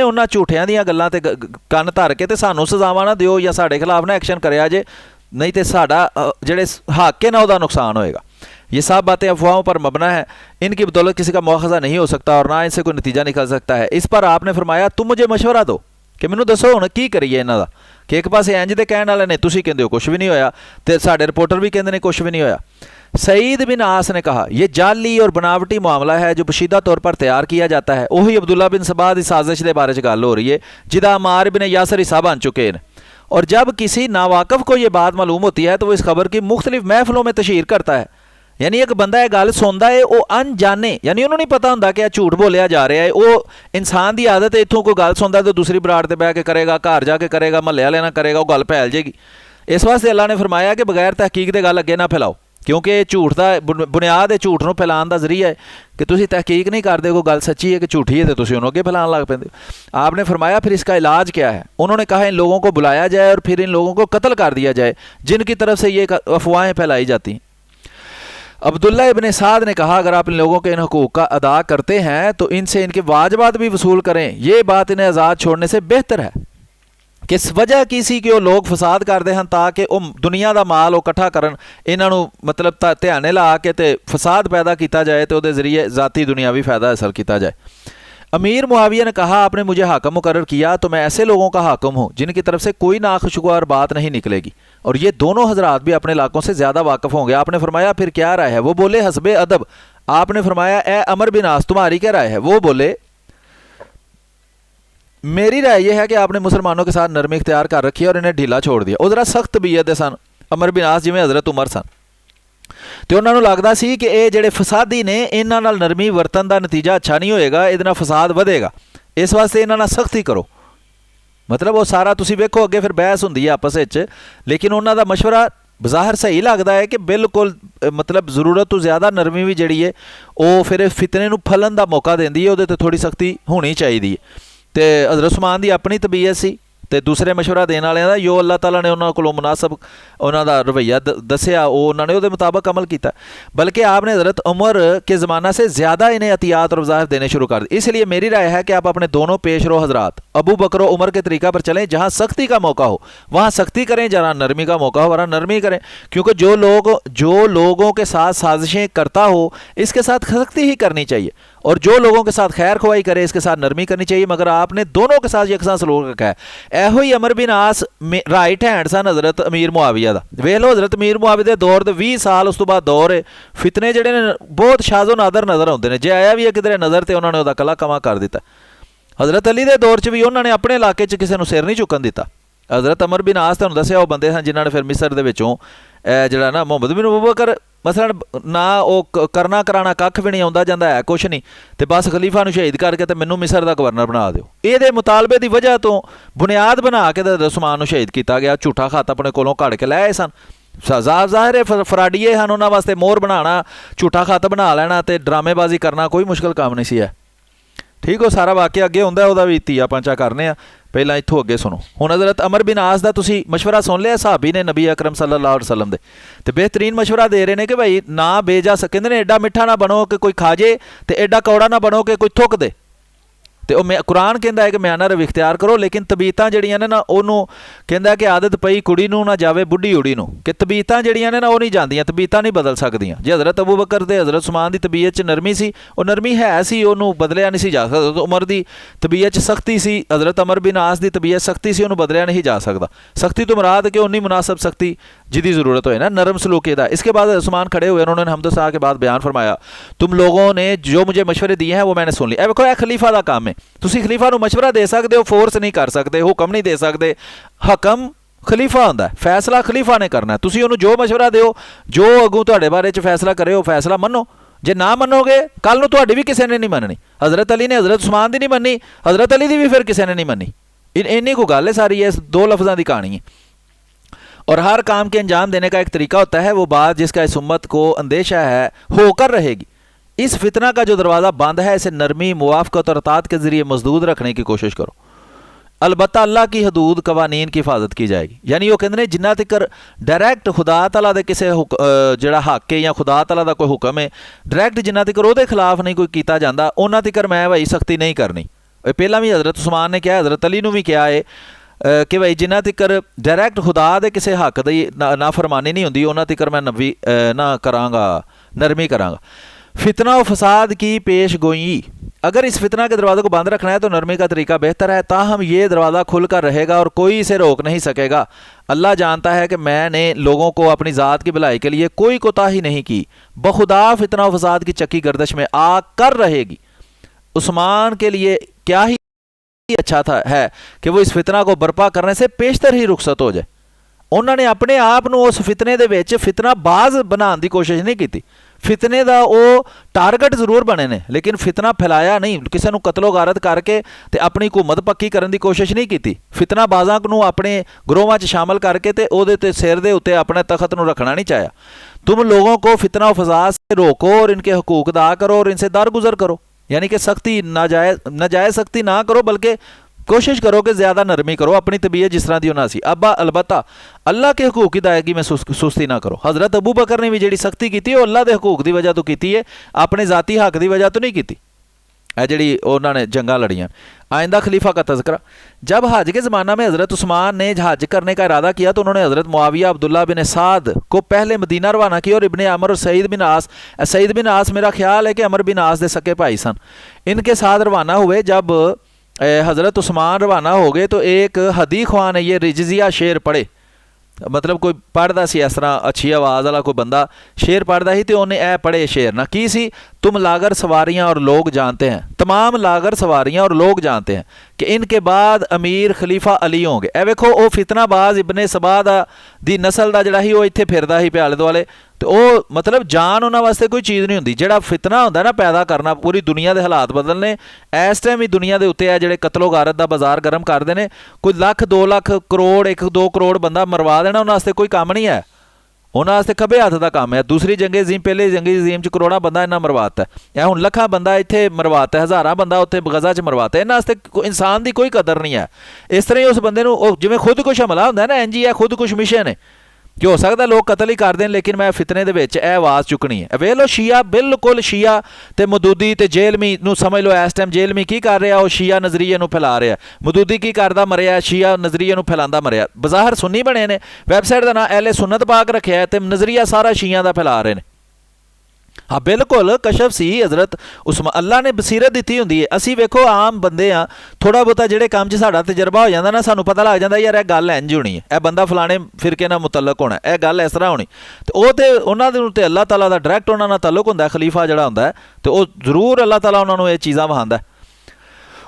ਉਹਨਾਂ ਝੂਠਿਆਂ ਦੀਆਂ ਗੱਲਾਂ ਤੇ ਕੰਨ ਧਰ ਕੇ ਤੇ ਸਾਨੂੰ ਸਜ਼ਾਵਾਂ ਨਾ ਦਿਓ ਜਾਂ ਸਾਡੇ ਖਿਲਾਫ ਨਾ एक्शन कराया जे, नहीं तो साड़ा जेड़े हक है ना उसका नुकसान होएगा। ये सब बातें अफवाहों पर मबना है, इनकी बदौलत किसी का मुआखजा नहीं हो सकता और ना इनसे कोई नतीजा निकल सकता है। इस पर आपने फरमाया तुम मुझे मशवरा दो कि मैनू दसो हुण की करिए इन्हां दा, कि एक पासे इंज दे कहण वाले ने तुसीं कहंदे हो कुछ भी नहीं होया ते साडे रिपोर्टर भी कहंदे ने कुछ भी नहीं होया। सईद बिन आस ने कहा यह जाली और बनावटी मामला है जो पोशीदा तौर पर तैयार किया जाता है। वही अब्दुल्ला बिन सबा की साजिश के बारे गल हो रही है जिदा अमार बिन यासर हिस्सा बन चुके हैं। और जब किसी नावाकफ को यह बात मालूम होती है तो वह इस खबर की मुख्तलिफ महफलों में तशहीर करता है। यानी एक बंदा यह गल सुनता है वो अनजाने, यानी उन्होंने नहीं पता होंदा कि यह झूठ बोलिया जा रहा है। वो इंसान की आदत है, इत्थों कोई गल सुनता तो दूसरी बराड़ से बह के करेगा, घर जाके करेगा, महल्ले वाले ना करेगा, वो गल फैल जाएगी। इस वास्ते अल्लाह ने फरमाया कि बगैर तहकीक के गल अगे ना फैलाओ, क्योंकि झूठ का बुनियाद है झूठ को फैलाने का जरिया है कि तुसी तहकीक नहीं करते कोई गल सच्ची है कि झूठी है तो तुसी उन्होंने अगे फैलाने लग पेंदे। आपने फरमाया फिर इसका इलाज क्या है? उन्होंने कहा इन लोगों को बुलाया जाए और फिर इन लोगों को कत्ल कर दिया जाए जिनकी तरफ से ये अफवाहें फैलाई जाती हैं। अब्दुल्ला इब्न साद ने कहा अगर आप इन लोगों के इन हकूक़ का अदा करते हैं तो इनसे इनके वाजबात भी वसूल करें, ये बात इन्हें आज़ाद छोड़ने से बेहतर है। किस वजह किसी कि लोग फसाद करते हैं ताकि वो दुनिया का माल वो इकट्ठा करन, इन्हों मतलब ध्याने ला के ते फसाद पैदा किया जाए तो वो जरिए ज़ाती दुनियावी फ़ायदा हासिल किया जाए। अमीर मुआविया ने कहा आपने मुझे हाकम मुकर्रर किया तो मैं ऐसे लोगों का हाकम हूँ जिनकी तरफ से कोई नाखुशगवार बात नहीं निकलेगी और ये दोनों हजरात भी अपने इलाकों से ज़्यादा वाकफ़ होंगे। आपने फरमाया फिर क्या राय है? वो बोले हसबे अदब। आपने फरमाया ए अमर बिन आस तुम्हारी क्या राय है? वो बोले मेरी राय यह है कि आपने मुसलमानों के साथ नरमी इख्तियार कर रखी है और इन्हें ढीला छोड़ दिया। वो जरा सख्त तबीयत सन अमर बिन आस जिमें हज़रत उमर सन तो उन्होंने लगता सी कि ये जिहड़े फसादी ने इन्हां नाल नरमी वरतन का नतीजा अच्छा नहीं होएगा, इहदे नाल फसाद वधेगा, इस वास्ते इन्हां नाल सख्ती करो। मतलब वो सारा तुसीं वेखो अगे फिर बहस हुंदी है आपस विच, लेकिन उन्हां दा मशवरा बज़ाहिर सही लगता है कि बिल्कुल मतलब ज़रूरत तो ज़्यादा नरमी भी जिहड़ी है वो फिर फितने नूं फलन का मौका देंदी है, उहदे ते थोड़ी सख्ती होनी चाहिए। तो हज़रत उस्मान की अपनी तबीयत सी तो दूसरे मशवरा देने वाले का जो अल्लाह ताला ने उन्होंने को मुनासब उन्होंने रवैया दसिया उन्होंने वो मुताबिक अमल किया। बल्कि आपने हज़रत उमर के ज़माना से ज़्यादा इन्हें एहतियात और वज़ाहत देने शुरू कर दी। इसलिए मेरी राय है कि आप अपने दोनों पेश रो हजरात अबू बकर और उमर के तरीका पर चलें, जहाँ सख्ती का मौका हो वहाँ सख्ती करें, जहाँ नरमी का मौका हो वहाँ नरमी करें, क्योंकि जो लोगों के साथ साजिशें करता हो इसके साथ सख्ती ही करनी चाहिए और जो लोगों के साथ खैर खुवाई करे इसके साथ नरमी करनी चाहिए। मगर आपने दोनों के साथ यकसा सलूक रखा है। एहो ही अमर बिन आस राइट हैंड सन हज़रत अमीर मुआविया का। वेख लो हज़रत अमीर मुआविया के दौर के 20 साल उस तो बाद दौर है फितने जिहड़े ने बहुत शाजो नादर नज़र आते हैं, जे आया भी है किधरे नज़र तो उन्होंने वह कला कमा कर दिता। हज़रत अली के दौर च भी उन्होंने अपने इलाके च किसी को सिर नहीं चुकन दिता। हज़रत अमर बिन आस तुहानूं दस्सिया वो बंदे सन जिन्होंने फिर मिस्र के विचों जिहड़ा ना मुहम्मद बिन अबू बकर मसलन ना वो करना कराना कख भी नहीं आउंदा जांदा है कुछ नहीं तो बस खलीफा नूं शहीद करके तो मैनू मिस्र का गवर्नर बना दो। ये मुतालबे की वजह तो बुनियाद बना के उस्मान नूं शहीद किया गया, झूठा खत अपने कोलों कढ़ के लै आए सन। ज़ाहिर है फराडीए हैं, उन्होंने वास्ते मोहर बनाना झूठा खत बना लेना तो ड्रामेबाजी करना कोई मुश्किल काम नहीं सी है। ठीक हो सारा वाक़या अगे हुंदा उहदा भी तीया पांचा करने आ, पहला इत्थों अगे सुनो। हुण हज़रत अमर बिन आस का तुसीं मशवरा सुन लिया, सहाबी ने नबी अकरम सल्लल्लाहु अलैहि वसल्लम दे ते बेहतरीन मशवरा दे रहे हैं कि भाई ना बेजा कहंदे ने एडा मिठा ना बनो कि कोई खा जे ते एडा कौड़ा ना बनो कि कोई थुक दे। तो मैं कुरान कहता है कि म्याना रव इख्तियार करो, लेकिन तबीयतां जड़ियां ने ना उन्होंने कहता है कि आदत पई कुड़ी नूं ना जावे बुढ़ी उड़ी नूं, कि तबीयतां जड़ियां ने ना वो नहीं जांदियां, तबीयतां नहीं बदल सकदियां। जे हज़रत अबू बकर ते हज़रत उस्मान की तबीयत च नरमी सी, वो नरमी है सी, उन्होंने बदलिया नहीं सी जा सकदा। उमर की तबीयत च सख्ती सी, हज़रत अमर बिन आस की तबीयत सख्ती सी, उन्होंने बदलिया नहीं जा सकता। सख्ती तो मुराद कि उन्नी मुनासब सख्ती जिदी ज़रूरत हो ना, नरम सलूके दा। इसके बाद उस्मान खड़े हुए, उन्होंने हमदो के बाद बयान फरमाया तुम लोगों ने जो मुझे मशवरे दिए हैं वो मैंने सुन लिया। देखो यह खलीफा का काम है, तुसीं खलीफा मशवरा दे सकते हो, फोर्स नहीं कर सकते, हुक्म नहीं दे सकते। हकम खलीफा होंदा है, फैसला खलीफा ने करना है। तुसीं उन्होंने जो मशवरा दो, जो अगू तुहाडे बारे च फैसला करे वो फैसला मनो। जे ना मनोगे कल नूं तुहाडी भी किसी ने नहीं मननी। हज़रत अली ने हज़रत उस्मान की नहीं मनी, हज़रत अली की भी फिर किसी ने नहीं मनी। इन्नी को गल है सारी, इस दो लफ्ज़ों की कहानी है। और हर काम के अंजाम देने का एक तरीका होता है, वो बात जिसका इस उम्मत को अंदेशा है होकर रहेगी। इस फितना का जो दरवाज़ा बंद है इसे नरमी मुआफ़क़त और अतात के ज़रिए मजदूद रखने की कोशिश करो। अलबत्ता अल्लाह की हदूद कवानीन की हिफाजत की जाएगी। यानी वो कहते हैं जिन्ना तक डायरैक्ट खुदा तआला दे किसी जिहड़ा हक है या खुदा तआला दा कोई हुक्म है डायरैक्ट जिन्ना तक उहदे खिलाफ नहीं कोई कीता जांदा उन्ना तक मैं भाई सख्ती नहीं करनी। ਪਹਿਲਾਂ ਵੀ ਹਜ਼ਰਤ ਉਸਮਾਨ ਨੇ ਕਿਹਾ, ਹਜ਼ਰਤ ਅਲੀ ਨੂੰ ਵੀ ਕਿਹਾ ਹੈ ਕਿ ਭਾਈ ਜਿੰਨਾ ਤਿਕਰ ਡਾਇਰੈਕਟ ਖੁਦਾ ਦੇ ਕਿਸੇ ਹੱਕ ਦੀ ਨਾਫਰਮਾਨੀ ਨਹੀਂ ਹੁੰਦੀ ਉਹਨਾਂ ਤਿਕਰ ਮੈਂ ਨਬੀ ਨਾ करांगा, नरमी करांगा। फितना व फसाद की पेश गोई, अगर इस फितना के दरवाज़े को बंद रखना है तो नरमी का तरीका बेहतर है, ताहम ये दरवाज़ा खुलकर रहेगा और कोई इसे रोक नहीं सकेगा। अल्लाह जानता है कि मैंने लोगों को अपनी ज़ात की भलाई के लिए कोई कोताही नहीं की, बखुदा फितना व फसाद की चक्की गर्दश में आकर रहेगी। उस्मान के लिए क्या ही अच्छा था है कि वो इस फितना को बर्पा करने से पेशतर ही रुखसत हो जाए। उन्होंने अपने आप ਨੂੰ ਉਸ ਫਿਤਨੇ ਦੇ ਵਿੱਚ ਫਿਤਨਾਬਾਜ਼ ਬਣਾਉਣ ਦੀ ਕੋਸ਼ਿਸ਼ ਨਹੀਂ ਕੀਤੀ। ਫਿਤਨੇ ਦਾ ਉਹ ਟਾਰਗੇਟ ਜ਼ਰੂਰ ਬਣੇ ਨੇ, ਲੇਕਿਨ ਫਿਤਨਾ ਫੈਲਾਇਆ ਨਹੀਂ, ਕਿਸੇ ਨੂੰ ਕਤਲੋ ਗਾਰਤ ਕਰਕੇ ਤੇ ਆਪਣੀ ਹਕੂਮਤ ਪੱਕੀ ਕਰਨ ਦੀ ਕੋਸ਼ਿਸ਼ ਨਹੀਂ ਕੀਤੀ। ਫਿਤਨਾਬਾਜ਼ਾਂ ਨੂੰ ਆਪਣੇ ਗਰੋਹਾਂ 'ਚ ਸ਼ਾਮਲ ਕਰਕੇ ਤੇ ਉਹਦੇ ਤੇ ਸਿਰ ਦੇ ਉੱਤੇ ਆਪਣੇ ਤਖਤ ਨੂੰ ਰੱਖਣਾ ਨਹੀਂ ਚਾਹਿਆ। तुम लोगों को फितना व फसाद से रोको और इनके हकूक अदा करो और इनसे दरगुजर करो, यानी कि सख्ती नाजायज़ सख्ती ना करो, बल्कि कोशिश करो कि ज़्यादा नरमी करो, अपनी तबीयत जिस तरह दी होना सी। अब्बा अलबत्ता अल्लाह के हकूक की अदायगी में सुस्ती ना करो। हज़रत अबू बकर ने भी जी सख्ती की वो अल्लाह के हकूक की वजह तो की है, अपने ज़ाती हक की वजह तो नहीं की। जी उन्होंने जंगा लड़ियाँ। आइंदा खलीफा का तज़किरा, जब हज के ज़माना में हज़रत उस्मान ने हज करने का इरादा किया तो उन्होंने हज़रत मुआविया अब्दुल्ला बिन साद को पहले मदीना रवाना किया और इब्ने अमर और सईद बिन आस मेरा ख्याल है कि अमर बिन आस दे सके भाई सन, इनके साथ रवाना हुए। जब हज़रत उस्मान रवाना हो गए तो एक हदी ख्वान ने ये रिजजिया शेर पढ़े, मतलब कोई पढ़ता सी इस तरह अच्छी आवाज़ वाला कोई बंदा शेर पढ़ता ही तो उन्हें पढ़े शेर ना की सी, तुम लागर सवारियाँ और लोग जानते हैं, तमाम लागर सवारियाँ और लोग जानते हैं कि इनके बाद अमीर खलीफा अली होंगे। ए वेखो वो फितनाबाज इबने सबा दी नस्ल का जड़ा ही वो इत्थे फिरदा ही आले दुआले, तो वो मतलब जान उन्होंने वास्ते कोई चीज़ नहीं होंदी। जिहड़ा फितना होंदा ना पैदा करना, पूरी दुनिया के हालात बदलने, इस टाइम ही दुनिया के उत्ते है जिहड़े कतलो गारत का बाजार गर्म करते हैं। कोई लख 2 लाख करोड़ 1-2 करोड़ बंदा मरवा देना उन्होंने वास्ते कोई काम नहीं है, उन्होंने वास्ते खब्बे हथ का काम है। दूसरी जंगे अजीम पहले जंगे अजीम च करोड़ा बंदा इन्ना मरवाता है, हुण लखा बंदा इत्थे मरवाता है, हज़ारां बंदा उत्थे गज़ा च मरवाता है। इन्हां वास्ते इंसान की कोई कदर नहीं है। इस तरह ही उस बंदे नूं जिवें खुदकुश हमला हुंदा है ना, इंज ही है खुदकुश मिशन है कि हो सकता लोग कतल ही करते हैं, लेकिन मैं फितने दे विच यह आवाज़ चुकनी है। वे लो शिया, बिल्कुल शिया ते मदूदी ते जेलमी नूं समझ लो इस टाइम जेलमी की कर रहा, वो शिया नज़रिए नूं फैला रहा, मदूदी की करदा मरिया, शिया नज़रिए नूं फैलांदा मरिया। बज़ाहिर सुन्नी बने ने, वैबसाइट का नाम अहले सुन्नत पाक रखा है तो नज़रिया सारा शिया का फैला रहे हैं। हाँ बिल्कुल कशफ सी हज़रत उस्मान, अल्लाह ने बसीरत दी होंगी है। असी वेखो आम बंदे हाँ, थोड़ा बहुता जोड़े काम साडा तजर्बा हो जाता ना, सानू पता लग जाता यार यह गल इंज होनी है, यह बंदा फलाने फिरके नाल मुतलक होना, यह गल इस तरह होनी। तो वो तो उन्होंने अल्लाह ताला का डायरैक्ट उन्होंने नाल ताल्लुक होंदा, खलीफा जिहड़ा होंदा है, तो वो जरूर अल्लाह ताला उन्होंने ये चीज़ां वहांदा।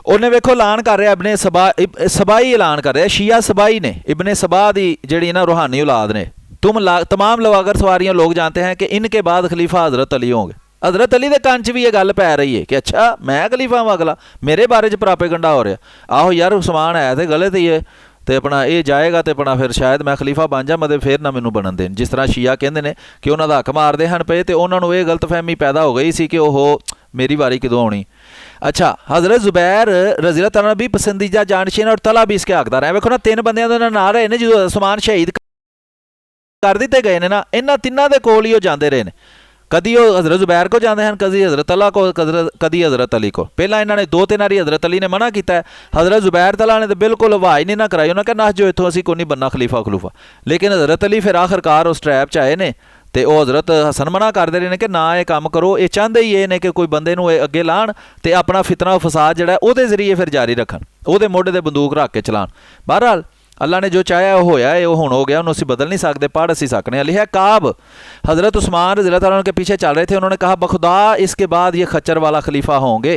उन्हें वेखो ऐलान कर रहा इबने सबाई ऐलान कर रहा, शिया सबाई ने इबने सबा की जी ना रूहानी औलाद ने, तमाम लवागर सवारियाँ लोग जानते हैं कि इनके बाद खलीफा हज़रत अली होंगे। हज़रत अली के कान च भी ये गल पै रही है कि अच्छा मैं खलीफा हाँ, अगला मेरे बारे च प्रापेगंडा हो रहा, आहो यार उस्मान है तो गलत ही है, तो अपना ये जाएगा तो अपना फिर शायद मैं खलीफा बन जा, मतलब फिर ना मैनू बनन देन। जिस तरह शिया कहते हैं कि उन्होंने हक मारते हैं पे, तो उन्होंने ये गलतफहमी पैदा हो गई सी कि ओहो मेरी वारी कदों आनी। अच्छा हज़रत जुबैर रज़ी अल्लाह तआला भी पसंदीदा जानशीन और तला भी इसके हकदार है। वेखो ना 3 बंदियां दे नाम रहे ने, जो उस्मान शहीद कर दिते गए ने ना, इन्हां तिन्हां दे कोल ही जाते रहे ने। कदी वो हज़रत जुबैर को जाते हैं, कभी हज़रत अल्लाह को, कदी हज़रत अली को। पहला इन्होंने 2-3 बारी हज़रत अली ने मना किया है, हज़रत जुबैर तला ने तो बिल्कुल आवाज़ नहीं ना कराई, उन्होंने कहा नस जो इतों असीं कोई नहीं बनना खलीफा खलूफा। लेकिन हज़रत अली फिर आखिरकार उस ट्रैप च आए ने, तो वह हज़रत हसन मना करते रहे कि ना ये काम करो, ये चाहते ही ये ने कि कोई बंदे नूं अगे लाण तो अपना फितना फसाद जिहड़ा उहदे जरिए फिर जारी रखन, उहदे मोढे ते बंदूक रख के चलान। बहरहाल अल्लाह ने जो चाहा वो होया है, वो हुण हो गया, उन्होंने असीं बदल नहीं सकते, पढ़ असीं सकने। लिखा काब हज़रत उस्मान रज़ी अल्लाह तआला के पीछे चल रहे थे, उन्होंने कहा बखुदा इसके बाद ये खच्चर वाला खलीफा होंगे।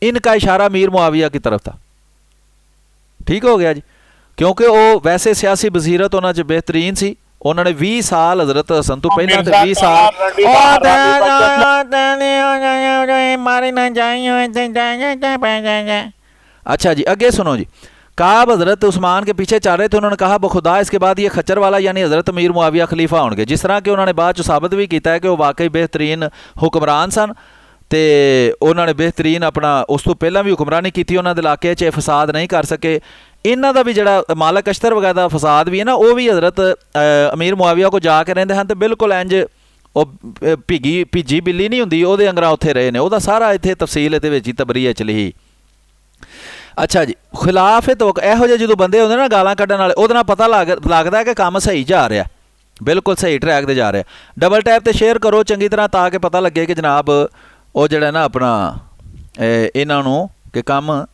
इनका इशारा मीर मुआविया की तरफ था। ठीक हो गया जी, क्योंकि वो वैसे सियासी बसीरत उन्होंने बेहतरीन सी। उन्होंने 20 साल हज़रत हसन तो पहला 20 साल अच्छा जी अगे सुनो जी। काब हज़रत उस्मान के पीछे चल रहे थे, उन्होंने कहा बखुदा इसके बाद ये खच्चर वाला यानी हज़रत अमीर मुआविया खलीफा होंगे। जिस तरह कि उन्होंने बाद साबित भी किया है कि वो वाकई बेहतरीन हुक्मरान सन, तो उन्होंने बेहतरीन अपना उस तो पहला भी हुक्मरानी की, उन्होंने इलाके च फसाद नहीं कर सके। इन्हों का भी जो मालक अश्तर वगैरह फसाद भी है ना, वो भी हज़रत अमीर मुआविया को जाके रहते हैं, तो बिल्कुल इंज भीजी बिल्ली नहीं होंगी वो अंगरा उत्थे रहे ने। वह सारा इतने तफसील ये तबरीए च लिखी। अच्छा जी, खिलाफ तवक्को ਇਹੋ ਜਿਹੇ ਜਦੋਂ ਬੰਦੇ ਹੁੰਦੇ ਨਾ ਗਾਲਾਂ ਕੱਢਣ ਵਾਲੇ, ਉਹਦੇ ਨਾਲ ਪਤਾ ਲੱਗਦਾ ਕਿ ਕੰਮ ਸਹੀ ਜਾ ਰਿਹਾ, ਬਿਲਕੁਲ ਸਹੀ ਟਰੈਕ ਤੇ ਜਾ ਰਿਹਾ। ਡਬਲ ਟੈਪ ਤੇ ਸ਼ੇਅਰ ਕਰੋ ਚੰਗੀ ਤਰ੍ਹਾਂ ਤਾਂ ਕਿ ਪਤਾ ਲੱਗੇ ਕਿ ਜਨਾਬ ਉਹ ਜਿਹੜਾ ਨਾ ਆਪਣਾ ਇਹਨਾਂ ਨੂੰ ਕਿ ਕੰਮ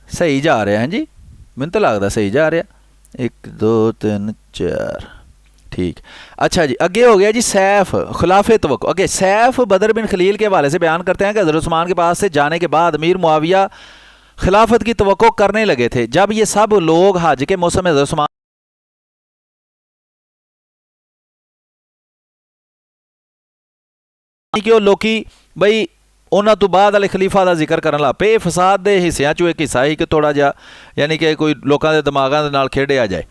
ਸਹੀ ਜਾ ਰਿਹਾ। ਹਾਂਜੀ ਮੈਨੂੰ ਤਾਂ ਲੱਗਦਾ ਸਹੀ ਜਾ ਰਿਹਾ। 1 2 3 4 ठीक। अच्छा जी, अगे हो गया जी सैफ खिलाफ तवक्को। अगे सैफ बदर बिन खलील के हवाले से बयान करते हैं कि हज़रत उस्मान के पास से जाने के बाद अमीर मुआविया खिलाफत की तवक्को करने लगे थे। जब ये सब लोग हज के मौसम में हज़रत उस्मान कि लोकी बई उन्होंने तो बाद वाले खलीफा का जिक्र करन लग पे। फसाद के हिस्सों चो एक हिस्सा ही कि थोड़ा जहा यानी कि कोई लोगों के दिमागों के नाल खेडिया जाए।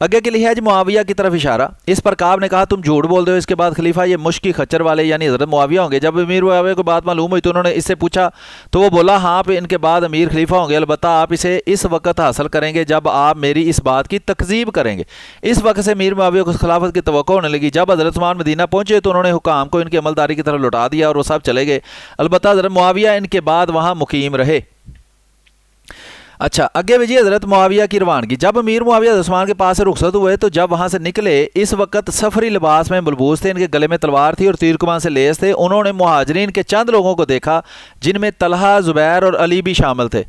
अगे के लिहाज मुआविया की तरफ इशारा। इस पर काब ने कहा तुम झूठ बोलते हो, इसके बाद खलीफा ये मुश्की खच्चर वाले यानी हज़रत मुआविया होंगे। जब अमीर मुआविया को बात मालूम हुई तो उन्होंने इससे पूछा तो वो बोला हाँ पे इनके बाद अमीर खलीफा होंगे, अलबत्ता आप इसे इस वक्त हासिल करेंगे जब आप मेरी इस बात की तकजीब करेंगे। इस वक्त से अमीर मुआविया को खिलाफत की तवक्को होने लगी। जब हज़रत उस्मान मदीना पहुँचे तो उन्होंने हुकाम को इनकी अमलदारी की तरफ लौटा दिया और वो सब चले गए, अलबत्ता हज़रत मुआविया इनके बाद वहाँ मुकीम रहे। अच्छा, अगे भी जी हज़रत मुआविया की रवानगी। जब अमीर मुआविया उस्मान के पास से रुखसत हुए तो जब वहाँ से निकले इस वक्त सफरी लिबास में मलबूस थे, इनके गले में तलवार थी और तीर कमान से लेस थे। उन्होंने मुहाजिरीन के चंद लोगों को देखा जिनमें तलहा, ज़ुबैर और अली भी शामिल थे।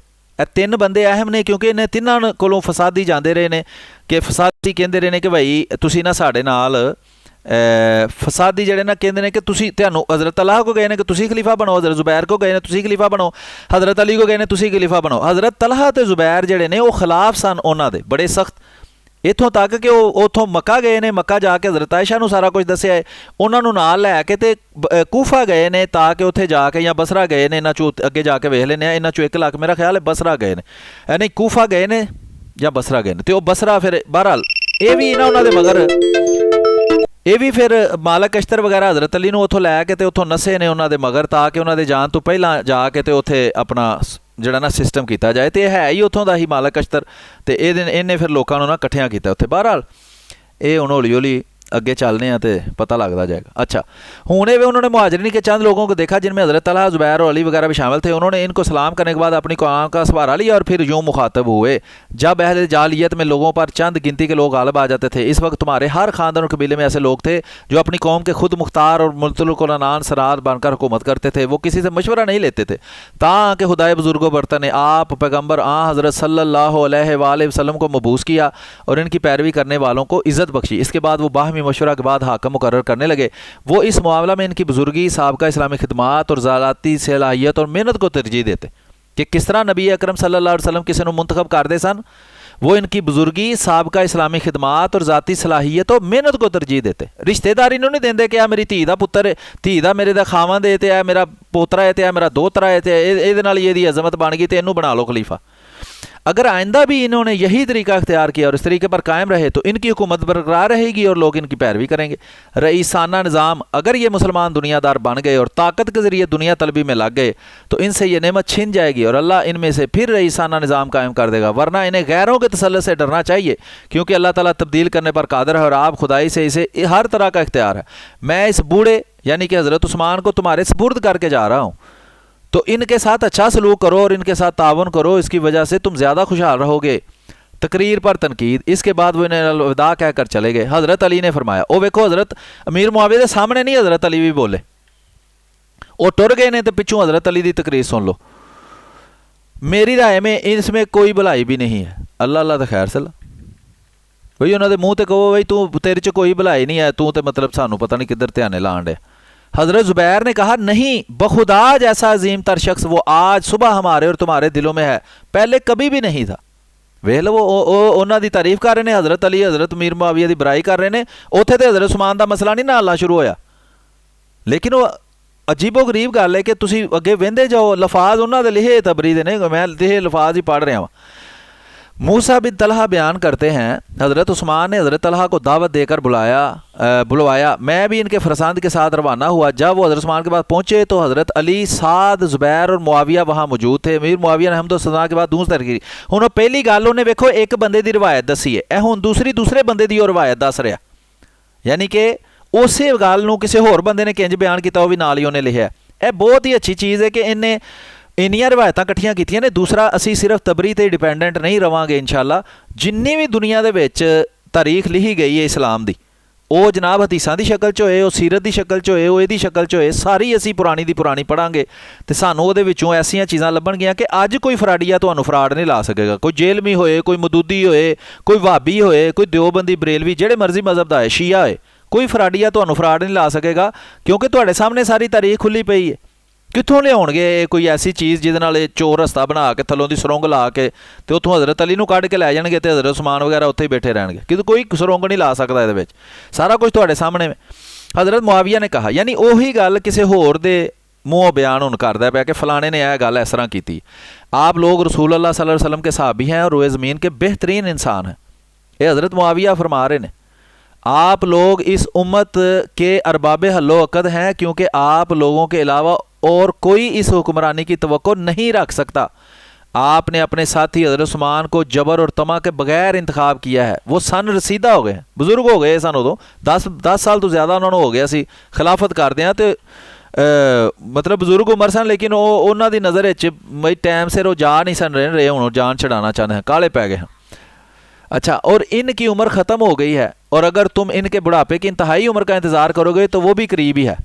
तीन बंदे अहम ने क्योंकि इन्हें तिन्हां कोलों फसादी जाते रहे ने कि फसादी कहते रहे ने कि भाई तुसी ना साढ़े नाल फसादी जड़े ना कहते हैं कि तुसी तुहानू हज़रत तलहा को गए ने कि तुसी खलीफा बनो, हज़रत ज़ुबैर को गए ने तुसी खलीफा बनो, हज़रत अली को गए ने तुसी खलीफा बनो। हज़रत तलहा ते ज़ुबैर जड़े ने वो खिलाफ सन उन्हां दे बड़े सख्त, इत्थों तक कि उतों मक्का गए ने, मक्का जाके हज़रत आयशा नू सारा कुछ दस्सिया है, उन्होंने नाल लैके ते कूफा गए ने ताकि उत्थे जाके या बसरा गए ने। इन्हां चों अगे जाके वेख लेने, इन्हां चों 1 लाख मेरा ख्याल है बसरा गए ने, यानी कूफा गए ने या बसरा गए ने। तो बसरा फिर बहरहाल ये भी ना उन्होंने मगर ये भी फिर मालक अश्तर वगैरह हज़रत अली नूं उत्थों लैके ते उत्थों नसे ने उन्होंने मगर ताकि उन्होंने जान तो पहला जाके ते उत्थे अपना जिहड़ा ना सिस्टम किया जाए। तो है ही उत्थों का ही मालक अश्तर, तो इन्हें फिर लोगों ना इकट्ठियां किया उत्थे। बहरहाल ये हुण हौली हौली अगे चलने तो पता लगता जाएगा। अच्छा, हुण ये उन्होंने मुहाजिरीन के चंद लोगों को देखा जिनमें हज़रत तलहा, ज़ुबैर और अली वगैरह भी शामिल थे। उन्होंने इनको सलाम करने के बाद अपनी कौम का सहारा लिया और फिर यूँ मुखातब हुए, जब अहले जालियत में लोगों पर चंद गिनती के लोग गालिब आ जाते थे, इस वक्त तुम्हारे हर ख़ानदान और कबीले में ऐसे लोग थे जो अपनी कौम के खुद मुख्तार और मुतलकुल-अनान सरार बनकर हुकूमत करते थे। वो किसी से मशवरा नहीं लेते थे। ताकि खुदाए बुजुर्गों बरतर ने आप पैगम्बर हज़रत सल्लल्लाहु अलैहि वसल्लम को मबूस किया और इनकी पैरवी करने वालों को इज़्ज़त बख्शी। इसके बाद वो बाहमी मशवरा के बाद हाकम मुकर्रर करने लगे। वो इस मामला में इनकी बुजुर्गी, साबका इस्लामी खिदमात और ज़ाती सलाहियत और मेहनत को तरजीह देते कि किस तरह नबी अकरम सल्लल्लाहु अलैहि वसल्लम किसी को मुंतखब करते सन। वो इनकी बुजुर्गी, साबका इस्लामी खिदमात और ज़ाती सलाहियत और मेहनत को तरजीह देते। रिश्तेदारी नहीं देंगे कि आ मेरी धी का पुत्र है, धी का मेरे दा खावंद है, तो आ मेरा पोतरा है, तो आ मेरा दोतरा है, तो ये अजमत बन गई तो इनू बना लो खलीफा। अगर आइंदा भी इन्होंने यही तरीका अख्तियार किया और इस तरीके पर कायम रहे तो इनकी हुकूमत बरकरार रहेगी और लोग इनकी पैरवी करेंगे। रईसाना निज़ाम अगर ये मुसलमान दुनियादार बन गए और ताकत के ज़रिए दुनिया तलबी में लग गए तो इनसे ये नेमत छिन जाएगी और अल्लाह इनमें से फिर रईसाना निज़ाम कायम कर देगा। वरना इन्हें गैरों के तसल्लुत से डरना चाहिए क्योंकि अल्लाह ताला तब्दील करने पर कादिर है और आप खुदाई से इसे हर तरह का इख्तियार है। मैं इस बूढ़े यानी कि हज़रत उस्मान को तुम्हारे सुपुर्द करके जा रहा हूँ, तो इनके साथ अच्छा सलूक करो और इनके साथ तावन करो, इसकी वजह से तुम ज़्यादा खुशहाल रहोगे। तकरीर पर तनकीद। इसके बाद वो इन्हें अलविदा कहकर चले गए। हज़रत अली ने फरमाया, वो देखो हज़रत अमीर मुआविया के सामने नहीं हज़रत अली भी बोले, वो टुर गए ने तो पिछू हज़रत अली की तकरीर सुन लो। मेरी राय में इसमें कोई भलाई भी नहीं है। अल्लाह अल्लाह तो खैर सला भाई उन्होंने मूँह तो कहो भाई तू तेरे च कोई भलाई नहीं है, तू तो मतलब सानू पता नहीं किधर ध्यान लान डे। हज़रत ज़ुबैर ने कहा नहीं, बखुदा जैसा अजीम तर शख्स वो आज सुबह हमारे और तुम्हारे दिलों में है, पहले कभी भी नहीं था। वेख लो वो उन्हों की तारीफ कर रहे हैं, हज़रत अली हज़रत अमीर मुआविया की बुराई कर रहे हैं। उत्थे तो हज़रत उस्मान का मसला नहीं ना हल्ला शुरू होया, लेकिन वो अजीबो गरीब गल है कि तुसी अगे वेंदे जाओ, लफाज उन्होंने लिखे तबरी दे ने, मैं लिखे लफाज ही पढ़ रहा वहाँ। मूसा बिन तलहा बयान करते हैं हज़रत उस्मान ने हज़रत तलहा को दावत देकर बुलवाया। मैं भी इनके फरसांद के साथ रवाना हुआ। जब वो हज़रत उस्मान के पास पहुँचे तो हज़रत अली, साद, ज़ुबैर और मुआविया वहाँ मौजूद थे। अमीर मुआविया ने हमदो सना के बाद दूसरी तरकी हुण पहली गल उन्हें वेखो एक बंदे की रिवायत दसी है, हुण दूसरे बंदे की रिवायत दस रहा, यानी कि उस गल नूं किसी होर बंदे ने किंज बयान किया वो भी नाल ही उन्हें लिखिया। यह बहुत ही अच्छी चीज़ है कि इन्हें ਇੰਨੀਆਂ ਰਿਵਾਇਤਾਂ ਇਕੱਠੀਆਂ ਕੀਤੀਆਂ ਨੇ। ਦੂਸਰਾ, ਅਸੀਂ ਸਿਰਫ ਤਬਰੀ ਤੇ ਡਿਪੈਂਡੈਂਟ ਨਹੀਂ ਰਵਾਂਗੇ ਇਨਸ਼ਾਅੱਲਾ। ਜਿੰਨੀ ਵੀ ਦੁਨੀਆ ਦੇ ਵਿੱਚ ਤਾਰੀਖ ਲਿਖੀ ਗਈ ਹੈ ਇਸਲਾਮ ਦੀ, ਉਹ ਜਨਾਬ ਹਦੀਸਾਂ ਦੀ ਸ਼ਕਲ 'ਚ ਹੋਏ, ਉਹ ਸੀਰਤ ਦੀ ਸ਼ਕਲ 'ਚ ਹੋਏ, ਉਹ ਇਹਦੀ ਸ਼ਕਲ 'ਚ ਹੋਏ, ਸਾਰੀ ਅਸੀਂ ਪੁਰਾਣੀ ਦੀ ਪੁਰਾਣੀ ਪੜ੍ਹਾਂਗੇ ਤੇ ਸਾਨੂੰ ਉਹਦੇ ਵਿੱਚੋਂ ਐਸੀਆਂ ਚੀਜ਼ਾਂ ਲੱਭਣਗੀਆਂ ਕਿ ਅੱਜ ਕੋਈ ਫਰਾਡੀਆ ਤੁਹਾਨੂੰ ਫਰਾਡ ਨਹੀਂ ਲਾ ਸਕੇਗਾ। ਕੋਈ ਜੇਲਮੀ ਹੋਏ, ਕੋਈ ਮਦੂਦੀ ਹੋਏ, ਕੋਈ ਵਾਬੀ ਹੋਏ, ਕੋਈ ਦਿਓਬੰਦੀ, ਬਰੇਲਵੀ, ਜਿਹੜੇ ਮਰਜ਼ੀ ਮਜ਼ਹਬ ਦਾ ਹੈ, ਸ਼ੀਆ ਹੋਏ, ਕੋਈ ਫਰਾਡੀਆ ਤੁਹਾਨੂੰ ਫਰਾਡ ਨਹੀਂ ਲਾ ਸਕੇਗਾ, ਕਿਉਂਕਿ ਤੁਹਾਡੇ ਸਾਹਮਣੇ ਸਾਰੀ ਤਾਰੀਖ ਖੁੱਲੀ ਪਈ ਹੈ। ਕਿੱਥੋਂ ਲਿਆਉਣਗੇ ਇਹ ਕੋਈ ਐਸੀ ਚੀਜ਼ ਜਿਹਦੇ ਨਾਲ ਇਹ ਚੋਰ ਰਸਤਾ ਬਣਾ ਕੇ ਥੱਲੋਂ ਦੀ ਸੁਰੰਗ ਲਾ ਕੇ ਤੇ ਉੱਥੋਂ ਹਜ਼ਰਤ ਅਲੀ ਨੂੰ ਕੱਢ ਕੇ ਲੈ ਜਾਣਗੇ ਤੇ ਹਜ਼ਰਤ ਉਸਮਾਨ ਵਗੈਰਾ ਉੱਥੇ ਹੀ ਬੈਠੇ ਰਹਿਣਗੇ? ਕਿਉਂਕਿ ਕੋਈ ਸੁਰੰਗ ਨਹੀਂ ਲਾ ਸਕਦਾ ਇਹਦੇ ਵਿੱਚ, ਸਾਰਾ ਕੁਝ ਤੁਹਾਡੇ ਸਾਹਮਣੇ। ਹਜ਼ਰਤ ਮੁਆਵੀਆ ਨੇ ਕਹਾ, ਯਾਨੀ ਉਹੀ ਗੱਲ ਕਿਸੇ ਹੋਰ ਦੇ ਮੂੰਹੋਂ ਬਿਆਨ ਹੁਣ ਕਰਦਾ ਪਿਆ ਕਿ ਫਲਾਣੇ ਨੇ ਇਹ ਗੱਲ ਇਸ ਤਰ੍ਹਾਂ ਕੀਤੀ। आप लोग रसूल अल्लाह सल्लल्लाहु अलैहि वसल्लम के सहाबी हैं और रोए ज़मीन के बेहतरीन इंसान हैं। ये हज़रत मुआविया फरमा रहे हैं, आप लोग इस उम्मत के अरबाब हल्लो अक़द हैं, क्योंकि आप लोगों के अलावा और कोई इस हुक्मरानी की तवक्को नहीं रख सकता। आपने अपने साथी हज़रत उस्मान को जबर और तमा के बगैर इंतखाब किया है। वो सन रसीदा हो गए, बजुर्ग हो गए सन, उदों 10 साल तो ज़्यादा उन्होंने हो गया सी खिलाफत करदे हैं, तो मतलब बजुर्ग उम्र सन, लेकिन उन्हों की नज़र मई टाइम सिर वो जा नहीं सन रहे, हूँ जान छड़ाना चाहते हैं, काले पै गए हैं। अच्छा, और इनकी उम्र ख़त्म हो गई है, और अगर तुम इनके बुढ़ापे की इंतहाई उम्र का इंतज़ार करोगे तो वो भी करीब ही है।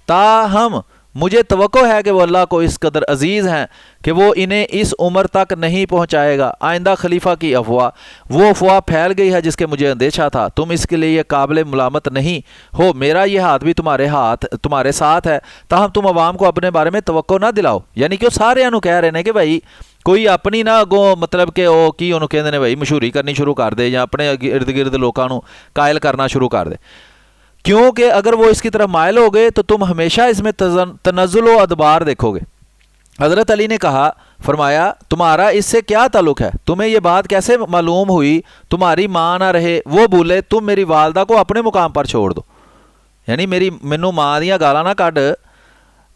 ताहम मुझे तवक्को है कि वो अल्लाह को इस कदर अजीज़ हैं कि वो इन्हें इस उम्र तक नहीं पहुँचाएगा। आइंदा खलीफा की अफवाह, वो अफवाह फैल गई है जिसके मुझे अंदेशा था। तुम इसके लिए काबिल मुलामत नहीं हो, मेरा ये हाथ भी तुम्हारे साथ है, ताहम तुम अवाम को अपने बारे में तवक्को ना दिलाओ। यानी कि वो सारे कह रहे हैं कि भाई कोई अपनी ना अगों मतलब कि वो की उन्होंने कहते हैं भाई मशहूरी करनी शुरू कर दे, या अपने इर्द गिर्द लोगों को कायल करना शुरू कर दे, क्योंकि अगर वो इसकी तरफ मायल हो गए तो तुम हमेशा इसमें तनज़्ज़ुल व अदबार देखोगे। हज़रत अली ने कहा, फरमाया, तुम्हारा इससे क्या ताल्लुक़ है? तुम्हें ये बात कैसे मालूम हुई? तुम्हारी माँ ना रहे, वो बोले तुम मेरी वालदा को अपने मुकाम पर छोड़ दो। यानी मैनू माँ दियां गालां ना कढ़,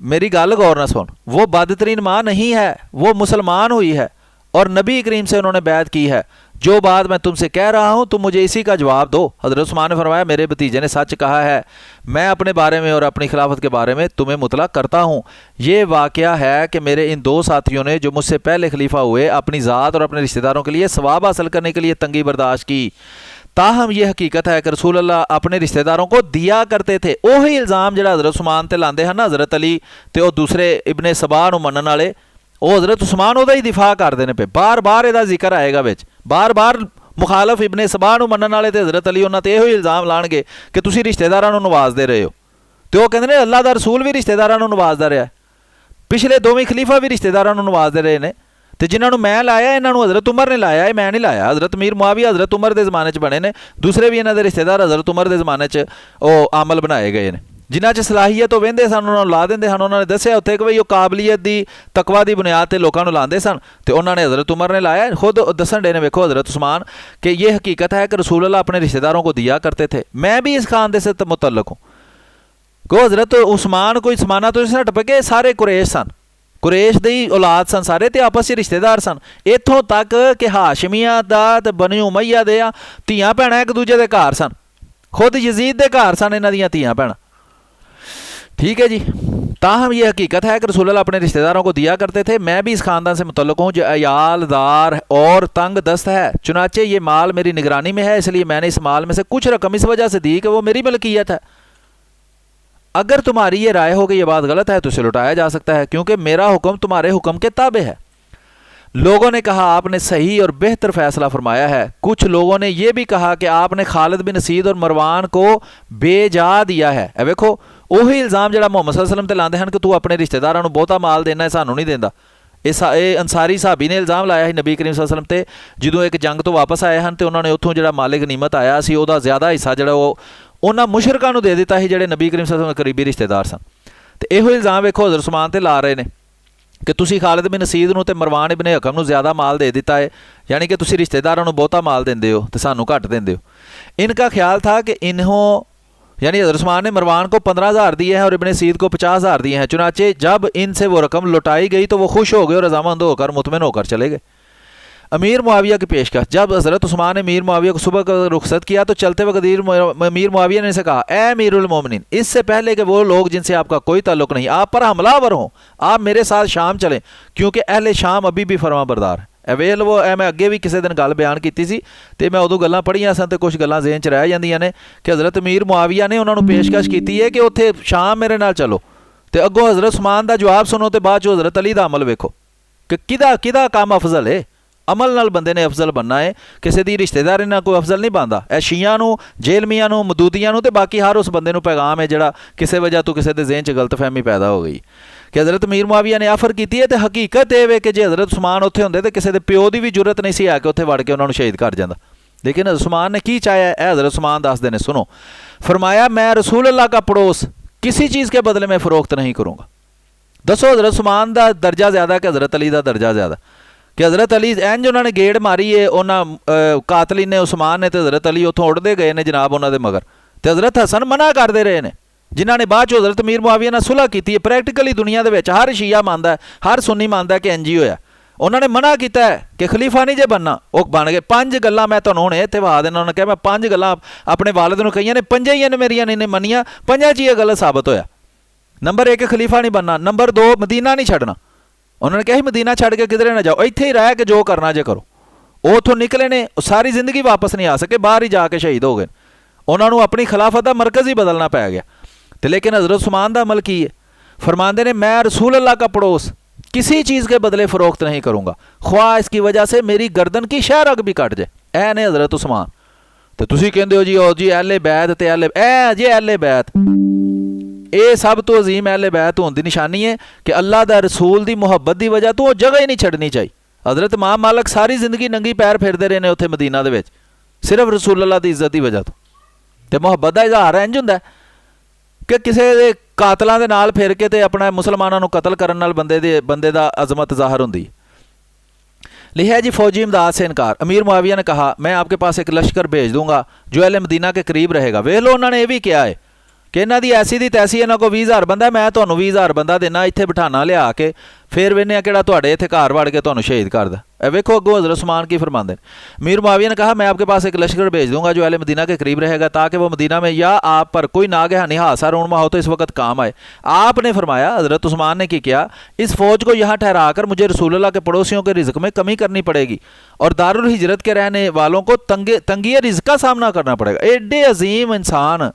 मेरी गल गौर न सुन। वो बदतरीन माँ नहीं है, वो मुसलमान हुई है और नबी करीम से उन्होंने बैत की है। जो बात मैं तुमसे कह रहा हूँ तुम मुझे इसी का जवाब दो। हज़रत उस्मान ने फरमाया, मेरे भतीजे ने सच कहा है, मैं अपने बारे में और अपनी खिलाफत के बारे में तुम्हें मुतला करता हूँ। ये वाक़या है कि मेरे इन 2 साथियों ने जो मुझसे पहले खलीफा हुए अपनी ज़ात और अपने रिश्तेदारों के लिए सवाब हासिल करने के लिए तंगी बर्दाश्त की। ताहम ये हकीकत है कि रसूल अल्लाह अपने रिश्तेदारों को दिया करते थे। वही इल्ज़ाम जो हज़रत उस्मान ते लाते हैं ना हज़रत अली ते वो दूसरे इबने सबा नूं मनण वाले, वो हज़रत उस्मान उहदा ही दिफा करते हैं पे, बार बार इहदा जिक्र आएगा विच, बार बार मुखालफ इबने सबा नूं मनण वाले ते हज़रत अली उन्हां ते इहो इल्ज़ाम लाणगे कि तुसीं रिश्तेदारां नूं नवाजदे रहे हो। तो वो कहंदे ने अल्लाह दा रसूल भी रिश्तेदारां नूं नवाजदा रहा, पिछले 2 खलीफा भी रिश्तेदारां नूं नवाजदे रहे ने, तो जिन्होंने मैं लाया इन्हों हज़रत उमर ने लाया, मैं नहीं लाया। हज़रत मीर मुआविया हज़रत उमर के ज़माने बने ने, दूसरे भी इन्हों के रिश्तेदार हज़रत उमर के ज़माने आमल बनाए गए हैं। जिन्हों च सलाहियत वो वहिंदे सन उन्होंने ला देंदे सन। उन्होंने दस्सिया उत्थे कि भाई वो काबलीयत की तकवा की बुनियाद पर लोगों को लाते सन, तो उन्होंने हज़रत उमर ने लाया। खुद दसन डे ने वेखो हज़रत उस्मान कि ये हकीकत है कि रसूल अल्लाह अपने रिश्तेदारों को दिया करते थे। मैं भी इस खानदे से मुतल्लक हूँ। को हज़रत उस्मान कोई समाना तो इसने टपके, सारे कुरैश सन, कुरैश दी औलाद सन सारे, तो आपस में रिश्तेदार सन। इत्थों तक कि हाशमिया दा ते बनी उमैया दे धीआं भैणां एक दूजे के घर सन, खुद यजीद के घर सन इन्हां दीआं धीआं भैणां। ठीक है जी। ताहम ये हकीकत है कि रसूल अल्लाह अपने रिश्तेदारों को दिया करते थे। मैं भी इस ख़ानदान से मुतल्लक हूँ जो अयालदार और तंग दस्त है, चुनाचे ये माल मेरी निगरानी में है, इसलिए मैंने इस माल में से कुछ रकम इस वजह से दी कि वो मेरी मलकियत है। अगर तुम्हारी ये राय हो कि ये बात गलत है तो इसे लौटाया जा सकता है, क्योंकि मेरा हुक्म तुम्हारे हुक्म के ताबे है। लोगों ने कहा, आपने सही और बेहतर फैसला फरमाया है। कुछ लोगों ने यह भी कहा कि आपने खालिद बिन असीद और मरवान को बेजा दिया है। वेखो वही इल्ज़ाम जो मुहम्मद सल्लल्लाहु अलैहि वसल्लम ते लाते हैं कि तू अपने रिश्तेदारों को बहुता माल देना है, सानू नहीं देंदा। ये अंसारी साहबी ने इल्ज़ाम लाया नबी करीम सल्लल्लाहु अलैहि वसल्लम ते, जो एक जंग तो वापस आए हैं तो उन्होंने उत्थों जो मालिक गनीमत आया सी उहदा ज़्यादा हिस्सा जो उन्होंने मुशरकां नूं दे दिता है, जिहड़े नबी करीम सल्लल्लाहु अलैहि वसल्लम करीबी रिश्तेदार सन। तो इहो इल्ज़ाम वेखो हज़रत उस्मान ते ला रहे हैं कि तुसी खालिद बिन असीद नूं ते मरवान इबन हकम नूं ज़्यादा माल दे दिता है, यानी कि तुसी रिश्तेदारों नूं बहुता माल देंदे हो ते सानू घट देंदे हो। इनका ख्याल था कि इन्हों यानी हज़रत उस्मान ने मरवान को 15,000 दिए हैं और इबन असीद को 50,000 दिए हैं। चुनाचे जब इनसे वो रकम लौटाई गई तो वो खुश हो गए और रज़ामंद होकर मुतमिन होकर चले गए। अमीर मुआविया की पेशकश। जब हज़रत उस्मान ने अमीर मुआविया को सुबह का रुखसत किया तो चलते वक्त अमीर मुआविया ने से कहा, ए अमीरुल मोमिनीन, इससे पहले कि वो लोग जिनसे आपका कोई ताल्लुक नहीं आप पर हमलावर हों, आप मेरे साथ शाम चलें, क्योंकि अहले शाम अभी भी फरमाबरदार है। ਵੇਖ ਲਵੋ ਮੈਂ ਅੱਗੇ ਵੀ ਕਿਸੇ ਦਿਨ ਗੱਲ ਬਿਆਨ ਕੀਤੀ ਸੀ ਤੇ ਮੈਂ ਉਦੋਂ ਗੱਲਾਂ ਪੜ੍ਹੀਆਂ ਸਨ ਤੇ ਕੁਝ ਗੱਲਾਂ ਜ਼ਿਹਨ 'ਚ ਰਹਿ ਜਾਂਦੀਆਂ ਨੇ ਕਿ ਹਜ਼ਰਤ ਅਮੀਰ ਮੁਆਵੀਆ ਨੇ ਉਹਨਾਂ ਨੂੰ ਪੇਸ਼ਕਸ਼ ਕੀਤੀ ਹੈ ਕਿ ਉੱਥੇ ਸ਼ਾਮ ਮੇਰੇ ਨਾਲ ਚਲੋ, ਤੇ ਅੱਗੋਂ ਹਜ਼ਰਤ ਉਸਮਾਨ ਦਾ ਜਵਾਬ ਸੁਣੋ ਤੇ ਬਾਅਦ 'ਚੋਂ ਹਜ਼ਰਤ ਅਲੀ ਦਾ ਅਮਲ ਵੇਖੋ ਕਿ ਕਿਹਦਾ ਕੰਮ ਅਫਜ਼ਲ ਹੈ। ਅਮਲ ਨਾਲ ਬੰਦੇ ਨੇ ਅਫਜ਼ਲ ਬਣਨਾ ਹੈ, ਕਿਸੇ ਦੀ ਰਿਸ਼ਤੇਦਾਰੀ ਨਾਲ ਕੋਈ ਅਫਜ਼ਲ ਨਹੀਂ ਬਣਦਾ। ਇਹ ਸ਼ੀਆਂ ਨੂੰ, ਜੇਲਮੀਆਂ ਨੂੰ, ਮਦੂਦੀਆਂ ਨੂੰ ਤੇ ਬਾਕੀ ਹਰ ਉਸ ਬੰਦੇ ਨੂੰ ਪੈਗਾਮ ਹੈ ਜਿਹੜਾ ਕਿਸੇ ਵਜ੍ਹਾ ਤੋਂ ਕਿਸੇ ਦੇ ਜ਼ਿਹਨ 'ਚ ਗਲਤਫਹਿਮੀ ਪੈਦਾ ਹੋ ਗਈ ਕਿ ਹਜ਼ਰਤ ਅਮੀਰ ਮੁਆਵੀਆ ਨੇ ਆਫਰ ਕੀਤੀ ਹੈ। ਤੇ ਹਕੀਕਤ ਇਹ ਵੇ ਕਿ ਜੇ ਹਜ਼ਰਤ ਉਸਮਾਨ ਉੱਥੇ ਹੁੰਦੇ ਤੇ ਕਿਸੇ ਦੇ ਪਿਓ ਦੀ ਵੀ ਜ਼ਰੂਰਤ ਨਹੀਂ ਸੀ ਆ ਕੇ ਉੱਥੇ ਵੜ ਕੇ ਉਹਨਾਂ ਨੂੰ ਸ਼ਹੀਦ ਕਰ ਜਾਂਦਾ। ਲੇਕਿਨ ਉਸਮਾਨ ਨੇ ਕੀ ਚਾਹਿਆ, ਇਹ ਹਜ਼ਰਤ ਉਸਮਾਨ ਦੱਸਦੇ ਨੇ, ਸੁਣੋ। फरमाया मैं रसूल अल्लाह का पड़ोस किसी चीज़ के बदले में फ़रोख्त नहीं करूँगा। दसो हज़रत उस्मान का दर्जा ज़्यादा कि हज़रत अली का दर्जा ज़्यादा, कि हज़रत अली इंज उन्होंने गेड़ मारी है उन्होंने कातली ने उस्मान ने, तो हज़रत अली उत्थों उड़ते गए ने जनाब उन्होंने मगर, तो हज़रत हसन मना करते रहे ने जिन्होंने बाद चो हज़रत अमीर मुआविया नाल सुलह की है। प्रैक्टिकली दुनिया के हर शिया मानता है, हर सुन्नी मानता है कि इंज ही होया। उन्होंने मना किया है कि खलीफा नहीं जे बनना, वो बन गए। 5 गल्लां मैं तुहानूं हुणे इत्थे वहा देना, उन्होंने कहा मैं 5 गल्लां अपने वालिद नूं कहीआं ने, 5 ही ने मेरियां नहीं मनियां, 5 च ये गलत साबित होया। नंबर 1 खलीफा नहीं बनना, नंबर 2 मदीना नहीं छड्डना। उन्होंने कहा मदीना छड्ड के किधरे ना जाओ, इत्थे ही रह के जो करना जे करो। वो उत्थों निकले ने, सारी जिंदगी वापस नहीं आ सके, बाहर ही जाके शहीद हो गए। उन्होंने अपनी खिलाफत का मरकज़ ही बदलना पै गया। तो लेकिन हज़रत उस्मान का अमल की है, फरमाते ने मैं रसूल अल्लाह का पड़ोस किसी चीज़ के बदले फ़रोख्त नहीं करूँगा, ख्वाह इसकी वजह से मेरी गर्दन की शह रग भी कट जाए। ऐ ने हज़रत उस्मान। तो तुसी कहंदे हो जी ओ जी अहले बैत ते अहले ए जी अहले बैत, ये सब तो अजीम अहले बैत होने की निशानी है कि अल्लाह दा रसूल की मुहब्बत की वजह तो वो जगह ही नहीं छड्डनी चाहिए। हज़रत इमाम मालिक सारी जिंदगी नंगी पैर फिरते रहे ने उत्थे मदीना दे विच, सिर्फ रसूल अल्लाह की इज्जत की वजह तो मुहब्बत का इजहार इंज हुंदा कि किसी दे कातलों के नाल फिर के ते अपना मुसलमानों को कतल करने नाल बंदे दा अजमत ज़ाहिर होंदी। लिखा जी फौजी इमदाद से इनकार। अमीर मुआविया ने कहा मैं आपके पास एक लश्कर भेज दूंगा जो अहले मदीना के करीब रहेगा। वेख लो उन्होंने यह भी किया है कि इन्हों की ऐसी दी तैसी इन्हों को 20,000 बंदा, मैं तो 20,000 बंदा देना, इत्थे बिठाना लिया के फिर वेने किहड़ा तुहाडे इत्थे घर वड़ के तुहानूं शहीद करदा। वेखो अगों हज़रत उस्मान की फरमाते हैं। अमीर मुआविया ने कहा मैं आपके पास एक लश्कर भेज दूंगा जो अहले मदीना के करीब रहेगा ताकि वो मदीना में या आप पर कोई नागहानी हादसा रूनमा हो तो इस वक्त काम आए। आपने फरमाया, हज़रत उस्मान ने किया, इस फ़ौज को यहाँ ठहरा कर मुझे रसूलुल्लाह के पड़ोसियों के रिज़्क़ में कमी करनी पड़ेगी और दारुल हिजरत के रहने वालों को तंगी रिज़्क़ का सामना करना पड़ेगा। एडे अजीम इंसान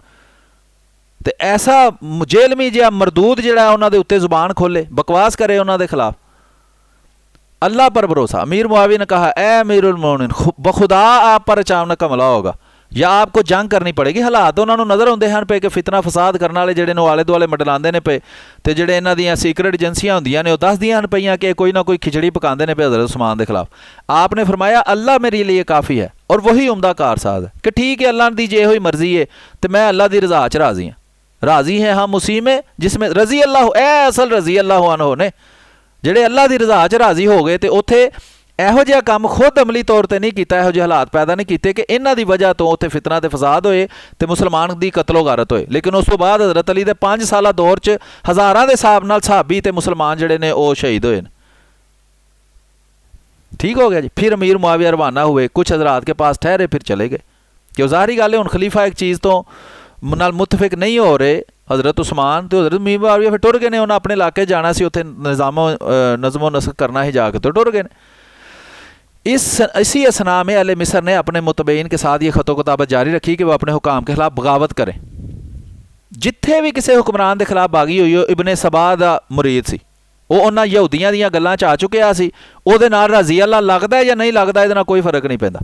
तो ऐसा जेलमी जिहा मरदूद जिहड़ा उन्होंने उत्ते जुबान खोले बकवास करे उन्होंने खिलाफ। अल्लाह पर भरोसा। अमीर मुआविया ने कहा ए अमीरुल मोमिनीन, बखुदा आप पर अचानक हमला होगा या आपको जंग करनी पड़ेगी। हालात उन्होंने नज़र आते हैं पे कि फितना फसाद करने वाले जिहड़े ने आले दुआले मंडलाते हैं पे, तो जिहड़े इन्हां दियां सीक्रेट एजेंसियां होंदियां ने वो दसदियां हैं पईयां कि कोई ना कोई खिचड़ी पकाते हैं पे हज़रत उस्मान के खिलाफ। आपने फरमाया अल्लाह मेरे लिए काफ़ी है और वही उम्दा कारसाज है कि ठीक है अल्लाह दी जे होई मर्जी है तो मैं अल्लाह की रज़ा च राज़ी हाँ। राज़ी हैं हम उसी में जिसमें रज़ी अल्लाह, ए असल रज़ी अल्लाह अन्हु ने ਜਿਹੜੇ अल्लाह की रज़ा च राज़ी हो गए। तो उत्थे ਇਹੋ ਜਿਹਾ ਕੰਮ खुद अमली तौर पर नहीं किया, ਇਹੋ ਜਿਹੇ हालात पैदा नहीं किए कि इन्हां दी वजह तो उत्थे फितना ते फसाद होए ते मुसलमान की कतलो गारत होए। लेकिन उस तो बाद हज़रत अली दे 5 साला दौर च हज़ारां दे हिसाब नाल सहाबी ते मुसलमान जिहड़े ने वो शहीद होए। ठीक हो गया जी। फिर अमीर मुआविया रवाना हुए, कुछ हज़रात के पास ठहरे, फिर चले गए कि ज़ाहिरी गल है हुण खलीफा एक चीज़ तो नाल मुतफिक नहीं हो रहे हज़रत उस्मान, तो हज़रत अमीर मुआविया फिर टुर गए ने, उन्हें अपने इलाके जाना सी, उत्थे नज़मो नस्क करना ही जाके तो टुर गए। इसी असना में अहले मिस्र ने अपने मुतबईन के साथ ये ख़तो किताबत जारी रखी कि वह अपने हुकाम के खिलाफ बगावत करें। जिथे भी किसी हुक्मरान के खिलाफ बागी हुई हो, इबने सबा का मुरीद सी, वो उन्होंने यहूदियों दीयां गल्लां च आ चुकिया सी, उहदे नाल राज़ी अल्लाह लगदा है या नहीं लगदा इहदे नाल कोई फर्क नहीं पैंदा।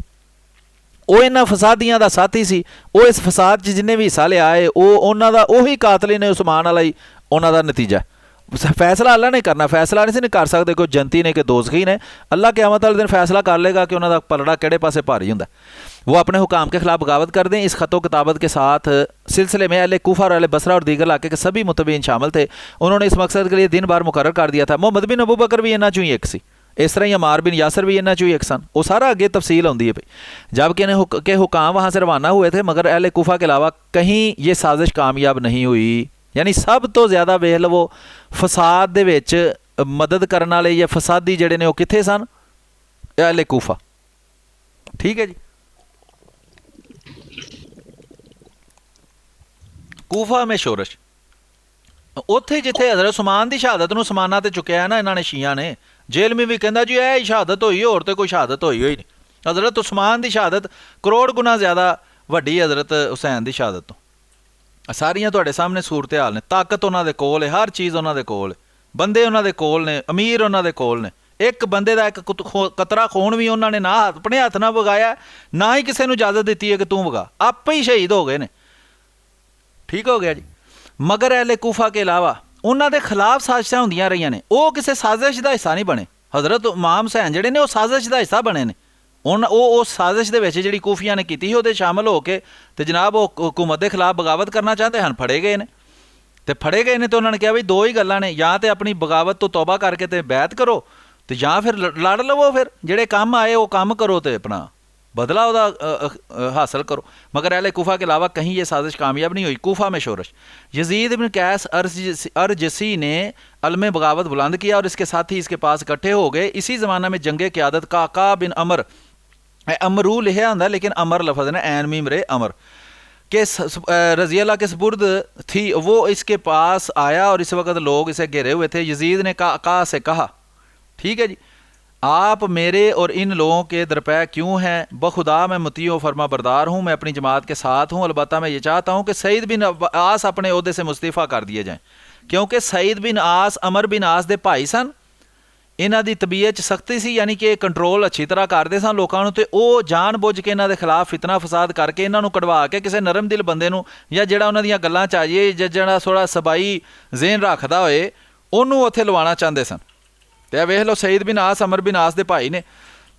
वो इन्हां फसादियां दा साथी सी, वो इस फसाद च जिन्हें भी हिस्सा लिया है वो उन्हां दा उही कातली ने उस्मान वाला ही उन्हां दा नतीजा। फैसला अल्लाह ने करना, फैसला नहीं कर सकते कोई जनती ने कि दोज़खी ने। अल्लाह क़यामत वाले दिन फैसला कर लेगा कि उन्होंने पलड़ा किहड़े पासे भारी हुंदा। वो अपने हुकाम के खिलाफ बगावत कर दें। इस ख़तो किताबत के साथ सिलसिले में अहले कूफा और अहले बसरा और दीगर इलाके के सभी मुतबईन शामिल थे। उन्होंने इस मकसद के लिए दिन बार मुकर्रर कर दिया था। मोहम्मद बिन अबू बकर भी इन्हां चों ही एक सी, इस तरह ही अमार बिन यासर भी इन्हां चों ही एक सन। वो सारा अगे तफसील होंदी है भाई। जबकि इन्हें के हुकाम वहाँ से रवाना हुए थे, मगर अहले कूफा के अलावा कहीं ये साजिश कामयाब नहीं हुई। यानी सब तो ज़्यादा वेख लवो फसाद दे विच मदद करने वाले या फसादी जिहड़े ने वो कित्थे सन, अहले कूफा। ठीक है जी, कूफा में शोरश, ਉੱਥੇ ਜਿੱਥੇ ਹਜ਼ਰਤ ਉਸਮਾਨ ਦੀ ਸ਼ਹਾਦਤ ਨੂੰ ਸਮਾਨਾਂ ਤੇ ਚੁੱਕਿਆ ਨਾ ਇਹਨਾਂ ਨੇ ਸ਼ੀਆਂ ਨੇ। ਜੇਲਮੀ ਵੀ ਕਹਿੰਦਾ ਜੀ ਇਹ ਸ਼ਹਾਦਤ ਹੋਈ, ਹੋਰ ਤੇ ਕੋਈ ਸ਼ਹਾਦਤ ਹੋਈ ਹੋਈ ਨਹੀਂ। ਹਜ਼ਰਤ ਉਸਮਾਨ ਦੀ ਸ਼ਹਾਦਤ ਕਰੋੜ ਗੁਣਾ ਜ਼ਿਆਦਾ ਵੱਡੀ ਹਜ਼ਰਤ ਹੁਸੈਨ ਦੀ ਸ਼ਹਾਦਤ ਤੋਂ। ਸਾਰੀਆਂ ਤੁਹਾਡੇ ਸਾਹਮਣੇ ਸੂਰਤ ਹਾਲ ਨੇ। ਤਾਕਤ ਉਹਨਾਂ ਦੇ ਕੋਲ ਹੈ, ਹਰ ਚੀਜ਼ ਉਹਨਾਂ ਦੇ ਕੋਲ, ਬੰਦੇ ਉਹਨਾਂ ਦੇ ਕੋਲ ਨੇ, ਅਮੀਰ ਉਹਨਾਂ ਦੇ ਕੋਲ ਨੇ। ਇੱਕ ਬੰਦੇ ਦਾ ਇੱਕ ਕਤਰਾ ਖੂਨ ਵੀ ਉਹਨਾਂ ਨੇ ਨਾ ਆਪਣੇ ਹੱਥ ਨਾਲ ਵਗਾਇਆ, ਨਾ ਹੀ ਕਿਸੇ ਨੂੰ ਇਜਾਜ਼ਤ ਦਿੱਤੀ ਹੈ ਕਿ ਤੂੰ ਵਗਾ, ਆਪੇ ਹੀ ਸ਼ਹੀਦ ਹੋ ਗਏ ਨੇ। ਠੀਕ ਹੋ ਗਿਆ ਜੀ। मगर अहले कूफा के अलावा उन्होंने खिलाफ साजिशां होंदियां रही ने, वो किसी साजिश का हिस्सा नहीं बने। हज़रत इमाम हुसैन जिहड़े ने वो साजिश का हिस्सा बने ने। उस साजिश दे विच जिहड़ी कूफिया ने की ਉਹਦੇ शामिल हो के तो जनाब वो हुकूमत के खिलाफ बगावत करना चाहते हैं, फड़े गए ने। तो फड़े गए ने तो उन्होंने कहा बई दो ही गल्लां ने, या तो अपनी बगावत तो तौबा करके तो बैत करो, तो या फिर लड़ लवो, फिर जिहड़े काम आए वो काम करो, तो अपना बदला उसका हासिल करो। मगर अहले कूफा के अलावा कहीं ये साजिश कामयाब नहीं हुई। कूफा में शोरश, यजीद इब्न कैस अर्जसी ने अलम बगावत बुलंद किया और इसके साथी इसके पास इकट्ठे हो गए। इसी ज़माना में जंग क़यादत काका बिन अमर, अमरू लिखा होंदा लेकिन अमर लफज ने ऐन मीम रे अमर के रज़ी अल्लाह के सपुर्द थी, वो इसके पास आया और इस वक्त लोग इसे घेरे हुए थे। यजीद ने का से कहा, ठीक है जी, आप मेरे और इन लोगों के दरपै क्यों हैं? बखुदा मैं मुती व फरमा बरदार हूँ, मैं अपनी जमात के साथ हूँ। अलबत्ता मैं ये चाहता हूँ कि सईद बिन आस अपने ओहदे से मुस्तफ़ा कर दिए जाएँ, क्योंकि सईद बिन आस अमर बिन आस दे भाई सन। इन्हां दी तबीयत च सख्ती सी, यानी कि कंट्रोल अच्छी तरह करते सन लोगों को, तो वो जान बुझ के इन्हां दे खिलाफ फितना फसाद करके इन्हां नूं कढ़वा के किसी नरम दिल बंदे नूं या जिहड़ा उन्हां दीयां गल्लां च आइए या जिहड़ा थोड़ा सबाई ज़हन रखदा होए उहनूं उत्थे लवाना चाहते सन। तो वेख लो सईद बिन आस अमर बिन आस दे भाई ने।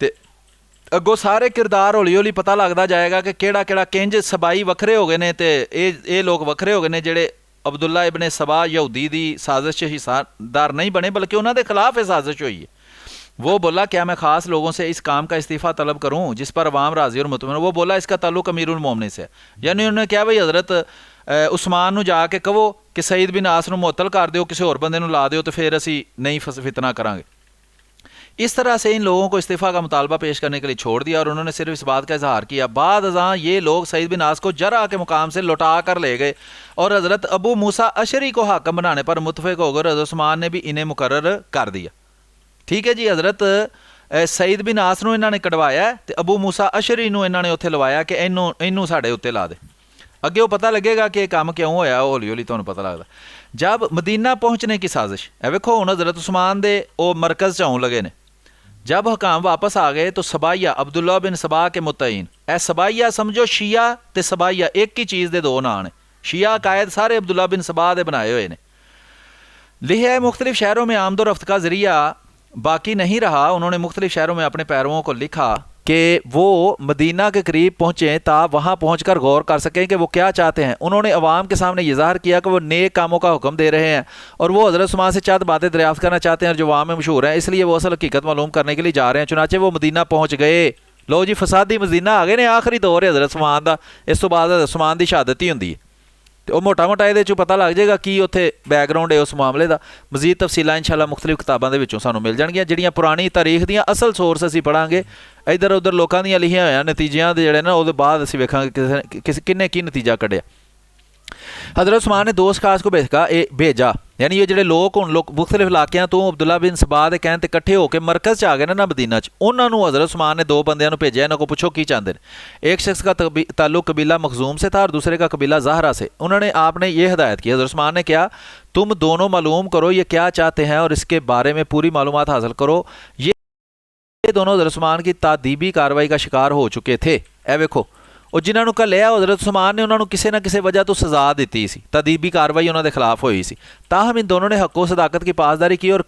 तो अगों सारे किरदार हौली हौली पता लगता जाएगा कि केड़ा केड़ा किंज सबाई वखरे हो गए ने, तो ये लोग वखरे हो गए ने जिहड़े अब्दुल्ला इब्ने सबा यहूदी दी साजिश हिस्सेदार नहीं बने, बल्कि उन्होंने खिलाफ ये साजिश हुई है। वो बोला क्या मैं ख़ास लोगों से इस काम का इस्तीफ़ा तलब करूँ जिस पर अवाम राज़ी और मुतमईन? वो बोला इसका ताल्लुक अमीरुल मोमिनीन से है, यानी उन्होंने क्या भाई हज़रत उस्मान नूं जाके कहो कि सईद बिन आस नूं मुअत्तल कर दो, किसी होर बंदे नूं ला दो, तो फिर असी नहीं फितना करांगे। इस तरह से इन लोगों को इस्तीफ़ा का मुतालबा पेश करने के लिए छोड़ दिया और उन्होंने सिर्फ इस बात का इजहार किया। बाद अज़ां ये लोग सईद बिन आस को जरा के मुकाम से लौटा कर ले गए और हज़रत अबू मूसा अशरी को हाकम बनाने पर मुतफ़िक होकर हज़रत उस्मान ने भी इन्हें मुकर्रर कर दिया। ठीक है जी। हज़रत सईद बिन आस नूं इन्हां ने कढ़वाया तो अबू मूसा अशरी नूं इन्हां ने उत्थे लवाया कि इनू साढ़े उत्ते ला दे। अगे वो पता लगेगा कि काम क्यों होया, हौली हौली तुहानूं पता लगदा। जब मदीना पहुँचने की साजिश, वेखो हुण हज़रत उस्मान दे वो मरकज़ च आउण लगे ने। जब हकाम वापस आ गए तो सबाइया अब्दुल्ला बिन सबा के मुतईन, ए सबाइया समझो शिया ते सबाइया एक ही चीज़ दे दो नाम ने। शिया कायद सारे अब्दुल्ला बिन सबा दे बनाए हुए ने। लिखा है मुख्तलिफ शहरों में आमद रफ्त का ज़रिया बाकी नहीं रहा। उन्होंने मुख्तलिफ शहरों में अपने पैरों को लिखा कि वो मदीना के करीब पहुँचें ताकि वहाँ पहुँच कर गौर कर सकें कि वो क्या चाहते हैं। उन्होंने अवाम के सामने ये ज़ाहिर किया कि वो नेक कामों का हुक्म दे रहे हैं और वो हज़रत उस्मान से चंद बातें दरियाफ्त करना चाहते हैं जो अवाम में मशहूर हैं, इसलिए वो असल हकीकत मालूम करने के लिए जा रहे हैं। चुनाचे वो मदीना पहुँच गए। लो जी फसादी मदीना आ गए ने। आखिरी दौर है हज़रत उस्मान का, इस तो बाद हज़रत उस्मान की शहादत ही होंदी है। तो वो मोटा मोटा ये पता लग जाएगा कि उत्थे बैकग्राउंड है उस मामले का। मजीद तफसीलां इंशाअल्लाह मुख्तलिफ किताबों के विचों सानूं मिल जाणगियां, जिहड़ियां पुरानी तारीख दियां असल सोर्स असीं पढ़ांगे। इधर उधर लोगों दियां लिखियां होइयां नतीजियां दे जिहड़े ना उहदे बाद असीं वेखांगे किन्ने की नतीजा कढ़िया। हज़रत उस्मान ने दो अशखास को भेजा, यानी ये जो लोग हुण लोग मुख्तलिफ इलाकों तो अब्दुल्ला बिन सबा के कहने इकट्ठे होकर मरकज़ च आ गए ना मदीना च। उन्होंने हज़रत उस्मान ने दो बंदियां भेजा, इन्हों को पूछो की चाहते हैं। एक शख्स का ताल्लुक कबीला मखजूम से था और दूसरे का कबीला ज़हरा से। उन्होंने आपने ये हिदायत की, हज़रत उस्मान ने क्या तुम दोनों मालूम करो ये क्या चाहते हैं और इसके बारे में पूरी मालूमात हासिल करो। ये दोनों हज़रत उस्मान की तादीबी कार्रवाई का शिकार हो चुके थे। ए वेखो और जिन्होंने घल्लिया हज़रत उस्मान ने उन्होंने किसी न किसी वजह तो सज़ा दी सी, तदीबी कार्रवाई उन्होंने खिलाफ हुई सी। ताहम इन दोनों ने हक़ व सदाकत की पासदारी की और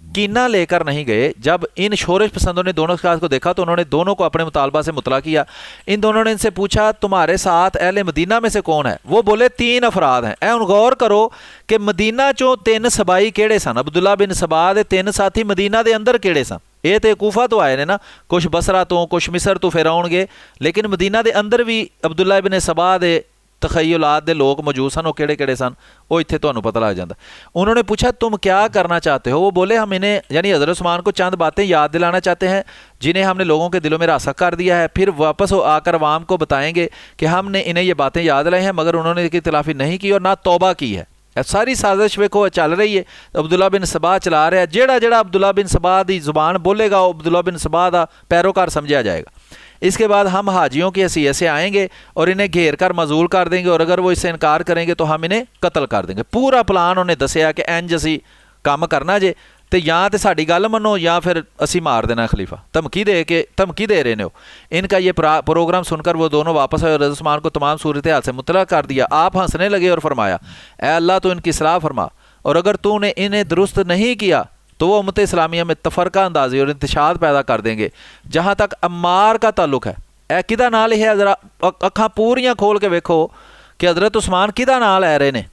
कीना लेकर नहीं गए। जब इन शोरश पसंदों ने दोनों अशखास को देखा तो उन्होंने दोनों को अपने मुतालबा से मुतला किया। इन दोनों ने इनसे पूछा तुम्हारे साथ अहले मदीना में से कौन है? वो बोले 3 अफराद हैं। ए हुण गौर करो कि मदीना चों 3 सबाई केड़े सन? अब्दुल्ला बिन सबा दे 3 साथी मदीना दे अंदर केड़े सन? ये तो कूफा तो आए ने ना, कुछ बसरा तो कुछ मिसर तो फिर आउणगे, लेकिन मदीना के अंदर भी अब्दुल्ला इब्ने सबा दे तखयलात दे लोग मौजूद सन, वो केड़े केड़े सन, वो इत्थे तुहानूं पता लग जाता। उन्होंने पूछा तुम क्या करना चाहते हो? वो बोले हम इन्हें यानी हज़रत उस्मान को चंद बातें याद दिलाना चाहते हैं जिन्हें हमने लोगों के दिलों में रास्ता कर दिया है, फिर वापस वो आकर अवाम को बताएंगे कि हमने इन्हें ये बातें याद लाई हैं मगर उन्होंने इसकी खिलाफी नहीं की और ना तौबा की है। सारी साजिश वेखो चल रही है, अब्दुल्ला बिन सबा चला रहा है। जेड़ा जेड़ा अब्दुल्ला बिन सबा की जुबान बोलेगा वो अब्दुल्ला बिन सबा का पैरोकार समझा जाएगा। इसके बाद हम हाजियों की हैसियत से आएंगे और इन्हें घेर कर मजूल कर देंगे और अगर वो इससे इनकार करेंगे तो हम इन्हें कत्ल कर देंगे। पूरा प्लान उन्हें दसिया कि इंज असी काम करना जे, तो या तो साड़ी गल मनो या फिर असी मार देना खलीफा। धमकी दे रहे हो। इनका ये प्रोग्राम सुनकर वो दोनों वापस आए और हज़रत उस्मान को तमाम सूरत हाल से मुतला कर दिया। आप हंसने लगे और फरमाया, ए अल्लाह तो इनकी सलाह फरमा, और अगर तूने इन्हें दुरुस्त नहीं किया तो वो उम्मत इस्लामिया में तफरका अंदाजी और इंतशाद पैदा कर देंगे। जहाँ तक अम्मार का ताल्लुक है, ए किदा नाल है, जरा अखां पूरियां खोल के वेखो कि हज़रत उस्मान किदा नाल लै रहे ने,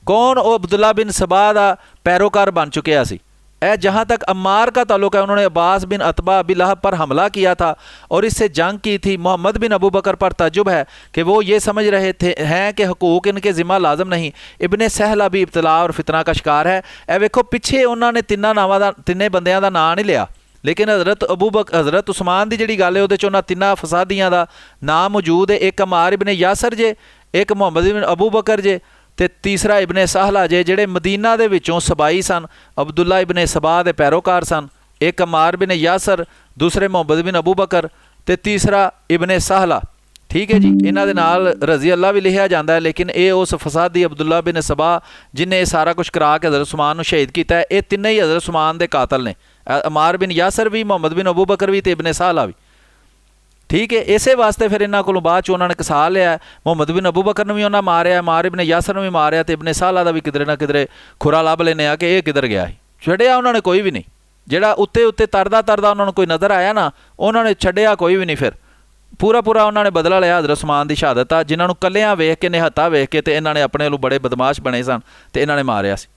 कौन वो अब्दुल्ला बिन सबा का पैरोकार बन चुके सी। जहाँ तक अम्मार का ताल्लुक है, उन्होंने अब्बास बिन अतबा अबी लहब पर हमला किया था और इससे जंग की थी। मोहम्मद बिन अबू बकर पर तजुब है कि वो ये समझ रहे थे हैं कि हुकूक इनके ज़िम्मा लाजम नहीं। इब्ने सहला भी इब्तला और फितना का शिकार है। वेखो पिछे उन्होंने तिन्ने बंदियां का नाम नहीं लिया, लेकिन हज़रत उस्मान की जी गल है वो उन्होंने तिन्ना फसादियां का नाम मौजूद है। एक अम्मार इब्ने यासर जे, एक मोहम्मद बिन अबू बकर जे, ते तीसरा इब्ने सहला जे, जेड़े मदीना दे विचों सबाई सन, अब्दुल्ला इब्ने सबा दे पैरोकार सन। एक अम्मार बिन यासर, दूसरे मोहम्मद बिन अबू बकर, ते तीसरा इब्ने सहला। ठीक है जी, इन्हां दे नाल रज़ी अल्लाह भी लिखिया जाता है, लेकिन ये उस फसादी अब्दुल्ला बिन सबा जिन्हें सारा कुछ करा के हज़रत उस्मान शहीद किया है। ये तिन्ने ही हज़रत उस्मान दे कातल ने, अम्मार बिन यासर भी, मोहम्मद बिन अबू बकर भी, ते इब्ने सहला भी। ठीक है, इस वास्ते फिर इन्हों को बाद उन्होंने कसा लिया। मोहम्मद बिन अबू बकर ने भी उन्हें मारिया, अम्मार इब्ने यासर ने भी मारिया, तो इब्ने सहला का भी किधरे ना किधरे खुरा लभ लेने कि ये किधर गया। छड्डिया उन्होंने कोई भी नहीं, जिहड़ा उत्ते उत्ते तरदा तरदा उन्होंने कोई नज़र आया ना, उन्होंने छड्डिया कोई भी नहीं। फिर पूरा उन्होंने बदला लिया हज़रत उस्मान की शहादत का, जिन्होंने कलियां वेख के निहत्था वेख के, इन्होंने अपने लोग बड़े बदमाश बने सन, तो इन्होंने मारिया सी।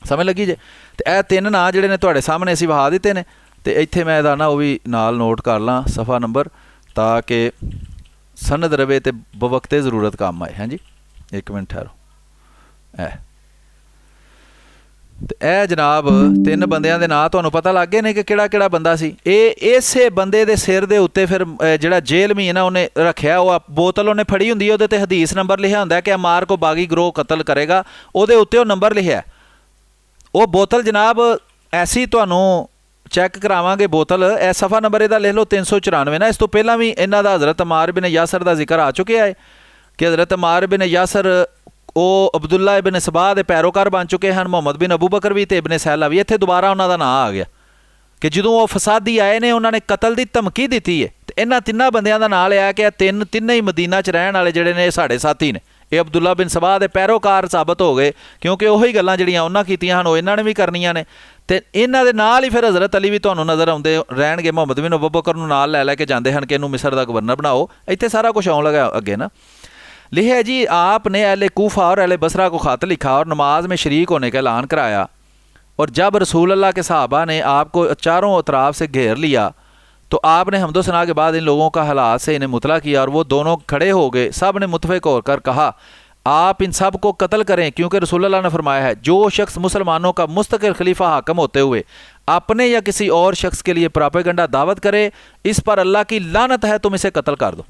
समझ लगी जे। तो यह तीन नाम जिहड़े ने तुहाडे सामने असीं वहा दिते ने, तो इत्थे मैं इहदा ना वो भी नाल नोट कर ला सफ़ा नंबर, ताकि सनद रवे तो बवक्ते ज़रूरत काम आए। हाँ जी, एक मिनट ठहरो। ए जनाब तीन बंदियां दे नाम तुहानूं पता लग गए ने कि किहड़ा किहड़ा बंदा सी। इसे बंदे दे सिर दे उत्ते फिर जिहड़ा जेल मी है ना उन्हें रखिया, वो बोतल उन्हें फड़ी हुंदी है, उहदे ते हदीस नंबर लिखिया हुंदा है कि अम्मार को बागी ग्रोह कतल करेगा, उहदे उत्ते वो नंबर लिखिया। वो बोतल जनाब ऐसी तुहानूं चैक करावांगे बोतल, ए सफ़ा नंबर इहदा लिख लो 394 ना। इस तो पहला भी इन्हां दा हज़रत अम्मार बिन यासर का जिक्र आ चुका है कि हज़रत अम्मार बिन यासर वो अब्दुल्ला इब्न सबा के पैरोकार बन चुके हैं, मोहम्मद बिन अबू बकर भी, तो इब्ने सहला भी। इत्थे दोबारा उन्हों का नाम आ गया कि जो वो फसादी आए ने उन्होंने कतल की धमकी दी है। तो इन्होंने तिन्ना बंदियां का नाम लिया कि तिन्ने ही मदीना च रहने वाले जिहड़े ने साढ़े साथी ने, ये अब्दुल्ला बिन सबा के पैरोकार साबित हो गए, क्योंकि उही गल्लां जिहड़ियां उन्हां कीतियां हन इन्हां ने भी करनियां ने। तो इन्हां दे नाल ही फिर हज़रत अली भी तुहानूं नज़र आउंदे रहणगे, मोहम्मद बिन अबू बकर नूं नाल लै के जाते हैं कि इनू मिस्र का गवर्नर बनाओ। इत्थे सारा कुछ आउण लगा अगे ना। लिखा जी, आपने अहले कूफा और अहले बसरा को ख़त लिखा और नमाज में शरीक होने का ऐलान कराया, और जब रसूल अल्लाह के सहाबा ने आपको चारों अतराफ से घेर लिया तो आपने हम्दो सना के बाद इन लोगों का हालात से इन्हें मुतला किया, और वो दोनों खड़े हो गए। सब ने मुतफ़िक़ होकर कहा आप इन सब को कत्ल करें, क्योंकि रसूल अल्लाह ने फरमाया है जो शख्स मुसलमानों का मुस्तकिल खलीफा हाकम होते हुए अपने या किसी और शख्स के लिए प्रोपेगेंडा दावत करे, इस पर अल्लाह की लानत है, तुम इसे कत्ल कर दो।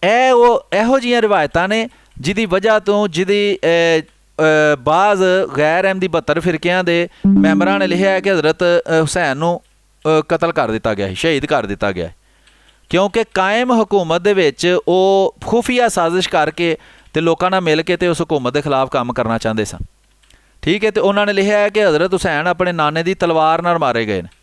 वो ਇਹੋ ਜਿਹੀਆਂ रिवायतां ने जिहदी वजह तो जिहदी बाज़ गैर अहमदी 72 फिरकियां दे मैंबरां ने लिखिया है कि हज़रत हुसैन नूं कतल कर दिता गया, शहीद कर दिता गया, क्योंकि कायम हुकूमत दे विच वो खुफिया साजिश करके ते लोकां नाल मिल के ते उस हुकूमत के खिलाफ काम करना चाहते सन। ठीक है, तो उन्होंने लिखिया है कि हज़रत हुसैन अपने नाने की तलवार नाल मारे गए ने।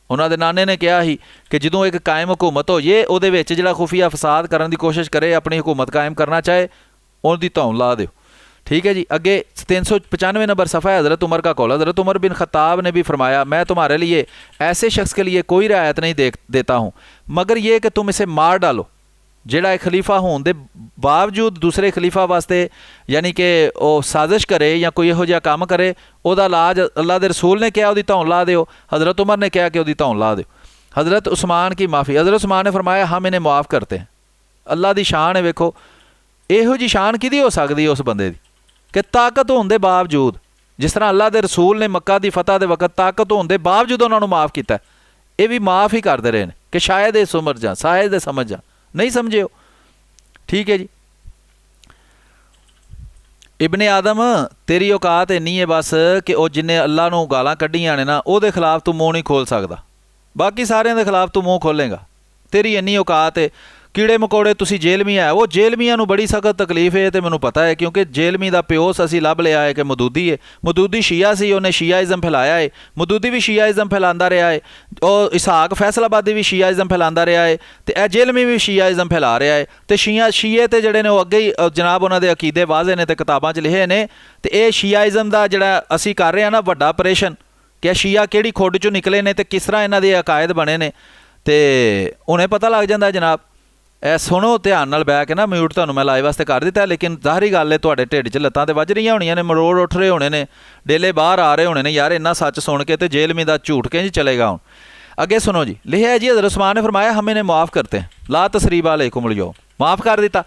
उन्होंने नाने ने कहा ही कि जो एक कायम हुकूमत हो ये उहदे विच जिहड़ा खुफिया फसाद करने की कोशिश करे, अपनी हुकूमत कायम करना चाहे, उनकी धौन ला दो। ठीक है जी, अगे 395 नंबर सफ़ा है हज़रत उमर का कौल। हज़रत उमर बिन ख़त्ताब ने भी फरमाया मैं तुम्हारे लिए ऐसे शख्स के लिए कोई रियायत नहीं देता हूँ मगर ये कि तुम इसे मार डालो, जिहड़ा एक खलीफा होने के बावजूद दूसरे खलीफा वास्ते यानी कि वह साजिश करे या कोई इहो जिहा काम करे, उहदा इलाज अल्लाह के रसूल ने कहा उहदी धौन ला दो, हज़रत उमर ने कहा कि उहदी धौन ला दो। हज़रत उस्मान की माफ़ी, हज़रत उस्मान ने फरमाया हम इन्हें मुआफ़ करते हैं। अल्लाह की शान है, वेखो ਇਹੋ ਜਿਹੀ ਸ਼ਾਨ ਕਿਹਦੀ ਹੋ ਸਕਦੀ ਉਸ ਬੰਦੇ ਦੀ ਕਿ ਤਾਕਤ ਹੋਣ ਦੇ ਬਾਵਜੂਦ, ਜਿਸ ਤਰ੍ਹਾਂ ਅੱਲਾ ਦੇ ਰਸੂਲ ਨੇ ਮੱਕਾ ਦੀ ਫਤਹ ਦੇ ਵਕਤ ਤਾਕਤ ਹੋਣ ਦੇ ਬਾਵਜੂਦ ਉਹਨਾਂ ਨੂੰ ਮਾफ़ ਕੀਤਾ, ਇਹ ਵੀ ਮਾफ़ ਹੀ ਕਰਦੇ ਰਹੇ ਨੇ ਕਿ ਸ਼ਾਇਦ ਇਹ ਸਮਝ ਜਾ, ਸ਼ਾਇਦ ਇਹ ਸਮਝ ਜਾ, नहीं समझे हो। ठीक है जी। इबने आदम तेरी औकात इन्नी है बस कि वह जिन्हें अल्लाह नूं गालां कड्डियां ने ना उहदे खिलाफ तू मूँह नहीं खोल सकदा, बाकी सारिਆਂ ਦੇ खिलाफ तू मूँह खोलेगा। तेरी इन्नी औकात है। कीड़े मकोड़े तुसी जेलमी है, वो जेलमियां नूं बड़ी सख्त तकलीफ है तो मैनूं पता है, क्योंकि जेलमी दा प्यो असीं लभ लिया है कि मदूदी है। मदूदी शिया सी, उन्हें शियाइज़म फैलाया है। मदूदी भी शियाइज़म फैलांदा रहा है, और इसहाक फैसलाबादी भी शियाइज़म फैलांदा रहा है, तो यह जेलमी भी शियाइज़म फैला रहा है। तो शीए तो जिहड़े ने अगे ही जनाब उन्हां दे अकीदे वाज़े ने ते किताबां च लिखे ने, तो यह शियाइज़म दा जिहड़ा असीं कर रहे हैं ना वड्डा ऑपरेशन, कि शिया किहड़ी खुड चों निकले ने ते किस तरह इन्हां दे अकायद बने ने, ते उन्हें पता लग जांदा जनाब। ਇਹ ਸੁਣੋ ਧਿਆਨ ਨਾਲ ਬਹਿ ਕੇ ਨਾ, ਮਿਊਟ ਤੁਹਾਨੂੰ ਮੈਂ ਲਾਈਵ ਵਾਸਤੇ ਕਰ ਦਿੱਤਾ, ਲੇਕਿਨ ਜ਼ਾਹਰੀ ਗੱਲ ਹੈ ਤੁਹਾਡੇ ਢਿੱਡ 'ਚ ਲੱਤਾਂ ਤੇ ਵੱਜ ਰਹੀਆਂ ਹੋਣੀਆਂ ਨੇ, ਮਰੋੜ ਉੱਠ ਰਹੇ ਹੋਣੇ ਨੇ, ਡੇਲੇ ਬਾਹਰ ਆ ਰਹੇ ਹੋਣੇ ਨੇ, ਯਾਰ ਇੰਨਾ ਸੱਚ ਸੁਣ ਕੇ ਤੇ जेलमी ਦਾ ਝੂਠ ਕਿੰਜ चलेगा। ਹੁਣ ਅੱਗੇ ਸੁਣੋ ਜੀ, लिखा है जी हज़रत उस्मान ने फरमाया हम इन्हें माफ़ करते हैं, ला तसरीब अलैकुम अल-यौम, माफ़ कर देता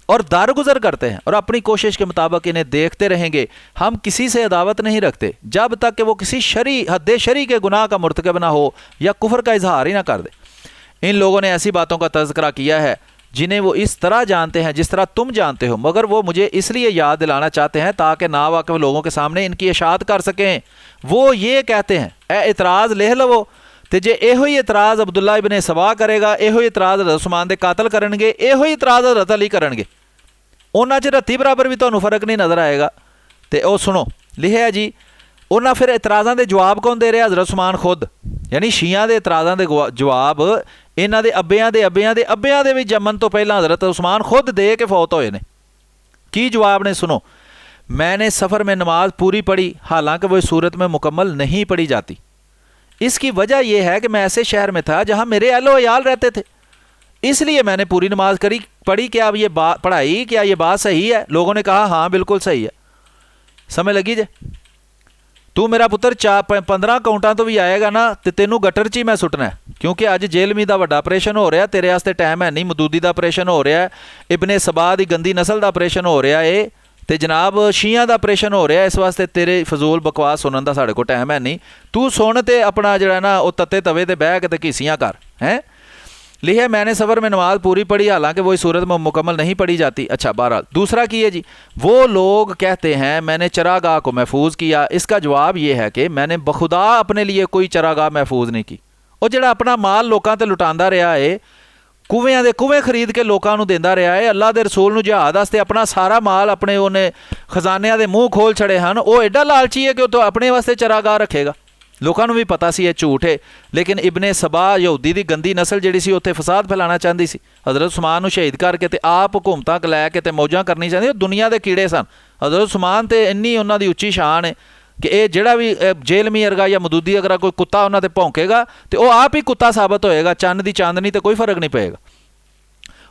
और दरगुजर करते हैं और अपनी कोशिश के मुताबिक इन्हें देखते रहेंगे। हम किसी से अदावत नहीं रखते जब तक कि वो किसी हद शरी के गुनाह का मुर्तकब ना हो या कुफर का इजहार ही ना कर दे। इन लोगों ने ऐसी बातों का तज़किरा किया है जिन्हें वो इस तरह जानते हैं जिस तरह तुम जानते हो, मगर वो मुझे इसलिए याद दिलाना चाहते हैं ताकि नावाकिफ़ लोगों के सामने इनकी इशाअत कर सकें। वो ये कहते हैं, ए इतराज़ लिख लवो, तो जे इहो ही इतराज़ अब्दुल्ला इब्ने सबा करेगा, इहो ही इतराज़ हज़रत उस्मान दे कातल करनगे, इहो ही इतराज़ हज़रत अली करनगे, उन्हां च रत्ती बराबर भी तुहानूं फर्क नहीं नज़र आएगा। तो वह सुनो, लिखा है जी, उन्हां फिर इतराज़ां दे जवाब कौन दे रहा? हज़रत उस्मान खुद, यानी शिया दे इतराज़ां दे जवाब इन्हां दे अब्बियां दे भी जमन तो पहलां हज़रत उस्मान खुद दे के फौत होए ने। की जवाब ने सुनो, मैंने सफ़र में नमाज पूरी पढ़ी, हालांकि वो इस सूरत में मुकम्मल नहीं पढ़ी जाती। इसकी वजह यह है कि मैं ऐसे शहर में था जहाँ मेरे अहलो अयाल रहते थे, इसलिए मैंने पूरी नमाज पढ़ी। क्या अब ये बात पढ़ाई, क्या ये बात सही है? लोगों ने कहा हाँ बिल्कुल सही है। समझ लगी जे? तू मेरा पुत्र 15 काउंटां तो भी आएगा ना तो तेनों गटर च ही मैं सुटना है, क्योंकि अज जेलमी का वड्डा ऑपरेशन हो रहा, तेरे वास्ते टाइम है नहीं। मदूदी का ऑपरेशन हो रहा है, इब्ने सबा की गंदी नस्ल का ऑपरेशन हो रहा है, तो जनाब शिया का ऑपरेशन हो रहा है। इस वास्ते तेरे फजूल बकवास सुनने का साढ़े को टाइम है नहीं। तू सुन तो अपना जरा ना वो तत्ते तवे ते बह के घीसियाँ कर हैं। लिखा मैंने सफ़र में नमाज पूरी पढ़ी, हालांकि वो इस सूरत में मुकम्मल नहीं पढ़ी जाती। अच्छा बहरहाल, दूसरा की है जी, वो लोग कहते हैं मैंने चरागाह को महफूज किया। इसका जवाब ये है कि मैंने बखुदा अपने लिए कोई चरागाह महफूज नहीं की। और जो अपना माल लोगों ते लुटांदा रहा है, कुएं दे कुएं खरीद के लोगों को देंदा रहा है, अल्लाह के रसूल नूं जिहाद वास्ते अपना सारा माल अपने उन्हें खजानिया के मूँह खोल छड़े हैं। वो एडा लालची है कि वो तो अपने वास्ते चरागाह रखेगा। लोगों भी पता सी ये झूठ है, लेकिन इब्ने सबा यहूदी की गंदी नस्ल जी सी उत्थे फसाद फैलाना चाहती सी। हज़रत उस्मान नूं शहीद करके ते आप हुकूमतां लैके ते मौजां करनी चाहती। दुनिया के कीड़े सन। हज़रत उस्मान ते इन्नी उन्हां दी उच्ची शान है कि ये जिहड़ा भी जेलमी अरगा या मदूदी अगर कोई कुत्ता उन्हां ते भौंकेगा तो वह आप ही कुत्ता साबित होएगा, चंद दी चांदनी तो कोई फ़र्क नहीं पएगा।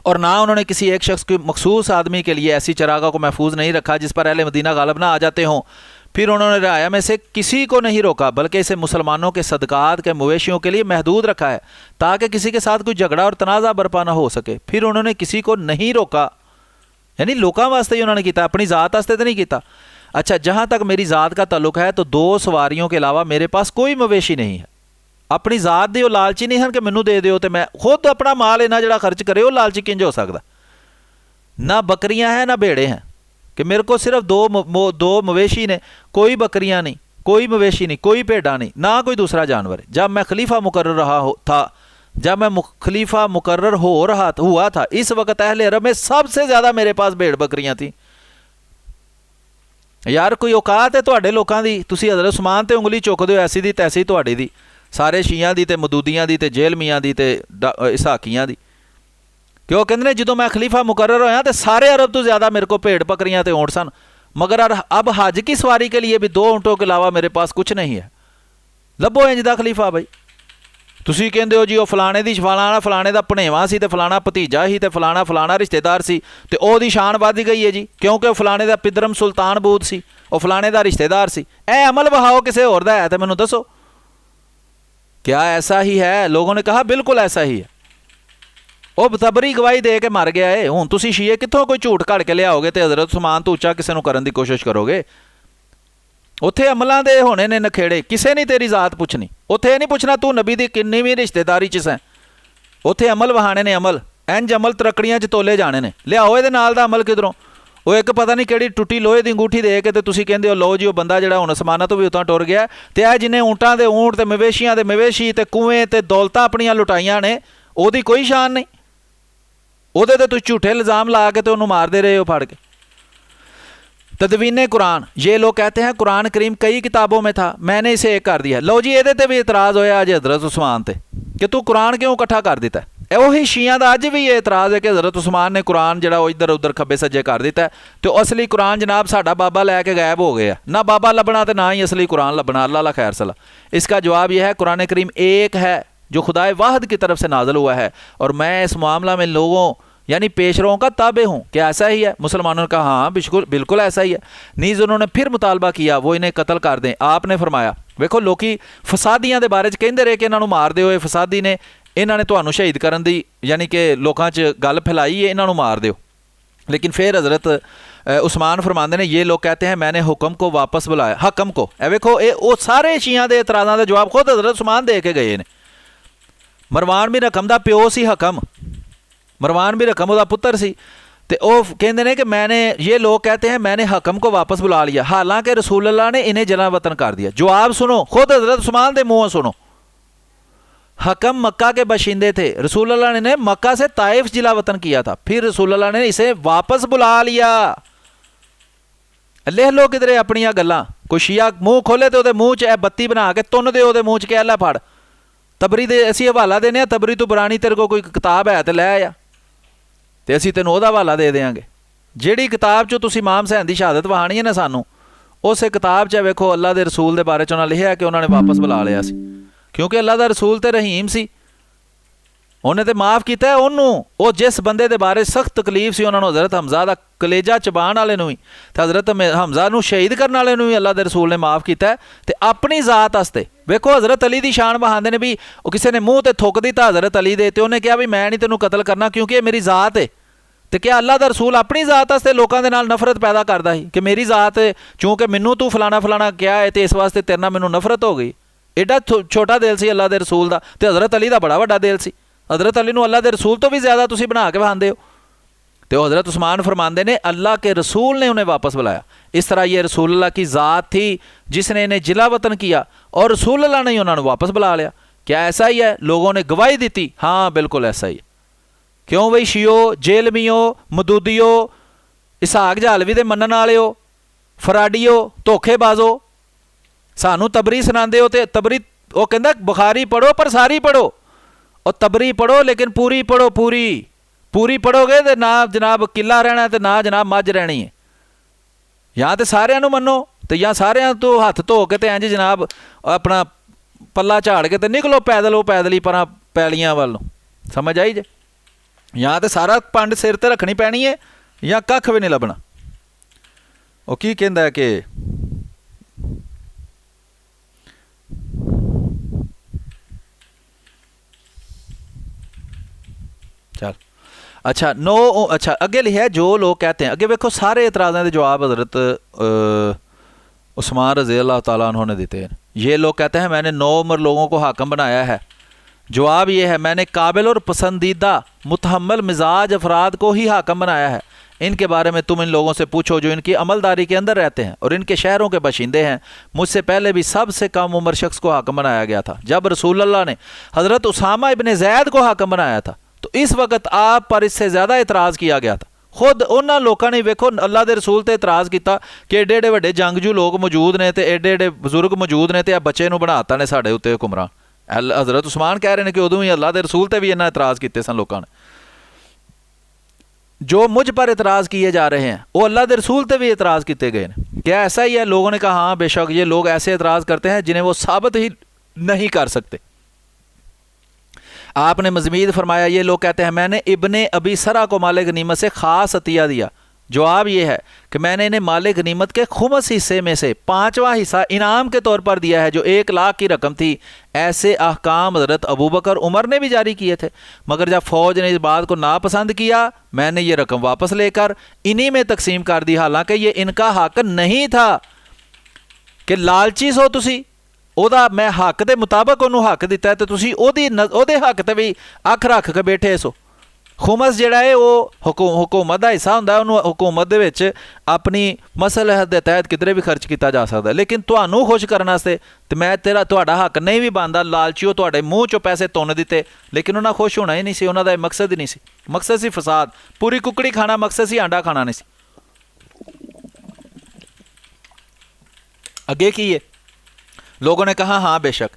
और ना उन्होंने किसी एक शख्स के मखसूस आदमी के लिए ऐसी चरागाह को महफूज नहीं रखा जिस पर अहले मदीना गालिब ना आ जाते हों। फिर उन्होंने रियाया में से किसी को नहीं रोका, बल्कि इसे मुसलमानों के सदकात के मवेशियों के लिए महदूद रखा है ताकि किसी के साथ कोई झगड़ा और तनाज़ा बरपा ना हो सके। फिर उन्होंने किसी को नहीं रोका, यानी लोगों वास्ते ही उन्होंने किया, अपनी ज़ात वास्ते तो नहीं किया। अच्छा, जहाँ तक मेरी ज़ात का ताल्लुक है तो 2 सवारियों के अलावा मेरे पास कोई मवेशी नहीं है। अपनी ज़ात दे लालची नहीं हैं कि मैनू दे दो तो मैं खुद अपना माल इन्ना जड़ा खर्च करे, वो लालची किंज हो सकता? ना बकरियां हैं ना भेड़े हैं कि मेरे को सिर्फ दो मवेशी ने, कोई बकरियां नहीं, कोई मवेशी नहीं, कोई भेड़ा नहीं, ना कोई दूसरा जानवर है। जब मैं खलीफा मुकर्रर जब मैं खलीफा मुकर्रर हुआ था इस वक्त अहले अरब में सबसे ज़्यादा मेरे पास भेड़ बकरियां थी। यार कोई औकात है तुहाडे लोकां दी? तुसीं हज़रत उस्मान ते उंगली चुकदे हो ऐसी दी तैसी तुहाडी दी, सारे शियां दी ते मदूदियां दी ते जेलमियां दी ते इसहाकियां दी। क्यों कहते ने जो मैं खलीफा मुकर्रर होया तो सारे अरब तो ज़्यादा मेरे को भेड़ बकरियां ते ऊँट सन, मगर अब हज की सवारी के लिए भी 2 ऊँटों के अलावा मेरे पास कुछ नहीं है। लभो इंज दा खलीफा भाई। तुसीं कहंदे हो जी वो फलाने दी फलाने दा भणेवा सी ते फलाना भतीजा ही ते फलाना रिश्तेदार सी ते ओहदी शान वध गई है जी, क्योंकि फलाने दा पिदरम सुल्तान बूद सी, वो फलाने दा रिश्तेदार सी। ए अमल वहाओ किसी होर दा है तो मैनूं दसो, क्या ऐसा ही है? लोगों ने कहा बिल्कुल ऐसा ही है। ਉਹ ਤਬਰੀ ਗਵਾਹੀ ਦੇ ਕੇ ਮਰ ਗਿਆ ਏ। ਹੁਣ ਤੁਸੀਂ ਸ਼ੀਏ ਕਿੱਥੋਂ ਕੋਈ ਝੂਠ ਘੜ ਕੇ ਲਿਆਓਗੇ ਤੇ ਹਜ਼ਰਤ ਉਸਮਾਨ ਤੋਂ ਉੱਚਾ ਕਿਸੇ ਨੂੰ ਕਰਨ ਦੀ ਕੋਸ਼ਿਸ਼ ਕਰੋਗੇ? ਉੱਥੇ ਅਮਲਾਂ ਦੇ ਹੋਣੇ ਨੇ ਨਖੇੜੇ, ਕਿਸੇ ਨੇ ਤੇਰੀ ਜ਼ਾਤ ਪੁੱਛਣੀ। ਉੱਥੇ ਇਹ ਨਹੀਂ ਪੁੱਛਣਾ ਤੂੰ ਨਬੀ ਦੀ ਕਿੰਨੀ ਵੀ ਰਿਸ਼ਤੇਦਾਰੀ 'ਚ ਸੈਂ। ਉੱਥੇ ਅਮਲ ਵਹਾਣੇ ਨੇ, ਅਮਲ ਇੰਝ ਅਮਲ ਤਰੱਕੜੀਆਂ 'ਚ ਤੋਲੇ ਜਾਣੇ ਨੇ। ਲਿਆਓ ਇਹਦੇ ਨਾਲ ਦਾ ਅਮਲ ਕਿਧਰੋਂ? ਉਹ ਇੱਕ ਪਤਾ ਨਹੀਂ ਕਿਹੜੀ ਟੁੱਟੀ ਲੋਹੇ ਦੀ ਅੰਗੂਠੀ ਦੇ ਕੇ ਤੇ ਤੁਸੀਂ ਕਹਿੰਦੇ ਹੋ ਲਓ ਜੀ ਉਹ ਬੰਦਾ ਜਿਹੜਾ ਹੁਣ ਅਸਮਾਨਾਂ ਤੋਂ ਵੀ ਉਤਾਂ ਟੁਰ ਗਿਆ। ਤੇ ਇਹ ਜਿਹਨੇ ਊਂਟਾਂ ਦੇ ਊਂਟ ਤੇ ਮਵੇਸ਼ੀਆਂ ਦੇ ਮਵੇਸ਼ੀ ਤੇ ਕੂਏ ਤੇ ਦੌਲਤਾਂ ਆਪਣੀਆਂ ਲੁਟਾਈਆਂ ਨੇ, ਉਹਦੀ ਕੋਈ ਸ਼ਾਨ ਨਹੀਂ। ਉਹਦੇ ਤੇ ਤੁਸੀਂ ਝੂਠੇ ਇਲਜ਼ਾਮ ਲਾ ਕੇ ਤੇ ਉਹਨੂੰ ਮਾਰਦੇ ਰਹੇ ਹੋ ਫੜ ਕੇ। तदवीन कुरान, ये लोग कहते हैं कुरान करीम कई किताबों में था, मैंने इसे एक कर दिया। लो जी ये भी इतराज़ होया अज हज़रत उस्मान ते कि तू कुरान क्यों इकट्ठा कर दिता है। ਉਹੀ ਸ਼ੀਆਂ ਦਾ ਅੱਜ ਵੀ ਇਹ ਇਤਰਾਜ਼ ਹੈ ਕਿ ਹਜ਼ਰਤ ਉਸਮਾਨ ਨੇ ਕੁਰਾਨ ਜਿਹੜਾ ਉਹ ਇੱਧਰ ਉੱਧਰ ਖੱਬੇ ਸੱਜੇ ਕਰ ਦਿੱਤਾ ਤੇ ਉਹ ਅਸਲੀ ਕੁਰਾਨ ਜਨਾਬ ਸਾਡਾ ਬਾਬਾ ਲੈ ਕੇ ਗਾਇਬ ਹੋ ਗਿਆ। ਨਾ ਬਾਬਾ ਲੱਭਣਾ ਤੇ ਨਾ ਹੀ असली कुरान लबना। अल्लाह ला खैर सला। इसका जवाब यह है कुरान करीम एक है जो खुदाए वाहिद की तरफ से नाजल हुआ है और मैं इस मामला में लोगों यानी पेशरों का ताबे हूँ। क्या ऐसा ही है? मुसलमानों ने कहा हाँ बिल्कुल बिल्कुल ऐसा ही है। नीज़ उन्होंने फिर मुतालबा किया वो इन्हें कत्ल कर दें। आपने फरमाया वेखो लोग फसादियाँ के बारे कहते रहे कि इन्हों मार दो, फसादी ने इन्होंने तुहानू शहीद करन दी यानी कि लोगों च गल फैलाई है, इन्हों मार दो। लेकिन फिर हज़रत उस्मान फरमाते हैं ये लोग कहते हैं मैंने हुक्म को वापस बुलाया। हकम को वेखो ये वो सारे शियां दे इतराज़ां दे जवाब खुद हज़रत उस्मान दे के गए ने। मरवान बिन हकम दा प्यो सी हकम, मरवान बिन हकम उहदा पुत्र सी ते ओह कहते हैं कि मैंने ये लोग कहते हैं मैंने हकम को वापस बुला लिया हालांकि रसूल अल्लाह ने इन्हें जला वतन कर दिया। जवाब सुनो खुद हज़रत उस्मान दे मुँह सुनो। हकम मक्का के बाशिंदे थे, रसूल अल्लाह ने मक्का से ताइफ जिला वतन किया था, फिर रसूल अल्लाह ने इसे वापस बुला लिया। लिख लो किधरे अपनियां गल्लां। कोई शिया मूँह खोले तो मूँह च बत्ती बना के तुन दे ओहदे मूँह च कह लै फड़। तबरी दे असीं हवाला देने आ, तबरी तो पुरानी तेरे को कोई किताब है तो लै आ ते असीं तैनूं ओहदा हवाला दे देंगे। जिहड़ी किताब चों तुसीं इमाम हुसैन दी शहादत वहानी है ना सानूं, उस किताब च वेखो अल्लाह दे रसूल दे बारे च उन्हां लिखिआ कि उन्होंने वापस बुला लिया सी क्योंकि अल्लाह दा रसूल ते रहीम सी। उन्हें तो माफ़ किया उन्होंने जिस बंदे के बारे सख्त तकलीफ सी उन्होंने हज़रत हमजा का कलेजा चबाण वाले भी तो हज़रत हमजा को शहीद करने वाले भी अल्लाह के रसूल ने माफ़ किया तो अपनी ज़ात वास्ते वेखो हज़रत अली की शान बहाते हैं भी वो किसी ने मूँह तो थुक दिता हज़रत अली दे तो उन्हें कहा भी मैं नहीं तेनों कतल करना क्योंकि ये मेरी ज़ात है। तो क्या अल्लाह का रसूल अपनी ज़ात वास्ते लोगों के नाल नफरत पैदा करता ही कि मेरी ज़ात चूँकि मैनू तू फलाना फलाना क्या है तो इस वास्ते तेरे नाल मैनू नफरत हो गई। एडा छोटा दिल सी अल्लाह के रसूल का तो हज़रत अली का बड़ा वड्डा दिल सी। हज़रत अली नूं अल्लाह के रसूल तो भी ज़्यादा तुसीं बना के वहांदे हो। तो हज़रत उस्मान फरमाते ने अल्लाह के रसूल ने उन्हें वापस बुलाया। इस तरह ये रसूल अल्लाह की ज़ात थी जिसने इन्हें जिला वतन किया और रसूल अल्लाह ने उन्होंने वापस बुला लिया। क्या ऐसा ही है? लोगों ने गवाही दी हाँ बिल्कुल ऐसा ही है। क्यों बई शियो जेलमियो मदूदियो इसहाक जालवी दे मनन वालिओ फराडियो धोखेबाजो सानू तबरी सुनाते हो तो तबरी वो कहता बुखारी पढ़ो पर सारी पढ़ो और तबरी पढ़ो लेकिन पूरी पढ़ो। पूरी पूरी पढ़ोगे तो ना जनाब किला रहना तो ना जनाब मझ रहनी है। या तो सारिਆਂ ਨੂੰ मनो तो या सारिਆਂ तो हथ धो के तो इंज जनाब अपना पल्ला झाड़ के तो निकलो पैदल वो पैदल ही पर पैलियां वालों। समझ आई जे? या तो सारा पंड सिर ते रखनी पैनी है या कख भी नहीं लभना। वो की कहंदा है कि चल अच्छा नो अच्छा अगे लिखा जो लोग कहते हैं अगे वेखो सारे इतराज़ों के जवाब हज़रत उस्मान रज़ी अल्लाह तआला अन्हु ने देते हैं। ये लोग कहते हैं मैंने 9 उम्र लोगों को हाकम बनाया है। जवाब ये है मैंने काबिल और पसंदीदा मुतहम्मल मिजाज अफराद को ही हाकम बनाया है। इनके बारे में तुम इन लोगों से पूछो जो इनकी अमलदारी के अंदर रहते हैं और इनके शहरों के बाशिंदे हैं। मुझसे पहले भी सबसे कम उम्र शख्स को हाकम बनाया गया था जब रसूल अल्लाह ने हज़रत उसामा इब्न ज़ैद को हाकम बनाया था तो इस वक्त आप पर इससे ज़्यादा इतराज़ किया गया था। खुद उन्होंने लोगों ने वेखो अल्लाह के रसूल ते इतराज़ किया कि एडे एडे वड्डे जंगजू लोग मौजूद ने तो एडे एडे बजुर्ग मौजूद ने तो बच्चे नूं बनाता ने साडे उत्ते हुक्मरान। हज़रत उस्मान कह रहे हैं कि उदों ही अल्लाह के रसूल ते भी इन्हां इतराज़ किए सन लोगों ने। जो मुझ पर इतराज़ किए जा रहे हैं वो अल्लाह के रसूल ते भी इतराज़ किए गए हैं। क्या ऐसा ही है? लोगों ने कहा हाँ बेशक ये लोग ऐसे इतराज़ करते हैं जिन्हें वो साबित ही नहीं कर सकते। आपने मज़ीद फरमाया ये लोग कहते हैं मैंने इब्ने अबी सरा को माले गनीमत से ख़ास अतिया दिया जवाब ये है कि मैंने इन्हें माल गनीमत के खुमस हिस्से में से 5वां हिस्सा इनाम के तौर पर दिया है जो 1 लाख की रकम थी। ऐसे अहकाम हज़रत अबू बकर उमर ने भी जारी किए थे, मगर जब फ़ौज ने इस बात को नापसंद किया मैंने ये रकम वापस लेकर इन्हीं में तकसीम कर दी। हालांकि ये इनका हक नहीं था कि लालची सो तुसी ਉਹਦਾ मैं हक के मुताबिक ਉਹਨੂੰ हक दिता है तो तुसी ਉਹਦੇ हक ਤੇ भी ਅੱਖ ਰੱਖ ਕੇ ਬੈਠੇ ਸੋ। खुमस ਜਿਹੜਾ है वो हुकूमत का हिस्सा ਹੁੰਦਾ, ਉਹਨੂੰ हुकूमत ਦੇ ਵਿੱਚ ਆਪਣੀ ਮਸਲਹਤ ਦੇ ਤਹਿਤ ਕਿਧਰੇ ਵੀ ਖਰਚ ਕੀਤਾ ਜਾ ਸਕਦਾ, ਲੇਕਿन ਤੁਹਾਨੂੰ खुश ਕਰਨ ਵਾਸਤੇ ਤੇ ਮੈਂ ਤੁਹਾਡਾ ਹੱਕ ਨਹੀਂ ਵੀ ਬਣਦਾ। ਲਾਲਚੀਓ ਤੁਹਾਡੇ ਮੂੰਹ ਚੋਂ ਪੈਸੇ ਤੁੰਨ ਦਿੱਤੇ, ਲੇਕਿन ਉਹਨਾਂ खुश ਹੋਣਾ ਹੀ ਨਹੀਂ ਸੀ, ਉਹਨਾਂ ਦਾ ਇਹ ਮਕਸਦ ਹੀ ਨਹੀਂ ਸੀ। ਮਕਸਦ ਸੀ ਫਸਾਦ, ਪੂਰੀ ਕੁਕੜੀ ਖਾਣਾ ਮਕਸਦ ਸੀ, ਆਂਡਾ ਖਾਣਾ नहीं सी। ਅੱਗੇ ਕੀ है, लोगों ने कहा हाँ बेशक।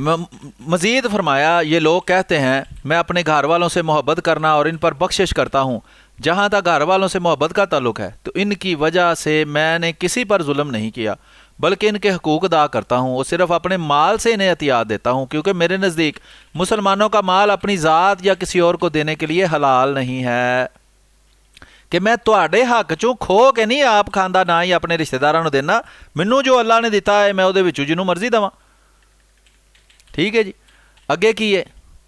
मज़ीद फरमाया ये लोग कहते हैं मैं अपने घर वालों से मोहब्बत करना और इन पर बख्शिश करता हूँ। जहाँ तक घर वालों से मोहब्बत का ताल्लुक़ है तो इनकी वजह से मैंने किसी पर जुल्म नहीं किया, बल्कि इनके हकूक़ अदा करता हूँ और सिर्फ़ अपने माल से इन्हें एहतियात देता हूँ, क्योंकि मेरे नज़दीक मुसलमानों का माल अपनी ज़ात या किसी और को देने के लिए हलाल नहीं है कि मैं तुहाडे हक चों खो के नहीं आप खांदा, ना ही अपने रिश्तेदारों को देना। मैनू जो अल्लाह ने दिता है मैं उहदे विचों जिन्हों मर्जी देवां। ठीक है जी। अगे की है,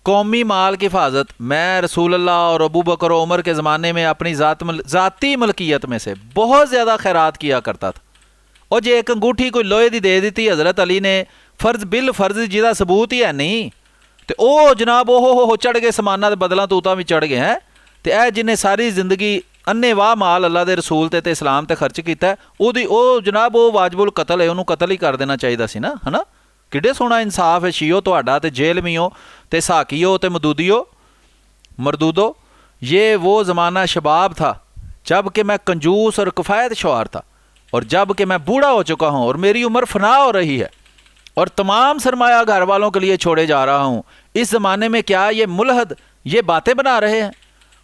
कौमी माल की हिफाजत मैं रसूल अल्लाह और अबू बकर और उमर के ज़माने में अपनी ज़ाती मलकियत में से बहुत ज़्यादा खैरात किया करता था। और जे एक अंगूठी कोई लोहे की दे दी हज़रत अली ने फ़र्ज बिल फ़र्ज जिहदा सबूत ही है नहीं, तो वह जनाब ओहो चढ़ गए समाना के बदलों तूतां भी चढ़ गए हैं। तो यह जिन्हें सारी जिंदगी अन्ने वाह माल अल्लाह के रसूल ते इस्लाम ते खर्च किया, ओदी ओ जनाब वो वाजबुल कतल है, उन्होंने कतल ही कर देना चाहिए सी ना, है ना। किड्डे सोहना इंसाफ है शीओ तुहाडा ते जेलमियो ते साकियो ते मरदूदो। ये वो ज़माना शबाब था जब कि मैं कंजूस और कफ़ायत शुआर था, और जब कि मैं बूढ़ा हो चुका हूँ और मेरी उम्र फना हो रही है और तमाम सरमाया घर वालों के लिए छोड़े जा रहा हूँ। इस ज़माने में क्या ये मुलहद ये बातें बना रहे हैं?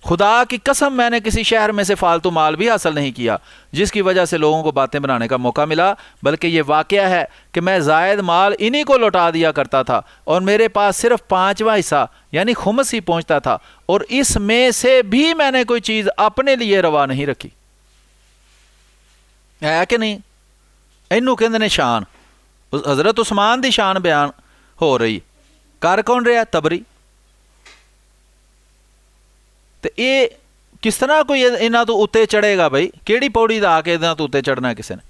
खुदा की कसम मैंने किसी शहर में से फालतू माल भी हासिल नहीं किया जिसकी वजह से लोगों को बातें बनाने का मौका मिला, बल्कि ये वाक़या है कि मैं ज़ायद माल इन्हीं को लौटा दिया करता था और मेरे पास सिर्फ 5वां हिस्सा यानी खुमस ही पहुँचता था, और इसमें से भी मैंने कोई चीज़ अपने लिए रवा नहीं रखी। है कि नहीं? इनू कहंदे ने शान। हज़रत उस्मान की शान बयान हो रही, कर कौन रहा? तबरी। तो ये किस तरह कोई इन्हों तो उत्ते चढ़ेगा बई? किहड़ी पौड़ी दा आके इन्हों तो उत्ते चढ़ना किसी ने?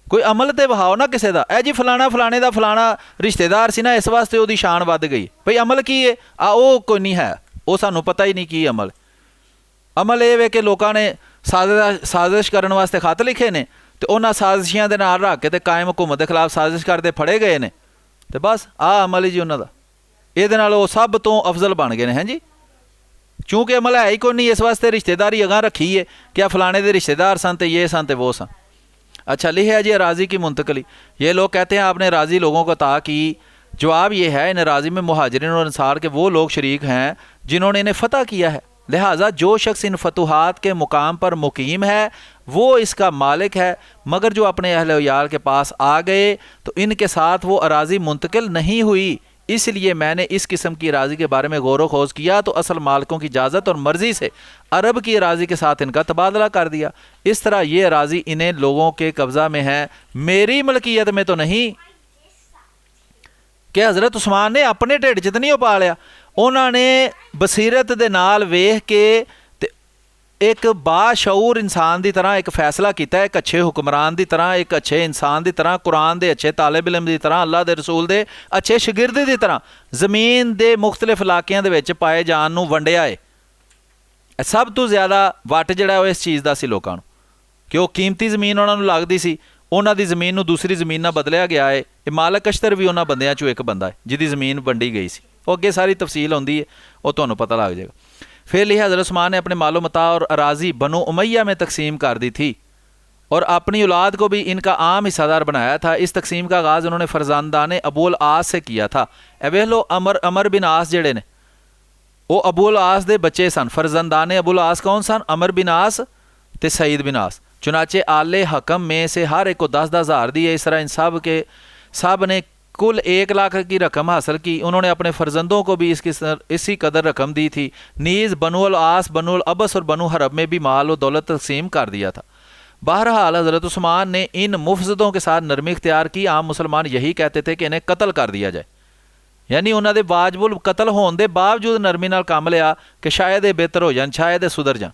कोई अमल तो वहाओ ना किसी का। ए जी फलाना फलाने का फलाना रिश्तेदार सी ना, इस वास्ते उसकी शान वध गई। भाई अमल की है? वो कोई नहीं है, वो सानू पता ही नहीं की अमल। अमल ये वे कि लोगों ने साजिश करने वास्ते खत लिखे ने, तो उन्होंने साजिशियां दे नाल रख के ते कायम हुकूमत के खिलाफ साजिश करते फड़े गए ने, तो बस अमल ही जी उन्हों का। ये सब तो अफजल बन गए हैं जी, चूँकि अमल है ही कोई नहीं। इस वास्ते रिश्तेदारी अगां रखी है क्या फलाने के रिश्तेदार सन, तो ये सन तो वो सन। अच्छा लिखा जी अराज़ी की मुंतकली। ये लोग कहते हैं आपने राज़ी लोगों को अता की। जवाब ये है इन अराज़ी में मुहाजिरीन और अंसार के वो लोग शरीक हैं जिन्होंने इन्हें फ़तह किया है, लिहाजा जो शख्स इन फतूहात के मुकाम पर मुकीम है वो इसका मालिक है, मगर जो अपने अहले यार के पास आ गए तो इनके साथ वो अराज़ी मुंतकिल नहीं हुई। इसलिए मैंने इस किस्म की अराज़ी के बारे में गौर व खोज किया तो असल मालिकों की इजाज़त और मर्ज़ी से अरब की अराज़ी के साथ इनका तबादला कर दिया। इस तरह ये अराज़ी इन्हें लोगों के कब्ज़ा में है, मेरी मलकियत में तो नहीं। कि हज़रत उस्मान ने अपने ढिड च तो नहीं पा लिया, उन्होंने बसीरत दे नाल वेख के एक बाशऊर इंसान की तरह एक फैसला किया, एक अच्छे हुक्मरान की तरह, एक अच्छे इंसान की तरह, कुरान के अच्छे तालिब इल्म की तरह, अल्लाह के रसूल के अच्छे शागिर्द की तरह जमीन के मुख्तलिफ इलाकों के पाए जान नूं वंडिया है। सब तो ज़्यादा वट जिहड़ा इस चीज़ का सी लोगों कि वह कीमती ज़मीन उन्होंने लगती सी, उन्होंने ज़मीन नूं दूसरी ज़मीन नाल बदलिया गया है। ये मालक अश्तर भी उन्होंने बंदियां चों एक बंदा है जिहदी ज़मीन वंडी गई सी। वो अगे सारी तफसील आउंदी है, वो तुहानूं पता लग जाएगा। फिर लिहा हज़रत उस्मान ने अपने मालो मता और अराज़ी बनो उमैया में तकसीम कर दी थी और अपनी औलाद को भी इनका आम हिस्सादार बनाया था। इस तकसीम का आगाज़ उन्होंने फ़रज़ानदान अबूल आस से किया था। वेख लो अमर बिन आस जिहड़े ने वो अबूल आस दे बच्चे सन। फ़रज़ानदान अबूल आस कौन सन? अमर बिन आस ते सईद बिन आस। चुनाचे आले हकम में से हर एक को 10-10 हज़ार दिए। इस तरह इन सब ने कुल 1 लाख की रकम हासिल की। उन्होंने अपने फ़र्जंदों को भी इसी कदर रकम दी थी। नीज़ बनुल आस, बनुल अबस और बनु हरब में भी माल और दौलत तकसीम कर दिया था। बहरहाल हज़रत उस्मान ने इन मुफसदों के साथ नरमी इख्तियार की। आम मुसलमान यही कहते थे कि इन्हें कत्ल कर दिया जाए, यानी उन्होंने वाजबुल कत्ल होने के बावजूद नरमी नाल काम लिया कि शायद ये बेहतर हो जाए, शायद ये सुधर जाए।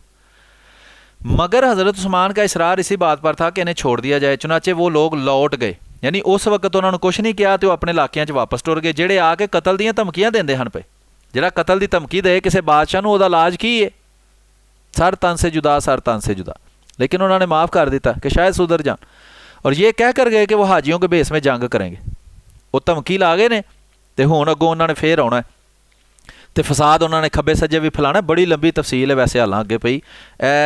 मगर हज़रत उस्मान का इसरार इसी बात पर था कि इन्हें छोड़ दिया जाए। चुनाचे वो लोग लौट गए, यानी उस वक्त उन्होंने कुछ नहीं किया तो अपने इलाकों वापस टुर गए। ਜਿਹੜੇ ਆ ਕੇ कतल ਦੀਆਂ ਧਮਕੀਆਂ ਦਿੰਦੇ ਹਨ ਪਏ, ਜਿਹੜਾ कतल ਦੀ ਧਮਕੀ ਦੇ ਕਿਸੇ ਬਾਦਸ਼ਾਹ ਨੂੰ ਉਹਦਾ ਇਲਾਜ ਕੀ ਹੈ? सर तन से जुदा, सर तन से जुदा। लेकिन उन्होंने माफ़ कर दिया कि शायद सुधर जान, और ये कह कर गए कि वो हाजियों के बेस में जंग करेंगे। वो धमकी ला गए ने तो हुण अगों उन्होंने फिर आना है तो फसाद उन्होंने खब्बे सज्जे भी फैलाना। बड़ी लंबी तफसील है वैसे हालां अगे पई।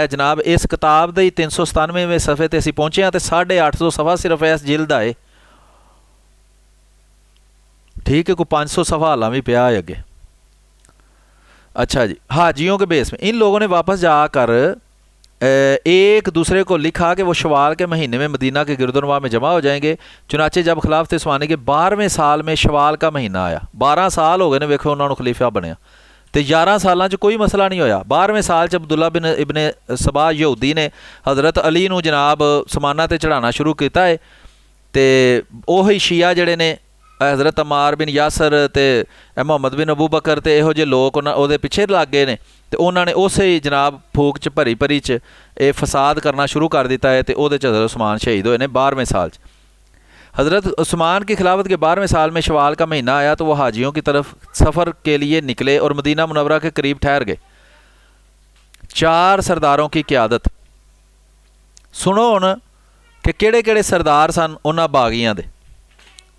जनाब इस किताब के 397वें सफ़े ते असीं पहुँचे हाँ तो 850 सफ़ा सिर्फ इस जिल्द आए, ठीक है, कोई 500 सफ़ा हालां भी पिया है अगे। अच्छा जी, हाजियों के बेस में इन लोगों ने वापस जाकर एक दूसरे को लिखा कि वो शवाल के महीने में मदीना के गिरदोनवा में जमा हो जाएंगे। चुनाचे जब खिलाफत उस्मानी के 12वें साल में शवाल का महीना आया, 12 साल हो गए ने वेखो उन्होंने खलीफा बनया, तो 11 सालों कोई मसला नहीं होया। 12वें साल च अब्दुल्ला बिन इबन सबा यहूदी ने हज़रत अली नूं जनाब समाना ते चढ़ाना शुरू किया है। तो वही शिया जड़े ने हज़रत अमार बिन यासर ते मुहम्मद बिन अबू बकर ते इहो जे लोग उहदे पिछे लग गए ने, तो उन्होंने उस ही जनाब फूक च भरी भरी च ये फसाद करना शुरू कर दिता है। तो उहदे च हज़रत उस्मान शहीद हुए ने 12वें साल च। हज़रत उस्मान की खिलाफत के 12वें साल में शवाल का महीना आया तो वह हाजियों की तरफ सफ़र के लिए निकले और मदीना मुनव्वरा के करीब ठहर गए। 4 सरदारों की क़यादत सुनो हुण कि किहड़े-किहड़े सरदार सन उन्हां बागियां दे।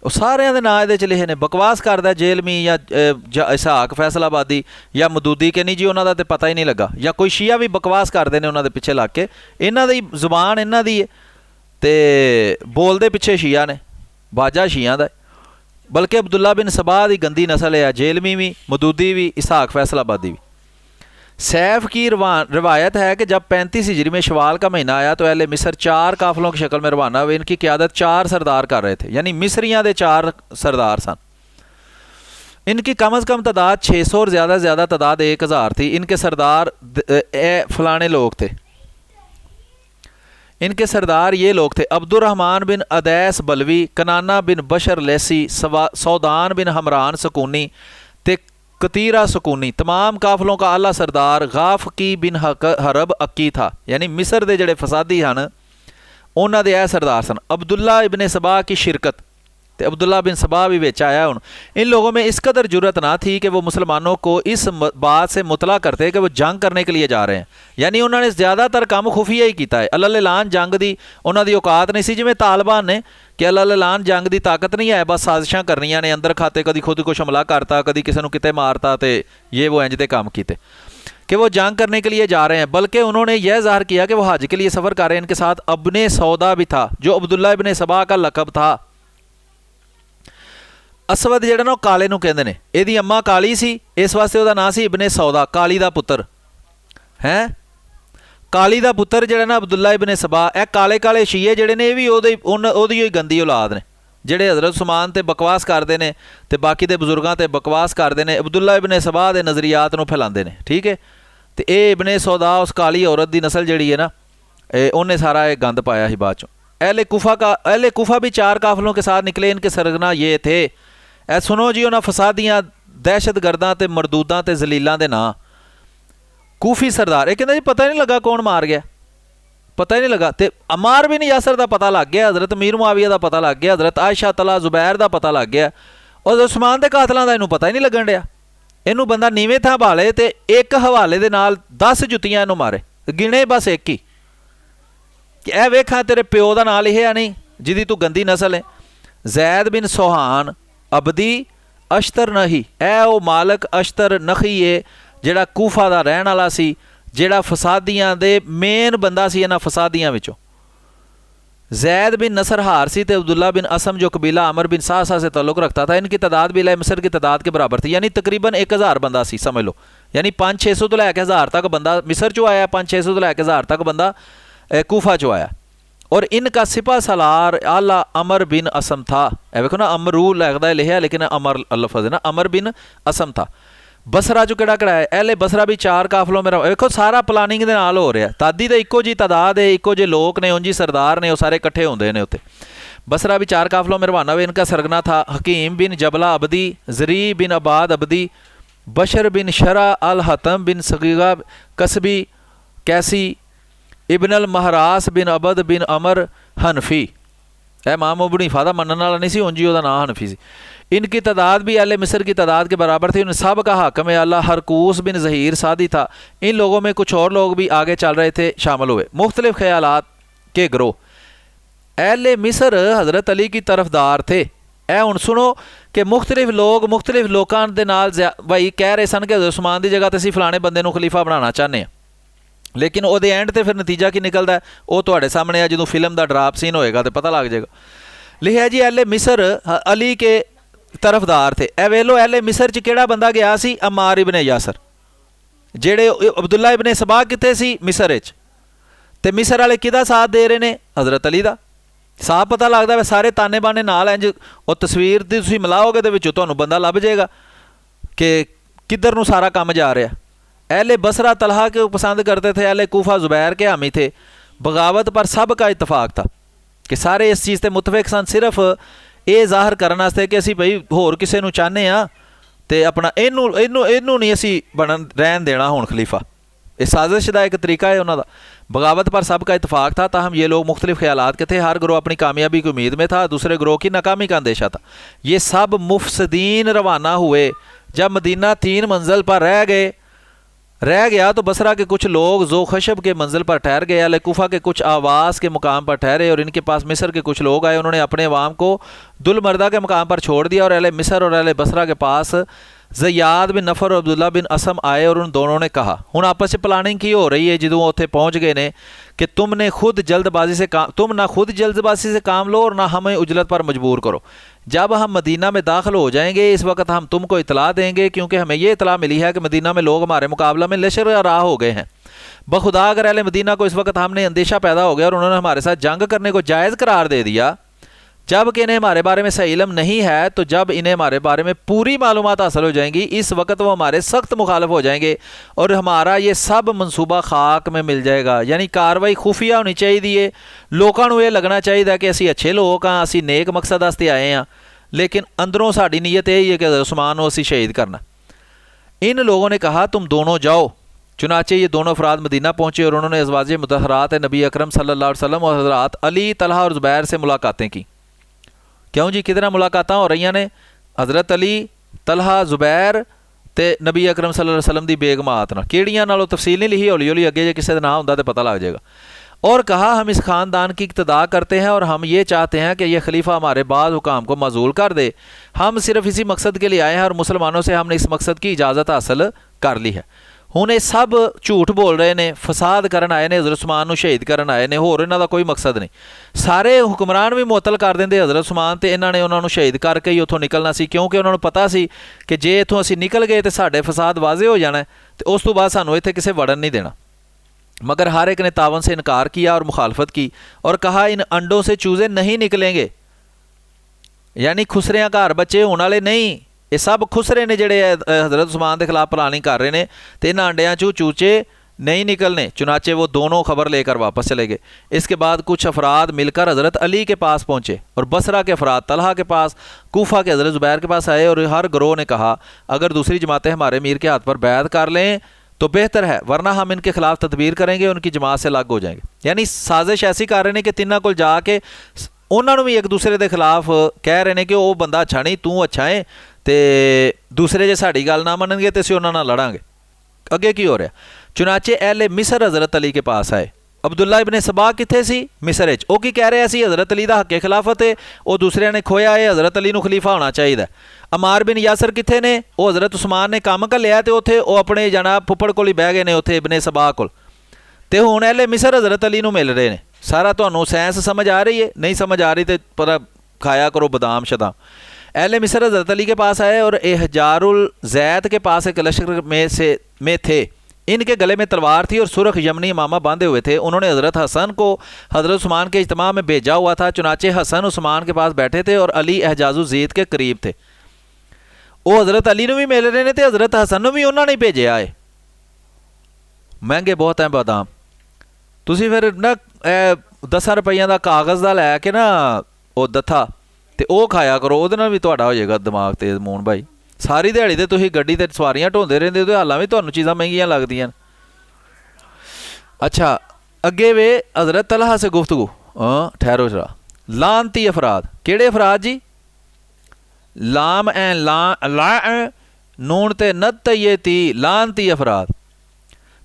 ਉਹ ਸਾਰਿਆਂ ਦੇ ਨਾਂ ਇਹਦੇ 'ਚ ਲਿਖੇ ਨੇ। ਬਕਵਾਸ ਕਰਦਾ ਜੇਲਮੀ ਜਾਂ ਇਸਹਾਕ ਫੈਸਲਾਬਾਦੀ ਜਾਂ ਮਦੂਦੀ ਕਿ ਨਹੀਂ ਜੀ, ਉਹਨਾਂ ਦਾ ਤਾਂ ਪਤਾ ਹੀ ਨਹੀਂ ਲੱਗਾ। ਜਾਂ ਕੋਈ ਸ਼ੀਆ ਵੀ ਬਕਵਾਸ ਕਰਦੇ ਨੇ ਉਹਨਾਂ ਦੇ ਪਿੱਛੇ ਲੱਗ ਕੇ, ਇਹਨਾਂ ਦੀ ਜ਼ੁਬਾਨ ਇਹਨਾਂ ਦੀ ਹੈ ਅਤੇ ਬੋਲਦੇ ਪਿੱਛੇ ਸ਼ੀਆ ਨੇ, ਬਾਜਾ ਸ਼ੀਆ ਦਾ। ਬਲਕਿ ਅਬਦੁੱਲਾ ਬਿਨ ਸਬਾਹ ਦੀ ਗੰਦੀ ਨਸਲ ਹੈ, ਜੇਲਮੀ भी, मदूदी भी, इसहाक फैसलाबादी भी। सैफ की रवायत है कि जब 35 हिजरी में शवाल का महीना आया तो अहले मिस्र 4 काफ़िलों की शक्ल में रवाना हुए। इनकी क़यादत 4 सरदार कर रहे थे, यानी मिस्रियाँ दे 4 सरदार सन। इनकी कम अज़ कम तादाद 600 और ज़्यादा से ज़्यादा तादाद 1000 थी। इनके सरदार फलाने लोग थे, इनके सरदार ये लोग थे: अब्दुर्रहमान बिन अदैस बलवी, कनाना बिन बशर लेसी, सौदान बिन हमरान सकूनी ते कतीरा सकूनी। तमाम काफलों का आला सरदार गाफकी बिन हरब अक्की था, यानी मिस्र के जोड़े फसादी हैं उन्होंने दे सरदार सन। अब्दुल्ला इबन सबा की शिरकत, तो अब्दुल्ला बिन सबा भी बेच आया। हूँ इन लोगों में इस कदर जुर्रत ना थी कि वो मुसलमानों को इस बात से मुतला करते कि वो जंग करने के लिए जा रहे हैं, यानी उन्होंने ज़्यादातर काम खुफिया ही किया है। अल्लाह जंग की उन्होंने औकात नहीं सी, जिमें तालिबान ने कि अल्लाह जंग की ताकत नहीं है, बस साजिशां करनियां ने, अंदर खाते कभी खुद कुछ हमला करता, कभी किसी को किते मारता, तो ये वो इंज दे काम किए कि वो जंग करने के लिए जा रहे हैं। बल्कि उन्होंने यह ज़ाहिर किया कि वो हज के लिए सफ़र कर रहे हैं। इनके साथ अब्ने सौदा भी था जो अब्दुल्ला इबन सबा का लकब था। असवद जिहड़ा ना काले नूं कहंदे ने, इहदी अम्मा काली सी, इस वास्ते उहदा नाम सी इबने सौदा, काली दा पुत्तर है। काली दा पुत्तर जिहड़ा ना अब्दुल्ला इबन सबा, यह काले काले शीए जिहड़े ने, भी ओहदी ही गंदी औलाद ने, जिहड़े हज़रत उस्मान ते बकवास करते हैं तो बाकी दे बजुर्गों ते बकवास करते हैं, अब्दुल्ला इबन सबा के नज़रियात नूं फैलाते हैं। ठीक है, तो ये इबने सौदा उस काली औरत की नस्ल जिहड़ी है ना, उन्हें सारा ये गंद पाया ही बाद चों। अहले कुफा भी 4 काफिलों के साथ निकले। इनके सरगना ये थे, ए सुनो जी, उन्होंने फसादियाँ दहशत गर्दां ते मरदूदां ते जलीलां दे नां। कूफी सरदार, ये कहता जी पता ही नहीं लगा कौन मार गया, पता ही नहीं लगा। तो अमार बिन यासर का पता लग गया, हज़रत मीर मुआविया का पता लग गया, हज़रत आयशा तला जुबैर का पता लग गया, और उस्मान के कातलों का इनू पता ही नहीं लगन दिया। इनू बंदा नीवें थां भाले तो एक हवाले दे नाल 10 जुत्तियां इनू मारे, गिने बस एक ही कि ए वेखा तेरे प्यो का नाम लिखिया नहीं जिहदी तू गंदी नस्ल है। जैद बिन सोहान अबदी अश्तर नही, ए वो मालक अश्तर नखी है जिहड़ा कूफा का रहन वाला सी, जिहड़ा फसादियां दे मेन बंदा सी इन्हां फसादियां विचों। जैद बिन नसर हार सी, तो अब्दुल्ला बिन असम जो कबीला अमर बिन सासा से तल्लुक़ रखता था। इनकी तादाद बिला मिस्र की तादाद के बराबर थी, यानी तकरीबन 1000 बंदा सी, समझ लो। यानी 500-600 तो लैके 1000 तक बंदा मिस्र चो आया, 500-600 तो लैके 1000 तक बंदा कूफा चो आया। और इनका सिपा सलार आला अमर बिन असम था। ए देखो ना अमरू लगता है लिखा, लेकिन अमर लफज है ना, अमर बिन असम था। बसरा जो किहड़ा किहड़ा है, एले बसरा भी 4 काफलों में देखो सारा प्लानिंग दे नाल हो रहा। तादी तो इक्को जी तादाद है, इक्को जे लोग ने, उंजी सरदार ने, वो सारे इकट्ठे होंदे ने उत्ते। बसरा भी 4 काफलों में रवाना हुए। इनका सरगना था हकीम बिन जबला अबदी, जरी बिन अबाद अबदी, बशर बिन शरा अल हतम बिन सगीगा कसबी कैसी, इबन अल महरास बिन अबद बिन अमर हनफी। है इमाम अबू हनीफा दा मनन वाला नहीं सी, उंजी उहदा नाम हनफी सी। इनकी तादाद भी अहले मिस्र की तादाद के बराबर थी। उन सब का हाकम अल्लाह हरकूस बिन ज़हीर सादी था। इन लोगों में कुछ और लोग भी आगे चल रहे थे, शामिल हुए। मुख्तलिफ ख्यालात के ग्रोह। अहले मिस्र हज़रत अली की तरफदार थे। ए हुण सुनो कि मुख्तलिफ लोग मुख्तलिफ लोगों के नाल भाई कह रहे सन कि हज़रत उस्मान की जगह तो असीं फलाने बंदे नूं खलीफा बनाना चाहते हैं, लेकिन वो एंड तो फिर नतीजा की निकलता है वो तुहाडे सामने है। जो फिल्म का ड्राप सीन होएगा तो पता लग जाएगा। लिखा जी अहले मिस्र अली के तरफदार थे। ए वेलो अहले मिस्र च किहड़ा बंदा गया सी, अम्मार इबन यासर। जेड़े अब्दुल्ला इबन सबा कित्थे सी, मिस्र च। ते मिस्र वाले किहदा साथ दे रहे ने, हज़रत अली दा। साफ पता लगता है सारे ताने बाने नाल इंज वो तस्वीर दी तुसीं मिलाओगे तो विचों तुहानूं बंदा लभ जाएगा कि किधर नूं सारा काम जा रहा। अहले बसरा तलहा के पसंद करते थे, अहले कूफा ज़ुबैर के हामी थे। बगावत पर सब का इतफाक था कि सारे इस चीज़ से मुतफिक सन, सिर्फ ये ज़ाहिर करने वास्ते कि असीं भाई होर किसी नूं चाहते हाँ तो अपना इनू नहीं असीं बनन रहन देना हुण खलीफा। इस साजिश का एक तरीका है उन्होंने। बगावत पर सब का इतफाक था, ताहम ये लोग मुख्तलिफ ख्यालात के थे। हर ग्रोह अपनी कामयाबी की उम्मीद में था, दूसरे ग्रोह की नाकामी का अंदेशा था। ये सब मुफसदीन रवाना हुए। जब मदीना 3 मंजिल पर रह गया तो बसरा के कुछ लोग जो खशब के मंजिल पर ठहर गए, अल कूफा के कुछ आवास के मुकाम पर ठहरे, और इनके पास मिस्र के कुछ लोग आए। उन्होंने अपने अवाम को दुलमर्दा के मुकाम पर छोड़ दिया। और अहले मिस्र और अहले बसरा के पास ज़याद बिन नफ़र और अब्दुल्ला बिन असम आए और उन दोनों ने कहा, हुण आपस में प्लानिंग की हो रही है जो उत्थे पहुँच गए ने कि तुम ना खुद जल्दबाजी से काम लो और ना हमें उजलत पर मजबूर करो। जब हम मदीना में दाखिल हो जाएंगे इस वक्त हम तुमको इतला देंगे, क्योंकि हमें ये इतला मिली है कि मदीना में लोग हमारे मुकाबला में लश्कर राह हो गए हैं। बखुदा अगर अहले मदीना को इस वक्त हमने अंदेशा पैदा हो गया और उन्होंने हमारे साथ जंग करने को जायज़ करार दे दिया, जब कि इन्हें हमारे बारे में सही इल्म नहीं है, तो जब इन्हें हमारे बारे में पूरी मालूमात हासिल हो जाएंगी इस वक्त वो हमारे सख्त मुखालिफ हो जाएंगे और हमारा ये सब मनसूबा खाक में मिल जाएगा। यानी कार्रवाई खुफिया होनी चाहिए। लोगों को यह लगना चाहिए कि असी अच्छे लोग हाँ, असी नेक मकसद वास्ते आए हैं, लेकिन अंदरों साड़ी नीयत यही है कि उस्मान को असी शहीद करना। इन लोगों ने कहा तुम दोनों जाओ। चुनाचे ये दोनों अफराद मदीना पहुँचे और उन्होंने अज़वाज मुतहरात नबी अकरम सल्लल्लाहु अलैहि वसल्लम और हज़रात अली, तलहा और ज़ुबैर से मुलाकातें की। क्यों जी, कितना मुलाकात हो रही ने? हज़रत अली, तलहा, ज़ुबैर ते नबी अकरम सल्लल्लाहु अलैहि वसल्लम दी बेगमात नाल। किहड़ियां नालों तफसील नहीं लिखी, हौली हौली अगे जे किसी का नाम होंदा तो पता लग जाएगा। और कहा हम इस ख़ानदान की इक्तदा करते हैं और हम ये चाहते हैं कि यह खलीफा हमारे बाद हुकाम को मज़ूल कर दे। हम सिर्फ इसी मकसद के लिए आए हैं और मुसलमानों से हमने इस मकसद की इजाज़त हासिल कर ली है। हुण ये सब झूठ बोल रहे ने, फसाद करन आए ने, हज़रत उस्मान शहीद करन आए ने, होर इन्हां दा कोई मकसद नहीं। सारे हुक्मरान भी मुअत्तल कर देंदे हज़रत उस्मान, तो इन्होंने उन्होंने शहीद करके ही उत्थों निकलना सी, क्योंकि उन्होंने पता सी कि जे इत्थों असीं निकल गए तो साडे फसाद वाजे हो जाना है, तो उस तो बाद सानूं इत्थे किसे वड़न नहीं देना। मगर हर एक ने तावन से इनकार किया और मुखालफत की और कहा इन अंडों से चूजे नहीं निकलेंगे, यानी खुसरियाँ घर बच्चे होने वाले नहीं। ये सब खुसरे ने जेड़े हज़रत उस्मान के खिलाफ प्लानिंग कर रहे हैं, तो इन्हां अंडियां चू चूचे नहीं निकलने। चुनाचे वो दोनों खबर लेकर वापस चले गए। इसके बाद कुछ अफराद मिलकर हज़रत अली के पास पहुँचे और बसरा के अफराद तलहा के पास, कूफा के हज़रत ज़ुबैर के पास आए और हर ग्रोह ने कहा अगर दूसरी जमातें हमारे मीर के हाथ पर बैत कर लें तो बेहतर है, वरना हम इनके खिलाफ तदबीर करेंगे, उनकी जमात से अलग हो जाएंगे। यानी साजिश ऐसी कर रहे हैं कि तिन्हां कोल जाके उन्होंने भी एक दूसरे के खिलाफ कह रहे हैं कि वह बंदा अच्छा नहीं, तू अच्छा है, तो दूसरे जे साड़ी गल ना मनणगे तो असीं उन्हां नाल लड़ांगे। अगे की हो रहा? चुनाचे अहले मिस्र हज़रत अली के पास आए। अब्दुल्ला इबन सबा कित्थे सी? मिस्र च। वो की कह रहे सी हज़रत अली दा हक़े खिलाफत है, वो दूसरे ने खोया है, हज़रत अली नूं खलीफा होना चाहिए। अमार बिन यासर कित्थे ने? वो हज़रत उस्मान ने काम घल्लिया तो उत्थे वो अपने जनाब फुफड़ कोल ही बह गए ने उत्थे इबन सबा कोल, ते हुण अहले मिस्र हज़रत अली नूं मिल रहे ने। सारा तुहानूं साइंस समझ आ रही है? नहीं समझ आ रही तो पर खाया करो बदाम शदाम। अहले मिस्र हज़रत अली के पास आए और एहजारुल ज़ैत के पास एक लश्कर में थे। इनके गले में तलवार थी और सुरख यमनी इमामा बांधे हुए थे। उन्होंने हज़रत हसन को हज़रत उस्मान के इज्तिमा में भेजा हुआ था। चुनाचे हसन उस्मान के पास बैठे थे और अली एहजाजुज़ीद के करीब थे। वो हज़रत अली भी मिल रहे हैं तो हज़रत हसन भी उन्होंने भेजे आए। महंगे बहुत हैं बादाम। तुसी फिर ना 10 रुपये का कागज़ का लैके ना वो दत्था तो वह खाया करो, वो भी तुहाडा हो जाएगा दिमाग तेज़। मून भाई सारी दिहाड़ी तो तुसीं गड्डी ते सवारियां ढोंदे रहिंदे हो, हालां भी तुहानूं चीज़ां महंगियां लगदियां। अच्छा अगे वे हज़रत तलहा से गुफ्तगू। ठहरो जरा। लानती अफराद, केड़े अफराद जी? लाम ए ला नून ते नत ये ती, लानती अफराद।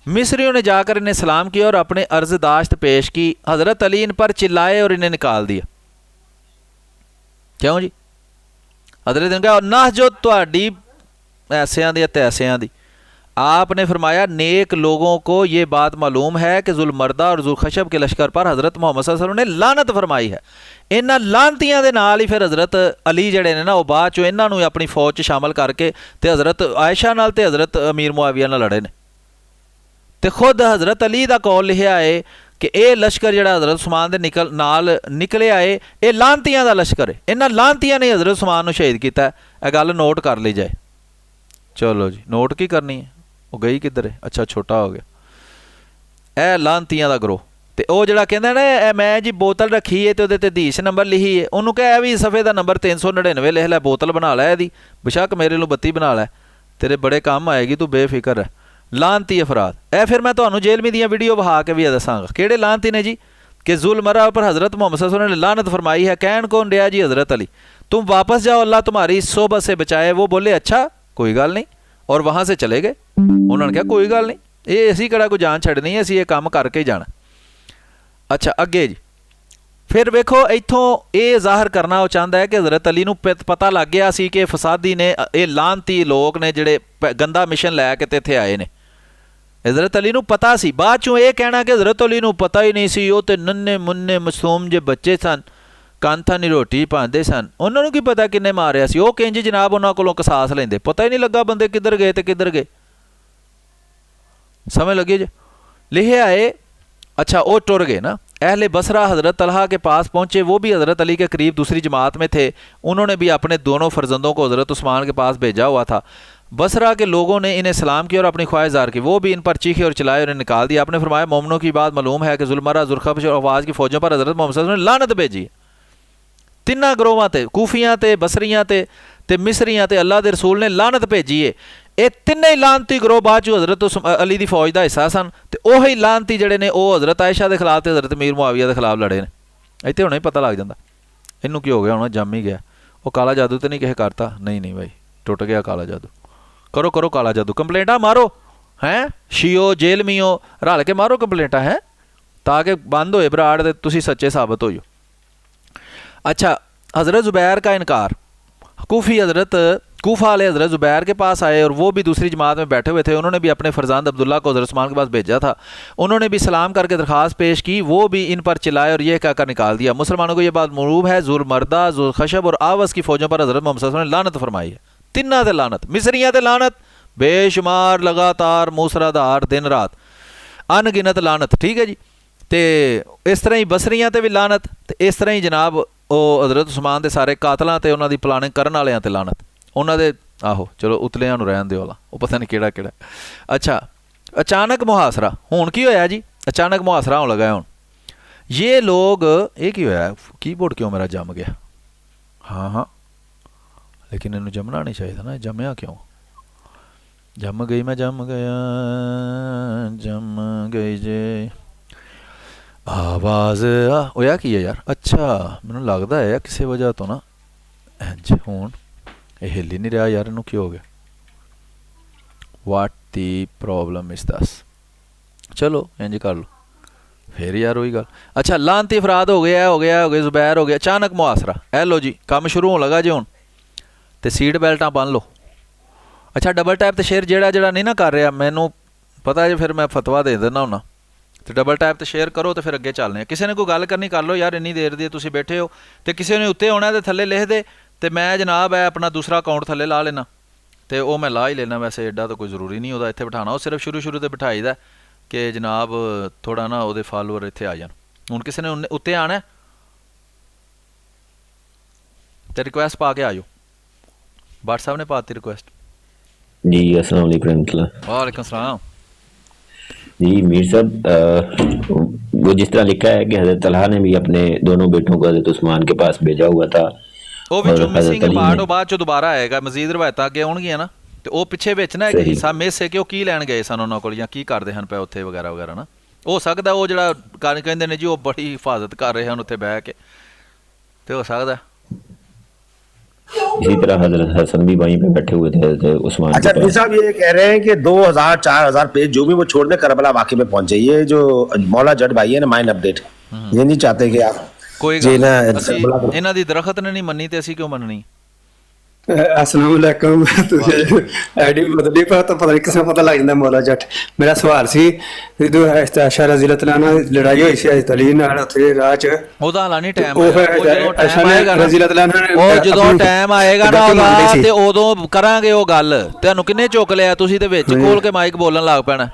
मिस्रियों ने जाकर इन्हें सलाम किया और अपने अर्ज़दाश्त पेश की। हज़रत अली इन पर चिल्लाए और इन्हें निकाल दिया। क्यों जी? हज़रत ने कहा ना जो तुहाडी ऐसियां दी तैसियां दी। आपने फरमाया नेक लोगों को ये बात मालूम है कि जुल्मर्दा और जुल्खशब के लश्कर पर हज़रत मोहम्मद सल्लल्लाहु अलैहि वसल्लम ने लानत फरमाई है। इन्हां लानतियां दे नाल ही फिर हज़रत अली जड़े ने ना वो बाद चो इन्हां नूं अपनी फौज च शामिल करके ते हज़रत आयशा नाल ते हज़रत अमीर मुआविया नाल लड़े ने। तो खुद हज़रत अली का कौल लिखिया है कि यह लश्कर जो हज़रत उस्मान के नाल निकले आए ये लानतियां का लश्कर है। इन्हां लानतियां ने हज़रत उस्मान शहीद किया। यह गल नोट कर ली जाए। चलो जी नोट की करनी है, वो गई किधर है? अच्छा छोटा हो गया। यह लानतियां का ग्रोह। तो वह जोड़ा कहता ना मैं जी बोतल रखी है तो वो हदीस नंबर लिखी है, उन्होंने कहा भी सफ़े का नंबर 399 लिख लै, बोतल बना लै यदी, बेशक मेरे लिए 32 बना लै, तेरे बड़े काम आएगी, तू बेफिक्र है। लानती अफराद। ए फिर मैं तो जेलमी दी वीडियो बहा के भी दसांगा किहड़े लानती ने जी कि जुल्मरा पर हज़रत मोहम्मद सल्लल्लाहु अलैहि वसल्लम ने लानत फरमाई है। कहन कौन रहा जी? हज़रत अली। तुम वापस जाओ, अल्लाह तुम्हारी सोबत से बचाए। वो बोले अच्छा कोई गल नहीं, और वहाँ से चले गए। उन्होंने कहा कोई गल नहीं, ये असी किहड़ा कोई जान छड्डनी है, असी ये काम करके ही जाना। अच्छा अगे जी फिर वेखो इत्थों ये ज़ाहिर करना वो चाहता है कि हज़रत अली नूं पता लग गया सी कि फसादी ने ये लानती लोग ने जिहड़े गंदा मिशन लैके ते इत्थे आए ने। हज़रत अली नूं पता सी। बाद चों ये कहना कि हज़रत अली नूं पता ही नहीं सी, वो तो नन्हे मुन्ने मासूम जे बच्चे सन, कांथा नी रोटी पाते सन, उन्होंने की पता किन्ने मारिया सी। वो किंज जनाब उन्होंने कोलों कसास लेंदे, पता ही नहीं लगा बंदे किधर गए तो किधर गए। समझ लगी जी? लिखे आए। अच्छा वो टुर गए ना। अहले बसरा हज़रत तलहा के पास पहुँचे, वो भी हज़रत अली के करीब दूसरी जमात में थे। उन्होंने भी अपने दोनों फर्जंदों को हज़रत उस्मान के पास भेजा हुआ था। बसरा के लोगों ने इन्हें सलाम किया और अपनी ख्वाहिश ज़ाहिर की। वो भी इन पर चीखे और चिल्लाए और इन्हें निकाल दिया। आपने फरमाया मोमनों की बात मालूम है कि जुल्मरा, जुल्खफश और आवाज़ की फ़ौजों पर हज़रत मोहम्मद सल्लल्लाहु अलैहि वसल्लम ने लानत भेजी। तिन्ना ग्रोहां ते, कूफियां ते, बसरियां ते मिसरियां ते अल्लाह के रसूल ने लानत भेजी है। ये तिन्ने ही लानती ग्रोह बाद चो हज़रत अली की फौज का हिस्सा सन। तो वही लानती जड़े ने वो हज़रत आयशा के खिलाफ तो हज़रत मीर मुआविया के खिलाफ लड़े ने। इतने हुणे ही पता लग जाता इनू की हो गया, होना जम ही गया। वो काला जादू तो नहीं किसी करता? नहीं भाई, टुट गया काला जादू। करो करो काला जादू, कंप्लेंटा मारो हैं, शियो जेलमियो रल के मारो कंप्लेंटा हैं, ताकि बंद होए बराड़ ते तुसी सच्चे साबित हो। अच्छा हज़रत ज़ुबैर का इनकार। कूफ़ी हज़रत कूफा वाले हज़रत ज़ुबैर के पास आए और वो भी दूसरी जमात में बैठे हुए थे। उन्होंने भी अपने फ़रज़ांद अब्दुल्ला को हज़रत उस्मान के पास भेजा था। उन्होंने भी सलाम करके दरख्वास्त पेश की। वो भी इन पर चिल्लाए और ये कहकर निकाल दिया। मुसलमानों को ये बात मरूब है, जुल्मर्दा, जुल्खशब और आवस की फ़ौजों पर हज़रत मोहम्मद सल्लल्लाहु अलैहि वसल्लम ने लानत फरमाई है। तिन्ना ते लानत, मिसरियाँ ते लानत बेशुमार, लगातार मूसलाधार दिन रात अनगिनत लानत। ठीक है जी। तो इस तरह ही बसरियाँ ते भी लानत, तो इस तरह ही जनाब वो हज़रत उस्मान के सारे कातलों ते उन्होंने प्लानिंग करने वालियां ते लानत। उन्होंने आहो चलो उतलियां नूं रहन दे वाला, वो पता नहीं केड़ा केड़ा। अच्छा अचानक मुहासरा हुण की होया जी? अचानक मुहासरा होने लगा। हुण ये लोग ये की होया? कीबोर्ड क्यों मेरा जम गया? हाँ लेकिन इन्हूं जमना नहीं चाहिए ना, जमया क्यों? जम गई, मैं जम गया, जम गई जे आवाज़ होया की है यार। अच्छा मैनूं लगदा है किसी वजह तो ना इंज हुण ये हिल ही नहीं रहा यार, इनू की हो गया? वाट दी प्रॉब्लम इस दस। चलो इंज कर लो फिर यार वही गल। अच्छा लानती अफराद हो गया, हो गया ज़ुबैर हो गया। अचानक मुहासरा, ए लो जी काम शुरू होने लगा जी हुण, तो सीट बेल्टां बन लो। अच्छा डबल टैप तो शेयर जेड़ा नहीं ना कर रहा, मैनू पता है फिर मैं फतवा दे देना होना। तो डबल टैप तो शेयर करो तो फिर अगे चलने हैं। किसी ने कोई गल करनी कर लो यार, इन्नी देर दी तुसीं बैठे हो। तो किसी ने उत्ते होना तो थल्ले लिख दे, तो मैं जनाब है अपना दूसरा अकाउंट थल्ले ला लेना, तो तो वह मैं ला ही लेना, वैसे एडा तो कोई जरूरी नहीं होता इत्थे बिठाना, वो सिर्फ शुरू तो बिठाई दा कि जनाब थोड़ा ना वो फॉलोअर इत्थे आ जान। हुण किसी ने उत्ते आना तो रिक्वेस्ट पा के आ जाओ। भट्ट साहब ने पाती रिक्वेस्ट जी। अस्सलाम वालेकुम रहमतुल्लाह। वालेकुम सलाम जी मीर साहब, वो जिस तरह लिखा है कि हज़रत तलहा ने भी अपने दोनों बेटों को हज़रत उस्मान के पास भेजा हुआ था, वो भी और जो हज़रत मिसिंग अली पार्ट ने वो बाद चो दोबारा आएगा, मजीद रवायत अगे आउणगियां ना, तो वो पिछे विच ना एक सही हिस्सा मिस है कि वो की लैन गए सन उन्होंने कोल जां की करदे हन पे उत्थे वगैरह वगैरह ना। हो सकदा वो जिहड़ा कहंदे ने जी वो बड़ी हिफाजत कर रहे हैं उत्थे बह के, तो हो सकदा। इसी तरह हज़रत हसन भी वहीं पे बैठे हुए थे हज़रत उस्मान के अच्छा मीर पास। साहब ये कह रहे हैं कि 2000-4000 पेज जो भी वो छोड़ने करबला वाकई में पहुंचे, ये जो मौला जट भाई है ना माइन अपडेट, ये नहीं चाहते कि आप कोई जे गल ना नहीं, असी करबला इन्हां दी दरख्त ने नहीं मन्नी ते असी क्यों मननी। अस्सलाम वालेकुम। तुझे आईडी बदली तो पता नहीं किस पता लग जाता मौला जट। मेरा सवाल सी जो आयशा रज़ी अल्लाह अन्हा लड़ाई हुई सी हज़रत अली नाल उत्थे राह च, ਉਹਦਾ ਹਾਲਾ ਨਹੀਂ ਟਾਈਮ ਉਹ ਆਇਆ, ਫਿਰ ਉਹ ਜਦੋਂ ਆਇਸ਼ਾ ਟਾਈਮ ਨੇ ਆਏਗਾ ਨਾ, ਰਜ਼ੀ ਅल्लाह अन्हा ने ਉਹ ਜਦੋਂ अपनी ਟਾਈਮ ਆਏਗਾ ਨਾ बेटी ਉਹਦਾ मंगनी सी। ਤੇ ਉਦੋਂ ਕਰਾਂਗੇ ਉਹ ਗੱਲ। ਤੁਹਾਨੂੰ ਕਿੰਨੇ ਚੁੱਕ ਲਿਆ ਤੁਸੀਂ ਤੇ ਵਿੱਚ ਖੋਲ ਕੇ ਮਾਈਕ ਬੋਲਣ ਲੱਗ ਪੈਣਾ,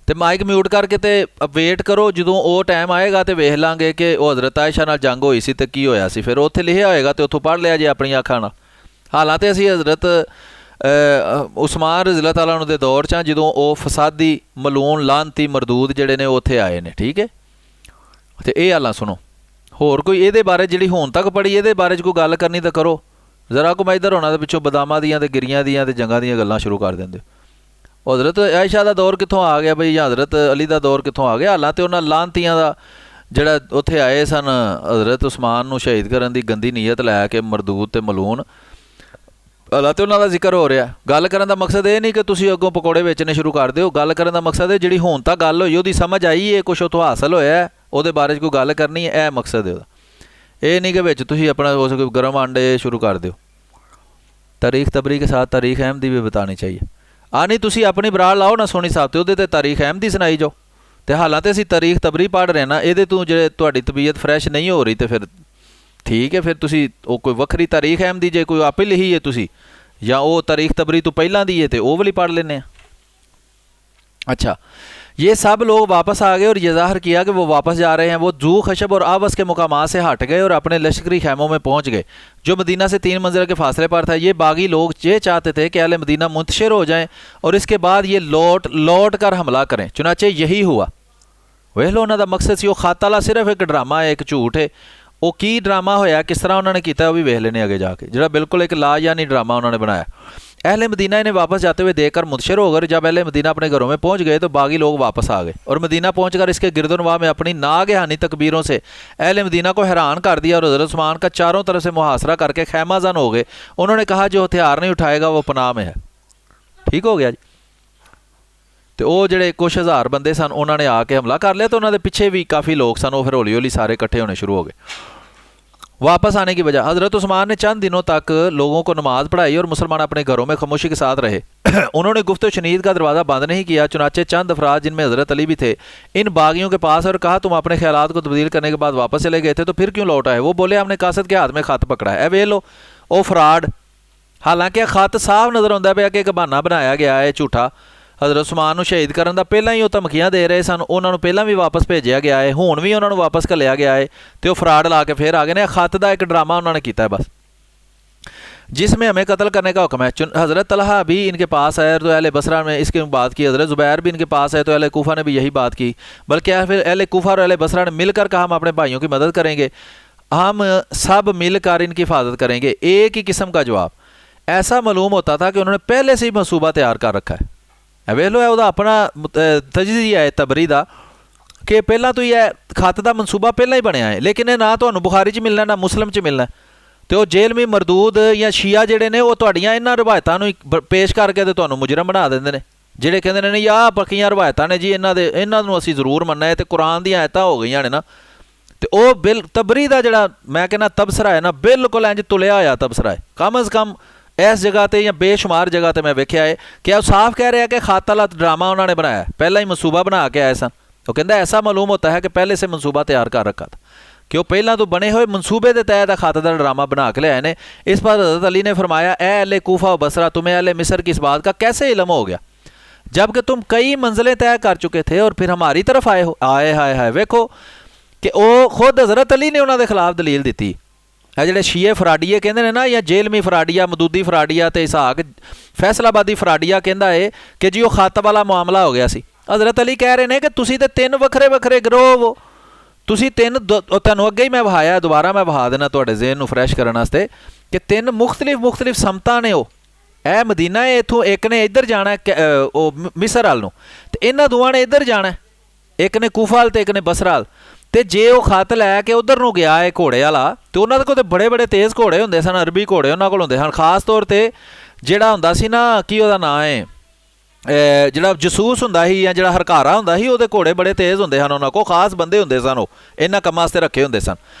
ਤੇ ਮਾਈਕ ਮਿਊਟ ਕਰਕੇ ਤੇ ਵੇਟ ਕਰੋ, ਜਦੋਂ ਉਹ ਟਾਈਮ ਆਏਗਾ ਤੇ ਵੇਖ ਲਾਂਗੇ ਕਿ ਉਹ ਹਜ਼ਰਤ ਆਇਸ਼ਾ ਨਾਲ ਜੰਗ ਹੋਈ ਸੀ ਤੇ ਕੀ ਹੋਇਆ ਸੀ, ਫਿਰ ਉੱਥੇ ਲਿਖਿਆ ਹੋਏਗਾ ਤੇ ਉੱਥੋਂ ਪੜ੍ਹ ਲਿਆ ਜੇ ਆਪਣੀਆਂ ਅੱਖਾਂ ਨਾਲ। ਹਾਲਾਂਕਿ ਅਸੀਂ ਹਜ਼ਰਤ ਉਸਮਾਨ ਰਜ਼ੀ ਅੱਲਾਹ ਤਾਲਾ ਦੇ ਦੌਰ 'ਚ ਜਦੋਂ ਉਹ ਫਸਾਦੀ ਮਲੂਨ ਲਾਨਤੀ ਮਰਦੂਦ ਜਿਹੜੇ ਨੇ ਉੱਥੇ ਆਏ ਨੇ, ਠੀਕ ਹੈ। ਤੇ ਇਹ ਹਾਲਾਂ ਸੁਣੋ, ਹੋਰ ਕੋਈ ਇਹਦੇ ਬਾਰੇ ਜਿਹੜੀ ਹੁਣ ਤੱਕ ਪੜ੍ਹੀ ਇਹਦੇ ਬਾਰੇ 'ਚ ਕੋਈ ਗੱਲ ਕਰਨੀ ਤਾਂ ਕਰੋ ਜ਼ਰਾ। ਕੋ ਮੈਂ ਇੱਧਰ ਹੋਣਾ ਦੇ ਪਿੱਛੋਂ ਬਦਾਮਾਂ ਦੀਆਂ ਤੇ ਗਿਰੀਆਂ ਦੀਆਂ ਤੇ ਜੰਗਾਂ ਦੀਆਂ ਗੱਲਾਂ ਸ਼ੁਰੂ ਕਰ ਦਿੰਦੇ। ਹਜ਼ਰਤ ਆਇਸ਼ਾ ਦਾ ਦੌਰ ਕਿੱਥੋਂ ਆ ਗਿਆ ਬਈ, ਜਾਂ ਹਜ਼ਰਤ ਅਲੀ ਦਾ ਦੌਰ ਕਿੱਥੋਂ ਆ ਗਿਆ। ਹਾਲਾਂਕਿ ਉਹਨਾਂ ਲਾਨਤੀਆਂ ਦਾ ਜਿਹੜਾ ਉੱਥੇ ਆਏ ਸਨ ਹਜ਼ਰਤ ਉਸਮਾਨ ਨੂੰ ਸ਼ਹੀਦ ਕਰਨ ਦੀ ਗੰਦੀ ਨੀਅਤ ਲੈ ਕੇ ਮਰਦੂਦ ਤੇ ਮਲੂਨ, ਹਾਲਾਂਕਿ ਉਹਨਾਂ ਦਾ ਜ਼ਿਕਰ ਹੋ ਰਿਹਾ। ਗੱਲ ਕਰਨ ਦਾ ਮਕਸਦ ਇਹ ਨਹੀਂ ਕਿ ਤੁਸੀਂ ਅੱਗੋਂ ਪਕੌੜੇ ਵੇਚਣੇ ਸ਼ੁਰੂ ਕਰ ਦਿਓ, ਗੱਲ ਕਰਨ ਦਾ ਮਕਸਦ ਹੈ ਜਿਹੜੀ ਹੁਣ ਤੱਕ ਗੱਲ ਹੋਈ ਉਹਦੀ ਸਮਝ ਆਈ ਹੈ, ਕੁਛ ਉੱਥੋਂ ਹਾਸਲ ਹੋਇਆ, ਉਹਦੇ ਬਾਰੇ 'ਚ ਕੋਈ ਗੱਲ ਕਰਨੀ ਹੈ, ਇਹ ਮਕਸਦ ਹੈ ਉਹਦਾ। ਇਹ ਨਹੀਂ ਕਿ ਵਿੱਚ ਤੁਸੀਂ ਆਪਣਾ ਉਸ ਗਰਮ ਆਂਡੇ ਸ਼ੁਰੂ ਕਰ ਦਿਓ। ਤਾਰੀਖ ਤਬਰੀ ਕੇ ਸਾਥ ਤਾਰੀਖ ਅਹਿਮਦੀ ਵੀ ਬਤਾਨੀ ਚਾਹੀਏ। ਆ ਨਹੀਂ ਤੁਸੀਂ ਆਪਣੀ ਬਰਾੜ ਲਾਓ ਨਾ ਸੋਹਣੀ ਸਾਹਿਬ ਤੇ ਉਹਦੇ 'ਤੇ ਤਾਰੀਖ ਅਹਿਮਦੀ ਸੁਣਾਈ ਜਾਓ। ਅਤੇ ਹਾਲਾਂਕਿ ਅਸੀਂ ਤਾਰੀਖ ਤਬਰੀ ਪੜ੍ਹ ਰਹੇ ਨਾ, ਇਹਦੇ ਤੋਂ ਜੇ ਤੁਹਾਡੀ ਤਬੀਅਤ ਫਰੈਸ਼ ਨਹੀਂ ਹੋ ਰਹੀ ਤਾਂ ਫਿਰ ਠੀਕ ਹੈ, ਫਿਰ ਤੁਸੀਂ ਉਹ ਕੋਈ ਵੱਖਰੀ ਤਾਰੀਖ ਅਹਿਮਦੀ ਜੇ ਕੋਈ ਆਪੇ ਲਿਖੀ ਹੈ ਤੁਸੀਂ, ਜਾਂ ਉਹ ਤਾਰੀਖ ਤਬਰੀ ਤੋਂ ਪਹਿਲਾਂ ਦੀ है तो वो वाली पढ़ लेने। अच्छा, ये सब लोग वापस आ गए और ये ज़ाहिर किया कि वो वापस जा रहे हैं। वो जू खशब और आवस के मुकामात से हट गए और अपने लश्करी खैमों में पहुंच गए जो मदीना से 3 मंजिल के फासले पर था। ये बागी लोग ये चाहते थे कि अहले मदीना मुंतशिर हो जाएं और इसके बाद ये लौट कर हमला करें। चुनाचे यही हुआ। वेख लो उन्होंने मकसद सी। वो खाताला सिर्फ एक ड्रामा है, एक झूठ है। वो की ड्रामा होया, किस तरह उन्होंने किया, वो भी वेख लेने आगे जाके, जो बिल्कुल एक लायानी ड्रामा उन्होंने बनाया। अहले मदीना इन्हें वापस जाते हुए देखकर मुतशर हो गए। जब अहले मदीना अपने घरों में पहुंच गए तो बागी लोग वापस आ गए और मदीना पहुंचकर इसके गिरदोनवाह में अपनी नागहानी तकबीरों से अहले मदीना को हैरान कर दिया और हज़रत उस्मान का चारों तरफ से मुहासरा करके खैमाजन हो गए। उन्होंने कहा जो हथियार नहीं उठाएगा वो पनाह में है। ठीक हो गया जी। तो वो ਜਿਹੜੇ कुछ हज़ार बंदे सन उन्होंने आके हमला कर लिया, तो उन्होंने पिछे भी काफ़ी लोग सन, वो फिर हौली हौली सारे इकट्ठे होने शुरू हो गए। वापस आने की वजह, हज़रत उस्मान ने चंद दिनों तक लोगों को नमाज़ पढ़ाई और मुसलमान अपने घरों में खामोशी के साथ रहे। उन्होंने गुफ्त शनीद का दरवाज़ा बंद नहीं किया। चुनाचे चंद अफराद जिनमें हज़रत अली भी थे इन बागियों के पास और कहा तुम अपने ख्यालात को तब्दील करने के बाद वापस चले गए थे तो फिर क्यों लौट आए। वो बोले हमने कासद के हाथ में खत पकड़ा है। वे लो वो फ्रॉड। हालांकि खत साफ नज़र आता पाया कि एक बहाना बनाया गया है झूठा। हज़रत उस्मान ਨੂੰ ਸ਼ਹੀਦ ਕਰਨ ਦਾ ਪਹਿਲਾਂ ਹੀ ਉਹ ਧਮਕੀਆਂ ਦੇ ਰਹੇ ਸਨ। ਉਹਨਾਂ ਨੂੰ ਪਹਿਲਾਂ ਵੀ ਵਾਪਸ ਭੇਜਿਆ ਗਿਆ ਹੈ, ਹੁਣ ਵੀ ਉਹਨਾਂ ਨੂੰ ਵਾਪਸ ਘੱਲਿਆ ਗਿਆ ਹੈ ਤੇ ਉਹ ਫਰਾਡ ਲਾ ਕੇ ਫਿਰ ਆ ਗਏ ਨੇ। ਖਤ ਦਾ ਇੱਕ ड्रामा उन्होंने किया है बस, जिसमें हमें कत्ल करने का हुक्म है। हज़रत तलहा भी इनके पास आए तो अहले बसरा में इसकी बात की। हज़रत ज़ुबैर भी इनके पास आए तो अहले कूफा ने भी यही बात की। बल्कि फिर अहले कूफा और अहले बसरा ने मिलकर कहा हम अपने भाइयों की मदद करेंगे, हम सब मिलकर इनकी हिफाजत करेंगे। एक ही किस्म का जवाब। ऐसा मालूम होता था कि उन्होंने पहले से ही मनसूबा तैयार कर रखा है। ਵੇਖ ਲਓ ਉਹਦਾ ਆਪਣਾ ਤਜਜ਼ੀਆ ਹੈ ਤਬਰੀ ਦਾ ਕਿ ਪਹਿਲਾਂ ਤੋਂ ਹੀ ਇਹ ਖਤ ਦਾ ਮਨਸੂਬਾ ਪਹਿਲਾਂ ਹੀ ਬਣਿਆ ਹੈ, ਲੇਕਿਨ ਇਹ ਨਾ ਤੁਹਾਨੂੰ ਬੁਖਾਰੀ 'ਚ ਮਿਲਣਾ ਨਾ ਮੁਸਲਿਮ 'ਚ ਮਿਲਣਾ। ਅਤੇ ਉਹ ਜੇਲਮੀ ਮਰਦੂਦ ਜਾਂ ਸ਼ੀਆ ਜਿਹੜੇ ਨੇ ਉਹ ਤੁਹਾਡੀਆਂ ਇਹਨਾਂ ਰਵਾਇਤਾਂ ਨੂੰ ਪੇਸ਼ ਕਰਕੇ ਅਤੇ ਤੁਹਾਨੂੰ ਮੁਜਰਮ ਬਣਾ ਦਿੰਦੇ ਨੇ, ਜਿਹੜੇ ਕਹਿੰਦੇ ਨੇ ਨਹੀਂ ਆਹ ਪੱਕੀਆਂ ਰਵਾਇਤਾਂ ਨੇ ਜੀ ਇਹਨਾਂ ਨੂੰ ਅਸੀਂ ਜ਼ਰੂਰ ਮੰਨਣਾ ਹੈ ਅਤੇ ਕੁਰਾਨ ਦੀਆਂ ਆਇਤਾਂ ਹੋ ਗਈਆਂ ਨੇ ਨਾ। ਅਤੇ ਉਹ ਤਬਰੀ ਦਾ ਜਿਹੜਾ ਮੈਂ ਕਹਿੰਦਾ ਤਬਸਰਾ ਹੈ ਨਾ ਬਿਲਕੁਲ ਇੰਝ ਤੁਲਿਆ ਹੋਇਆ ਤਬਸਰਾ ਹੈ। ਕਮ ਅਜ਼ ਕਮ इस जगह पर या बेशुमार जगह पर मैं वेख्या है कि वो साफ कह रहे हैं कि खाता ड्रामा उन्होंने बनाया, पहला ही मनसूबा बना के आए सन। वो कहता ऐसा मालूम होता है कि पहले से मनसूबा तैयार कर रखा था। ਕਿ ਉਹ ਪਹਿਲਾਂ ਤੋਂ ਬਣੇ ਹੋਏ ਮਨਸੂਬੇ ਦੇ ਤਹਿਤ ਖਤ ਦਾ ड्रामा बना के ले आए ने। इस पर हज़रत अली ने फरमाया, ए अहले कूफा व बसरा, तुम्हें अहले मिस्र की इस बात का कैसे इल्म हो गया जबकि तुम कई मंजिलें तय कर चुके थे और फिर हमारी तरफ आए हो। आए हाय हाय, वेखो कि वो खुद हज़रत अली ने उन्होंने खिलाफ दलील दी। है ਜਿਹੜੇ ਸ਼ੀਏ ਫਰਾਡੀਏ ਕਹਿੰਦੇ ਨੇ ਨਾ, ਜਾਂ ਜੇਲਮੀ ਫਰਾਡੀਆ, ਮਦੂਦੀ ਫਰਾਡੀਆ ਤੇ ਇਸਾਕ ਫੈਸਲਾਬਾਦੀ ਫਰਾਡੀਆ ਕਹਿੰਦਾ ਏ ਕਿ ਜੀ ਉਹ ਖਤ ਵਾਲਾ ਮਾਮਲਾ ਹੋ ਗਿਆ ਸੀ। ਹਜ਼ਰਤ ਅਲੀ ਕਹਿ ਰਹੇ ਨੇ ਕਿ ਤੁਸੀਂ ਤੇ ਤਿੰਨ ਵੱਖਰੇ ਵੱਖਰੇ ਗਰੋਹ ਹੋ, ਤੁਸੀਂ ਤਿੰਨ ਤੁਹਾਨੂੰ ਅੱਗੇ ਹੀ ਮੈਂ ਵਹਾਇਆ, ਦੁਬਾਰਾ ਮੈਂ ਵਹਾ ਦੇਣਾ ਤੁਹਾਡੇ ਜ਼ਿਹਨ ਨੂੰ ਫਰੈਸ਼ ਕਰਨ ਵਾਸਤੇ ਕਿ ਤਿੰਨ ਮੁਖਤਲਿਫ ਸਮਤਾਂ ਨੇ। ਉਹ ਇਹ ਮਦੀਨਾ ਹੈ, ਇੱਥੋਂ ਇੱਕ ਨੇ ਇੱਧਰ ਜਾਣਾ ਉਹ ਮਿਸਰ ਵੱਲ ਨੂੰ, ਤੇ ਇਹਨਾਂ ਦੋਵਾਂ ਨੇ ਇੱਧਰ ਜਾਣਾ, ਇੱਕ ਨੇ ਕੂਫਾ ਵੱਲ ਤੇ ਇੱਕ ਨੇ ਬਸਰਾ ਵੱਲ। ਤੇ ਜੇ ਉਹ ਖਤ ਲੈ ਕੇ ਉਧਰ ਨੂੰ ਗਿਆ ਹੈ ਘੋੜੇ ਵਾਲਾ, ਤੇ ਉਹਨਾਂ ਦੇ ਕੋਲ ਤੇ ਬੜੇ ਬੜੇ ਤੇਜ਼ ਘੋੜੇ ਹੁੰਦੇ ਸਨ, ਅਰਬੀ ਘੋੜੇ ਉਹਨਾਂ ਕੋਲ ਹੁੰਦੇ ਹਨ। ਖਾਸ ਤੌਰ 'ਤੇ ਜਿਹੜਾ ਹੁੰਦਾ ਸੀ ਨਾ, ਕੀ ਉਹਦਾ ਨਾਂ ਹੈ, ਜਿਹੜਾ ਜਸੂਸ ਹੁੰਦਾ ਸੀ ਜਾਂ ਜਿਹੜਾ ਹਰਕਾਰਾ ਹੁੰਦਾ ਸੀ, ਉਹਦੇ ਘੋੜੇ ਬੜੇ ਤੇਜ਼ ਹੁੰਦੇ ਹਨ, ਉਹਨਾਂ ਕੋਲ ਖਾਸ ਬੰਦੇ ਹੁੰਦੇ ਸਨ, ਉਹ ਇਹਨਾਂ ਕੰਮਾਂ ਵਾਸਤੇ ਰੱਖੇ ਹੁੰਦੇ ਸਨ।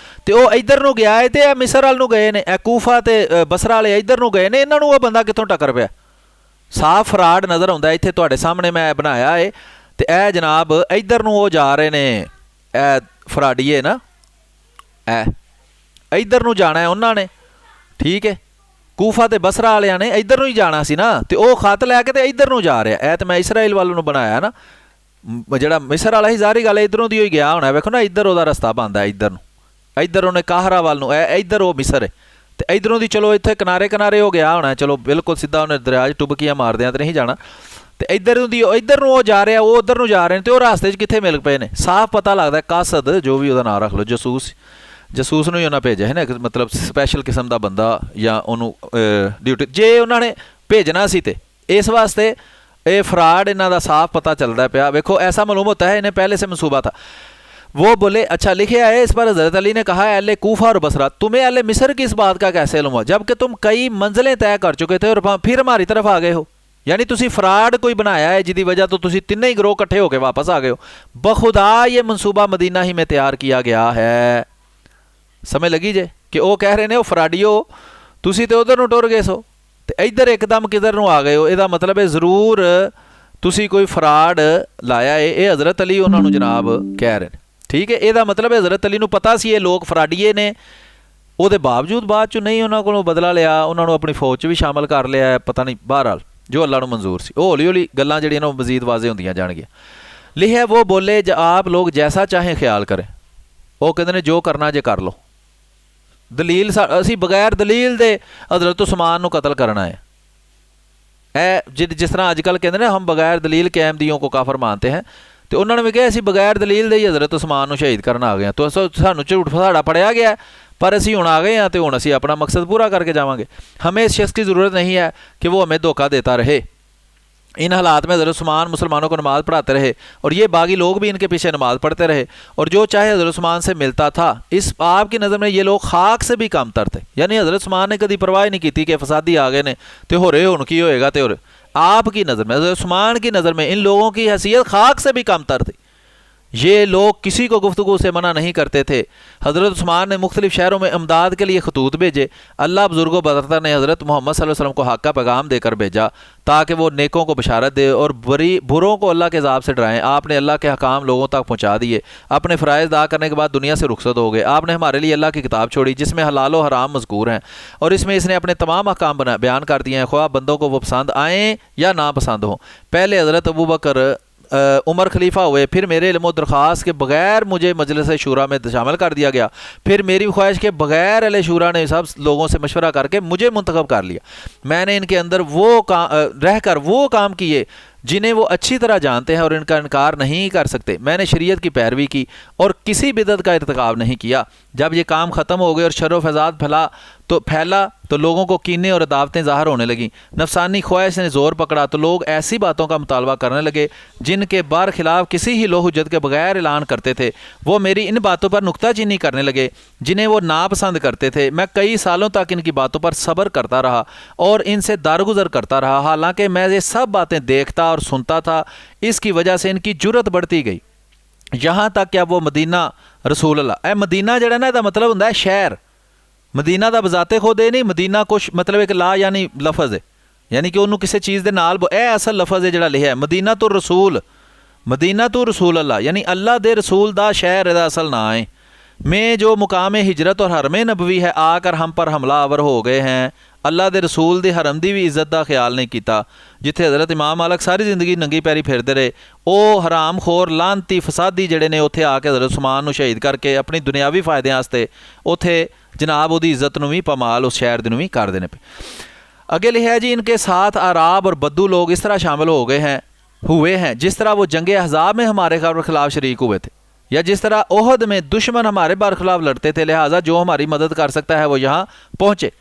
ਤੇ ਉਹ ਇੱਧਰ ਨੂੰ ਗਿਆ ਹੈ, ਤੇ ਇਹ ਮਿਸਰ ਵੱਲ ਨੂੰ ਗਏ ਨੇ, ਇਹ ਕੂਫਾ ਤੇ ਬਸਰਾ ਵਾਲੇ ਇੱਧਰ ਨੂੰ ਗਏ ਨੇ। ਇਹਨਾਂ ਨੂੰ ਉਹ ਬੰਦਾ ਕਿੱਥੋਂ ਟੱਕਰ ਪਿਆ? ਸਾਫ਼ ਫਰਾਡ ਨਜ਼ਰ ਆਉਂਦਾ ਇੱਥੇ ਤੁਹਾਡੇ ਸਾਹਮਣੇ ਮੈਂ ਬਣਾਇਆ ਹੈ। ਤੇ ਇਹ ਜਨਾਬ ਇੱਧਰ ਨੂੰ ਉਹ ਜਾ ਰਹੇ ਨੇ, ਇਹ ਫਰਾਡੀਏ ਨਾ, ਇਹ ਇੱਧਰ ਨੂੰ ਜਾਣਾ ਹੈ ਉਹਨਾਂ ਨੇ, ਠੀਕ ਹੈ। ਕੂਫਾ ਤੇ ਬਸਰਾ ਵਾਲਿਆਂ ਨੇ ਇੱਧਰ ਨੂੰ ਹੀ ਜਾਣਾ ਸੀ ਨਾ, ਤੇ ਉਹ ਖਤ ਲੈ ਕੇ ਤੇ ਇੱਧਰ ਨੂੰ ਜਾ ਰਿਹਾ। ਇਹ ਤੇ ਮੈਂ ਇਸਰਾਈਲ ਵੱਲ ਨੂੰ ਬਣਾਇਆ ਨਾ, ਜਿਹੜਾ ਮਿਸਰ ਵਾਲਾ ਸੀ ਜ਼ਾਹਰੀ ਗੱਲ ਇੱਧਰੋਂ ਦੀ ਹੋਈ ਗਿਆ ਹੋਣਾ। ਵੇਖੋ ਨਾ, ਇੱਧਰ ਉਹਦਾ ਰਸਤਾ ਬਣਦਾ ਇੱਧਰ ਨੂੰ, ਇੱਧਰ ਉਹਨੇ ਕਾਹਰਾ ਵੱਲ ਨੂੰ, ਇੱਧਰ ਉਹ ਮਿਸਰ ਹੈ, ਤੇ ਇੱਧਰੋਂ ਦੀ ਚਲੋ ਇੱਥੇ ਕਿਨਾਰੇ ਕਿਨਾਰੇ ਹੋ ਗਿਆ ਹੋਣਾ, ਚਲੋ ਬਿਲਕੁਲ ਸਿੱਧਾ ਉਹਨੇ ਦਰਿਆ 'ਚ ਟੁਬਕੀਆਂ ਮਾਰਦਿਆਂ ਤੇ ਨਹੀਂ ਜਾਣਾ। ਤੇ ਇੱਧਰ ਨੂੰ ਉਹ ਜਾ ਰਿਹਾ, ਉਹ ਉੱਧਰ ਨੂੰ ਜਾ ਰਹੇ ਨੇ, ਤੇ ਉਹ ਰਸਤੇ 'ਚ ਕਿੱਥੇ ਮਿਲ ਪਏ ਨੇ। ਸਾਫ਼ ਪਤਾ ਲੱਗਦਾ ਕਾਸਦ, ਜੋ ਵੀ ਉਹਦਾ ਨਾਂ ਰੱਖ ਲਓ, ਜਸੂਸ ਨੂੰ ਹੀ ਉਹਨਾਂ ਭੇਜਿਆ ਹੈ ਨਾ, ਮਤਲਬ ਸਪੈਸ਼ਲ ਕਿਸਮ ਦਾ ਬੰਦਾ, ਜਾਂ ਉਹਨੂੰ ਡਿਊਟੀ ਜੇ ਉਹਨਾਂ ਨੇ ਭੇਜਣਾ ਸੀ। ਤੇ ਇਸ ਵਾਸਤੇ ਇਹ ਫਰਾਡ ਇਹਨਾਂ ਦਾ ਸਾਫ਼ पता चलता पाया। देखो ऐसा मालूम होता है इन्हें पहले से मंसूबा था। वो बोले अच्छा लिखे है इस पर हज़रत अली ने कहा अहले कूफा और बसरा तुम्हें अहले मिस्र की इस बात का कैसे इल्म हुआ जबकि तुम कई मंजिलें तय कर चुके थे और फिर हमारी तरफ आ गए हो। यानी तुसी फ्राड कोई बनाया है जिसकी वजह तो तुसी तीनों ही गिरोह इकट्ठे होकर वापस आ गए हो। बखुदा ये मनसूबा मदीना ही में तैयार किया गया है। समझ लगी जे कि वो कह रहे ने वो फ्राडियो तुसी तो उधर नूं टुर गए सो तो इधर एकदम किधर नूं आ गए हो। इसदा मतलब है जरूर तुसी कोई फ्राड लाया है। ये हज़रत अली उन्होंने जनाब कह रहे हैं। ठीक है, ਇਹਦਾ मतलब है हज़रत अली ਨੂੰ पता सी ये लोग ਫਰਾਡੀਏ ਨੇ। ਉਹਦੇ ਬਾਵਜੂਦ ਬਾਅਦ ਚ ਨਹੀਂ ਉਹਨਾਂ ਕੋਲੋਂ ਬਦਲਾ ਲਿਆ, ਉਹਨਾਂ ਨੂੰ ਆਪਣੀ ਫੌਜ 'ਚ ਵੀ ਸ਼ਾਮਲ ਕਰ ਲਿਆ। ਪਤਾ ਨਹੀਂ ਬਹਰਾਲ ਜੋ ਅੱਲਾ ਨੂੰ ਮਨਜ਼ੂਰ ਸੀ। ਉਹ ਹੌਲੀ ਹੌਲੀ ਗੱਲਾਂ ਜਿਹੜੀਆਂ ਨੇ ਉਹ ਮਜ਼ੀਦ ਵਾਜ਼ੇ ਹੁੰਦੀਆਂ ਜਾਣਗੀਆਂ। ਲਿਖਿਆ ਉਹ ਬੋਲੇ ਆਪ ਲੋग जैसा चाहें ख्याल करें। ਉਹ ਕਹਿੰਦੇ ਨੇ ਜੋ ਕਰਨਾ ਜੇ ਕਰ ਲਓ। ਦਲੀਲ ਅਸੀਂ ਬਗੈਰ ਦਲੀਲ ਦੇ ਹਜ਼ਰਤ ਉਸਮਾਨ ਨੂੰ ਕਤਲ ਕਰਨਾ ਹੈ। जिस तरह अजकल कहते हैं हम बगैर दलील के अहमदियों को काफर मानते हैं तो उन्होंने भी कहा असी बगैर दलील दे ही हज़रत उस्मान को शहीद करना आ गए तो सानू झूठ साड़ा पढ़िया गया पर असी हुण आ गए हैं तो हुण असी अपना मकसद पूरा करके जावांगे। हमें इस शख्स की ज़रूरत नहीं है कि वो हमें धोखा देता रहे। इन हालात में हज़रत उस्मान मुसलमानों को नमाज़ पढ़ाते रहे और ये बागी लोग भी इनके पीछे नमाज़ पढ़ते रहे और जो चाहे हज़रत उस्मान से मिलता था। इस आपकी नज़र में ये लोग खाक से भी कमतर थे। यानी हज़रत उस्मान ने कभी परवाह नहीं की थी कि फसादी आ गए ने तो हो रहे हुण की होएगा तो आपकी नज़र में हज़रत उस्मान की नज़र में इन लोगों की हैसियत खाक से भी कमतर थी। ये लोग किसी को गुफ्तगू से मना नहीं करते थे। हज़रत उस्मान ने मुख्तलिफ़ शहरों में इमदाद के लिए खतूत भेजे। अल्लाह बुज़ुर्गों बरतर ने हज़रत मोहम्मद सल्लल्लाहु अलैहि वसल्लम को हक़ का पैगाम देकर भेजा ताकि वो नेकों को बशारत दे और बुरों को अल्लाह के अज़ाब से डराएं। आपने अल्लाह के हकाम लोगों तक पहुँचा दिए। अपने फ़राइज़ अदा करने के बाद दुनिया से रुखसत हो गए। आपने हमारे लिए अल्लाह की किताब छोड़ी जिसमें हलाल व हराम मज़कूर हैं और इसमें इसने अपने तमाम हकाम बयान कर दिए हैं ख्वाह बंदों को वो पसंद आएँ या ना पसंद हों। पहले हज़रत अबू बकर उमर खलीफा हुए, फिर मेरे इल्म दरख्वास्त के बग़ैर मुझे मजलिस शूरा में शामिल कर दिया गया, फिर मेरी ख्वाहिश के बग़ैर अहले शूरा ने सब लोगों से मशवरा करके मुझे मुंतखब कर लिया। मैंने इनके अंदर रहकर वो काम किए जिन्हें वो अच्छी तरह जानते हैं और इनका इनकार नहीं कर सकते। मैंने शरीयत की पैरवी की और किसी बिदअत का इर्तिकाब नहीं किया। जब ये काम ख़त्म हो गए और शर व फसाद फैला तो लोगों को कीने और अदावतें ज़ाहिर होने लगीं। नफसानी ख्वाहिश ने ज़ोर पकड़ा तो लोग ऐसी बातों का मुतालबा करने लगे जिनके बार खिलाफ किसी ही लोह हुज्जत के बगैर ऐलान करते थे। वो मेरी इन बातों पर नुक्ताचीनी करने लगे जिन्हें वो नापसंद करते थे। मैं कई सालों तक इनकी बातों पर सब्र करता रहा और इनसे दारगुज़र करता रहा। हालांकि मैं ये सब बातें देखता और सुनता था। इसकी वजह से इनकी जुर्रत बढ़ती गई यहाँ तक कि अब वो मदीना रसूल अल्लाह मदीना जड़ा ना इसका मतलब होंदा है शहर। मदीना का बजाते खुद ये नहीं, मदीना कुछ मतलब एक ला यानी लफज है, यानी कि उन्होंने किसी चीज़ के नाल असल लफज है जो लिखा है मदीना तो रसूल अल्लाह यानी अल्लाह दे रसूल का शहर इसका असल ना है। में जो मुकाम हिजरत और हरम नबवी है आकर हम पर हमलावर हो गए हैं। अल्लाह दे रसूल दी हरम दी भी इज्जत का ख्याल नहीं किया। जिथे हज़रत इमाम मालिक सारी जिंदगी नंगी पैरी फिरते रहे, वो हराम खोर लानती फसादी जड़े ने उत्थे आके हज़रत उस्मान नूं शहीद करके अपनी दुनियावी फायदे वास्ते उत्थे जनाब उहदी इज्जत नूं भी पमाल उस शहर दी नूं भी कर देने पे। अगे लिखा है जी, इनके साथ अराब और बद्दू लोग इस तरह शामिल हो गए हैं हुए हैं जिस तरह वो जंग अहज़ाब में हमारे खिलाफ शरीक हुए थे, या जिस तरह ओहद में दुश्मन हमारे बरखिलाफ लड़ते थे। लिहाजा जो हमारी मदद कर सकता है वो यहाँ पहुँचे।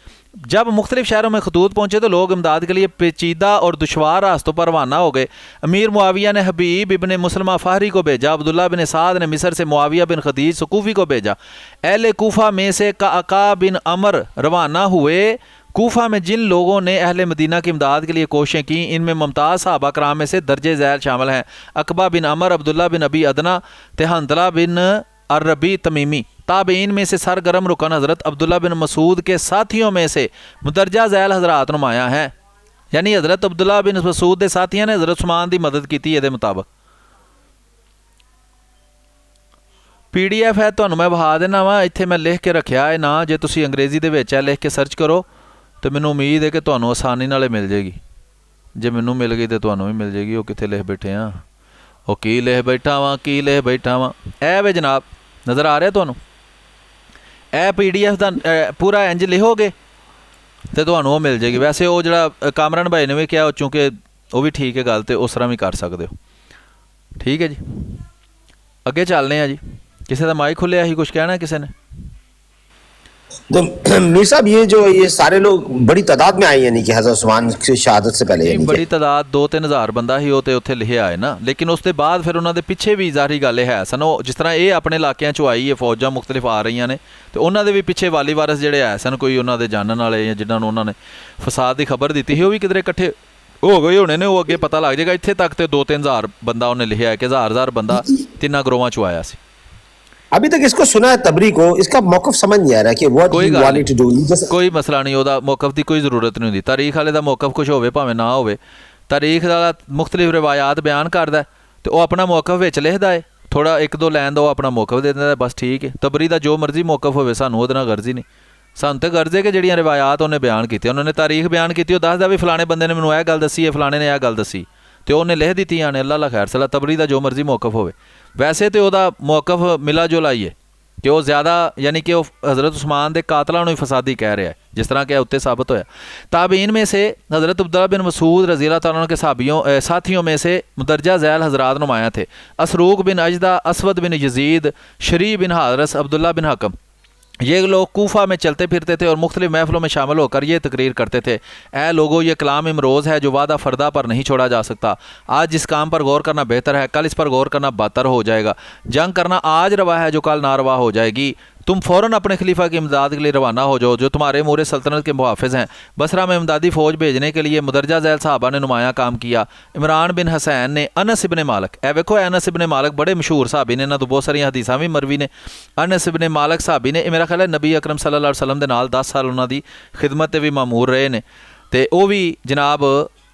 जब मुख्तलिफ शहरों में खतूत पहुँचे तो लोग इमदाद के लिए पेचीदा और दुशवार रास्तों पर रवाना हो गए। अमीर मुआविया ने हबीब इब्न मुसलमा फ़हरी को भेजा। अब्दुल्ला बिन साद ने मिस्र से मुआविया बिन खदीज सकूफ़ी को भेजा। अहले कूफ़ा में से काका बिन अमर रवाना हुए। कूफ़ा में जिन लोगों ने अहले मदीना की इमदाद के लिए कोशिशें की, इनमें मुमताज़ सहाबा कराम में से दर्जे ज़ैल शामिल हैं। अकबा बिन अमर, अब्दुल्ला बिन अबी अदना, तेहंदला बिन अरबी तमीमी। ताबईन में से सरगरम रुकन हज़रत अब्दुल्ला बिन मसूद के साथियों में से मुदरजा ज़ैल हज़रात नुमाया हैं। यानी हज़रत अब्दुल्ला बिन मसूद के साथियों ने हज़रत उस्मान की मदद की ये मुताबिक। PDF है, तो मैं बहा देना वा, इत्थे मैं लिख के रखा है ना, जे तुसी अंग्रेज़ी दे विच है लिख के सर्च करो तो मैनू उम्मीद है कि तुहानू आसानी नाल मिल जाएगी। जे मैनू मिल गई तो तुहानू भी मिल जाएगी। वो कित्थे लिख बैठे हाँ, वो की लिख बैठा वा, की लिख बैठा वा। ए वे जनाब नज़र आ रहा तुहानू, ए PDF का पूरा इंज लिखोगे तो तुहानू वो मिल जाएगी। वैसे वो जड़ा कामरान भाई ने भी कहा, चूँकि वो भी ठीक है गल, तो उस तरह भी कर सकते हो। ठीक है जी, अगे चलने हैं जी। किसी का माइक खुलिया ही, कुछ कहना है किसी ने? तो मीर साहब ये सारे लोग बड़ी तादाद में आए, यानी कि हज़रत उस्मान की शहादत से पहले, यानी बड़ी तादाद 2-3 हज़ार बंदा ही वो उत्थे लिखिया है ना। लेकिन उसके बाद फिर उन्होंने पिछे भी ज़ाहिर गल है सन, जिस तरह ये अपने इलाकों चो आई है फौजां मुख्तलिफ आ रही ने, तो उन्होंने भी पिछे वाली वारस जोड़े है सन, कोई उन्होंने जानने वाले या जिन्होंने उन्होंने फसाद की खबर दी थी, वो भी किधरे इकट्ठे हो गए होने ने। वो अगे पता लग जाएगा। इत्थे तक तो 2-3 हज़ार बंदा उन्हें लिखिया है कि हज़ार बंदा 3 ग्रोहां चो आया सी। अभी तक इसको सुना है तबरी को, इसका मौकफ समझ नहीं आ रहा कि what he wanted to do. कोई मसला नहीं, ओदा मौकफ की कोई जरूरत नहीं होंदी। तारीख वाले का मौकफ कुछ होवे भावें ना होवे, तारीख वाला मुख्तलिफ रिवायात बयान करदा है तो वह अपना मौकफ विच लिखदा है, थोड़ा 1-2 लाइन दा अपना मौकफ दे दिंदा है, बस ठीक है। तबरी का जो मर्जी मौकफ होवे, सानू ओहदे नाल गर्ज ही नहीं। सानू तो गर्ज है कि जिहड़ियां रिवायात उन्हें बयान की, उन्होंने तारीख बयान की, वो दसदा भी फलाने बंदे ने मैनूं यह गल दसी है, फलाने ने यह गल दसी, तो उन्हें लिख दी ने। अल्लाह खैर सला, तबरी का जो मर्जी मौकफ होवे। वैसे तो वह मौकफ मिला जुला ही है कि वो ज़्यादा, यानी कि वो हज़रत उस्मान के कातलों ही फसादी कह रहा है, जिस तरह के उत्ते साबित होया। ताबीन में से हज़रत अब्दुल्ला बिन मसूद रज़ी अल्लाह तआला के साथियों में से मुदरजा ज़ैल हज़रात नुमाया थे। असरूक बिन अजदा, असवद बिन यजीद, शरी बिन हारस, अब्दुल्ला बिन हकम, ये लोग कूफ़ा में चलते फिरते थे और मुख्तलिफ महफ़िलों में शामिल होकर ये तकरीर करते थे, ए लोगों, ये कलाम इमरोज़ है जो वादा फ़रदा पर नहीं छोड़ा जा सकता। आज जिस काम पर गौर करना बेहतर है, कल इस पर गौर करना बदतर हो जाएगा। जंग करना आज रवा है जो कल नारवा हो जाएगी। तुम फ़ौरन अपने खलीफा की इमदाद के लिए रवाना हो जाओ जो तुम्हारे मूरे सल्तनत के मुहाफ़िज़ हैं। बसरा में इमदादी फ़ौज भेजने के लिए मुदरजा ज़ैल साहबा ने नुमाया काम किया। इमरान बिन हसैन ने अनस इब्ने मालिक, ए वेखो अनस इब्ने मालिक बड़े मशहूर साहबी ने, इन्होंने तो बहुत सारिया हदीसां भी मरवी ने। अनस इब्ने मालिक साहबी ने, मेरा ख्याल है नबी अकरम सल्लल्लाहु अलैहि वसल्लम के नाल 10 साल उन्होंने खिदमत भी मामूर रहे ने, तो वह भी जनाब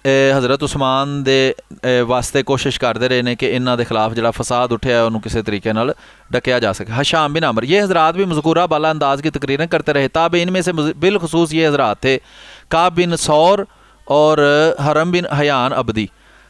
हज़रत उस्मान दे वास्ते कोशिश करते रहे ने कि इन्हों के खिलाफ जो फसाद उठा है उन्होंने किसी तरीके नाल ढकिया जा सके। हशाम बिन अमर, ये हज़रात भी मज़कूरा बाला अंदाज की तकरीरें करते रहे। ताब इनमें से बिलखसूस ये हज़रात थे काब बिन सौर और हरम बिन हयान अबदी।